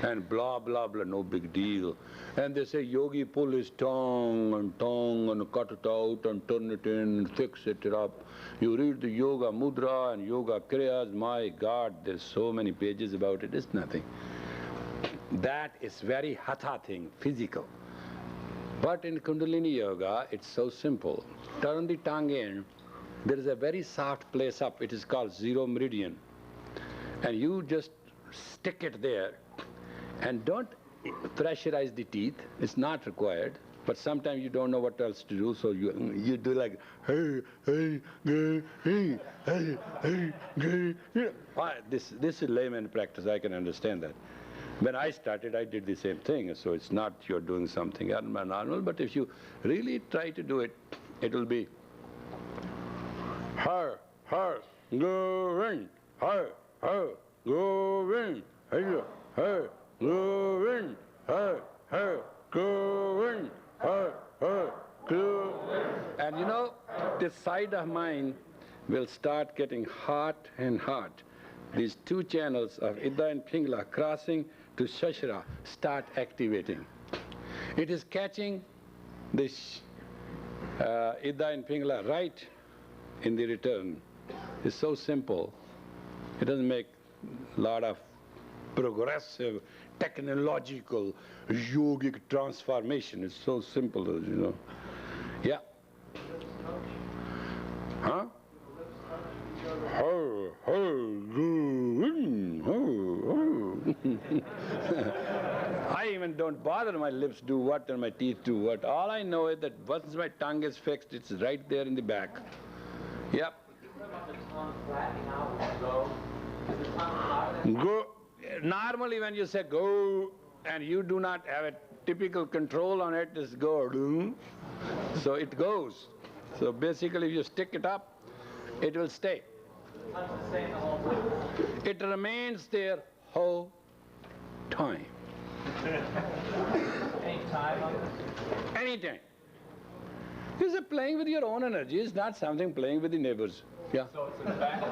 And blah, blah, blah, no big deal. And they say yogi pull his tongue and cut it out and turn it in and fix it up. You read the yoga mudra and yoga kriyas, my God, there's so many pages about it, it's nothing. That is very hatha thing, physical. But in Kundalini yoga, it's so simple. Turn the tongue in, there is a very soft place up, it is called zero meridian. And you just stick it there and don't pressurize the teeth, it's not required. But sometimes you don't know what else to do, so you do like, hey, hey, hey, hey, hey, hey, hey. This is layman practice, I can understand that. When I started, I did the same thing, so it's not you're doing something abnormal, but if you really try to do it, it will be her, going, her, going, her, going, her, going. And you know, this side of mine will start getting hot and hot. These two channels of Ida and Pingala crossing to Shashra start activating. It is catching this Ida and Pingala right in the return. It's so simple. It doesn't make a lot of progressive, technological, yogic transformation. It's so simple, you know. Yeah. Huh? I even don't bother my lips do what and my teeth do what. All I know is that once my tongue is fixed, it's right there in the back. Yep. Go. Normally when you say go and you do not have a typical control on it, it's go, so it goes. So basically if you stick it up, it will stay. It remains there whole time. Any time on this? Anytime. This is playing with your own energy, it's not something playing with the neighbors. Yeah. So it's in the back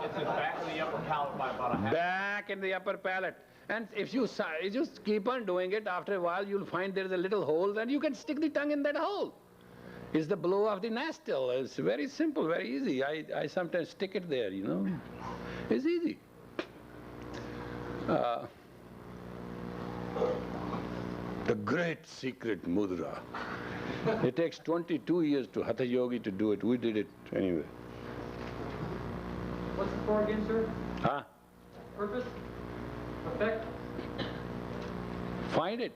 it's in the back of the upper palate by about a half. Back in the upper palate. And if you just keep on doing it, after a while you'll find there's a little hole, and you can stick the tongue in that hole. It's the below of the nostril. It's very simple, very easy. I sometimes stick it there, you know. It's easy. The great secret mudra. It takes 22 years to Hatha Yogi to do it. We did it anyway. What's it for again, sir? Huh? Purpose? Effect? Find it.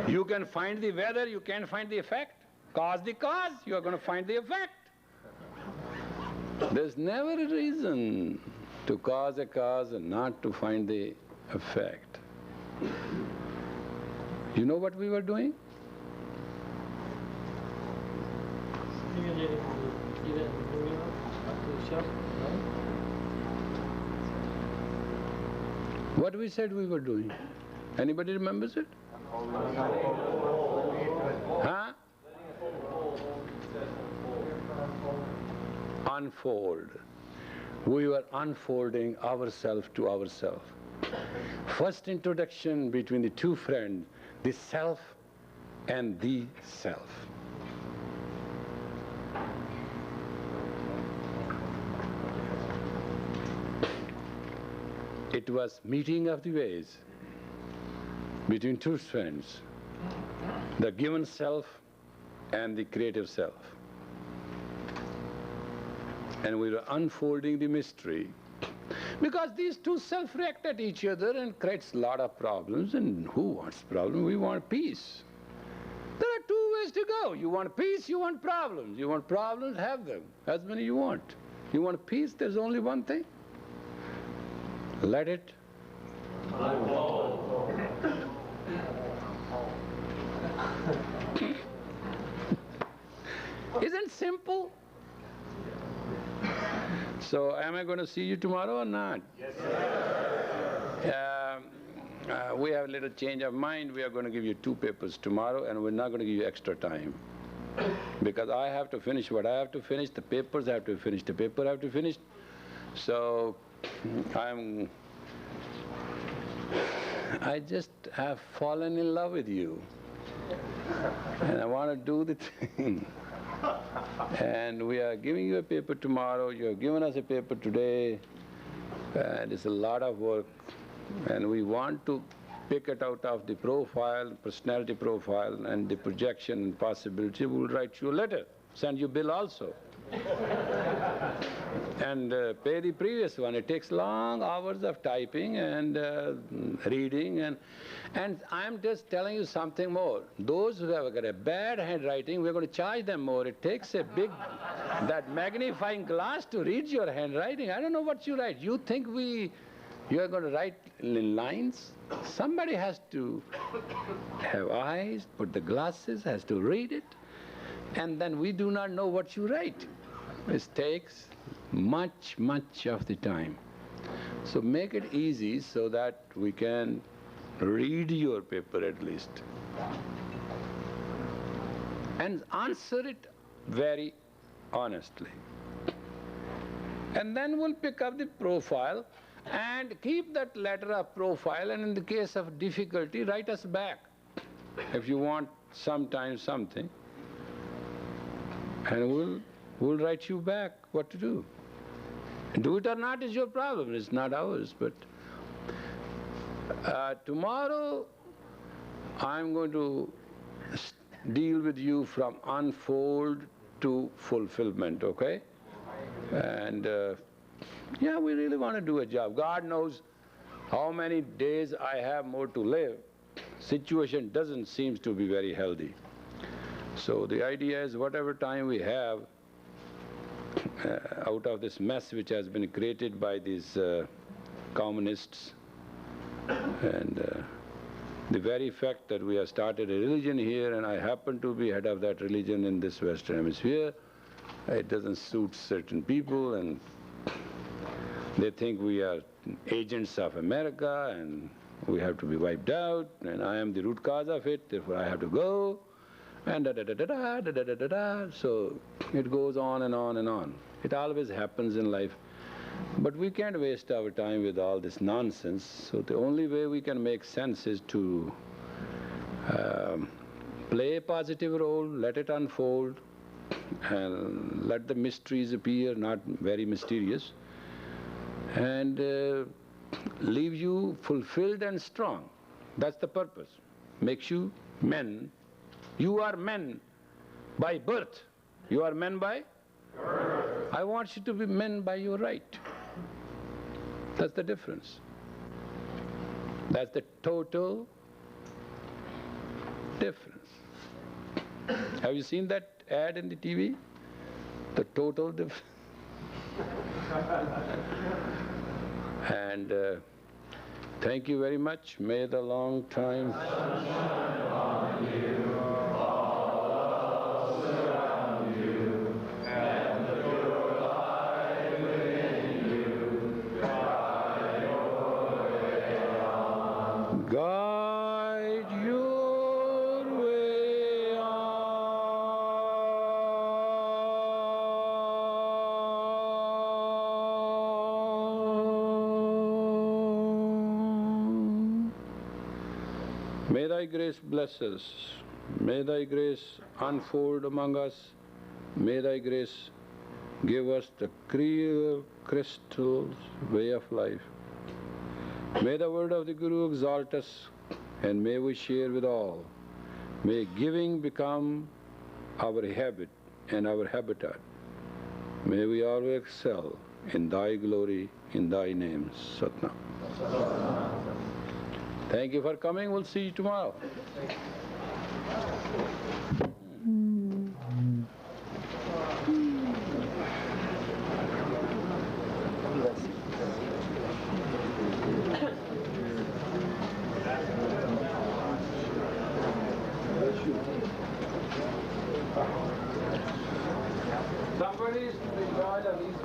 You can find the weather, you can't find the effect. Cause the cause, you are going to find the effect. There's never a reason to cause a cause and not to find the effect. You know what we were doing? What we said we were doing? Anybody remembers it? Huh? Unfold. We were unfolding ourselves to ourselves. First introduction between the two friends, the self and the self. It was meeting of the ways between two friends, the given self and the creative self. And we were unfolding the mystery. Because these two self react at each other and creates a lot of problems, and who wants problems? We want peace. There are two ways to go. You want peace, you want problems. You want problems, have them, as many you want. You want peace, there's only one thing. Let it unfold. Isn't it simple? So, am I going to see you tomorrow or not? Yes, sir. We have a little change of mind. We are going to give you 2 papers tomorrow, and we're not going to give you extra time. Because I have to finish what I have to finish, the papers I have to finish, the paper I have to finish. So, I just have fallen in love with you. And I want to do the thing. And we are giving you a paper tomorrow, you have given us a paper today, and it's a lot of work, and we want to pick it out of the profile, personality profile, and the projection and possibility. We'll write you a letter, send you a bill also. And pay the previous one. It takes long hours of typing and reading, and I'm just telling you something more. Those who have got a bad handwriting, we're going to charge them more. It takes a big, that magnifying glass to read your handwriting. I don't know what you write. You think you are going to write in lines? Somebody has to have eyes, put the glasses, has to read it, and then we do not know what you write. It takes much of the time. So make it easy so that we can read your paper at least. And answer it very honestly. And then we'll pick up the profile and keep that letter of profile, and in the case of difficulty, write us back. If you want sometimes something, and we'll write you back what to do. Do it or not is your problem, it's not ours. But tomorrow I'm going to deal with you from unfold to fulfillment, okay? And yeah, we really want to do a job. God knows how many days I have more to live. Situation doesn't seem to be very healthy. So the idea is whatever time we have out of this mess which has been created by these communists, and the very fact that we have started a religion here, and I happen to be head of that religion in this Western Hemisphere, it doesn't suit certain people, and they think we are agents of America and we have to be wiped out, and I am the root cause of it, therefore I have to go. And da-da-da-da-da. So it goes on and on and on. It always happens in life. But we can't waste our time with all this nonsense. So the only way we can make sense is to play a positive role, let it unfold, and let the mysteries appear, not very mysterious, and leave you fulfilled and strong. That's the purpose. Makes you men. You are men by birth. You are men by birth. I want you to be men by your right. That's the difference. That's the total difference. Have you seen that ad in the TV? The total difference. And thank you very much. May the long time shine on you. Guide your way on. May thy grace bless us. May thy grace unfold among us. May thy grace give us the clear crystal way of life. May the word of the Guru exalt us, and may we share with all. May giving become our habit and our habitat. May we always excel in Thy glory, in Thy name. Satnam. Thank you for coming. We'll see you tomorrow. Somebody is to be God of these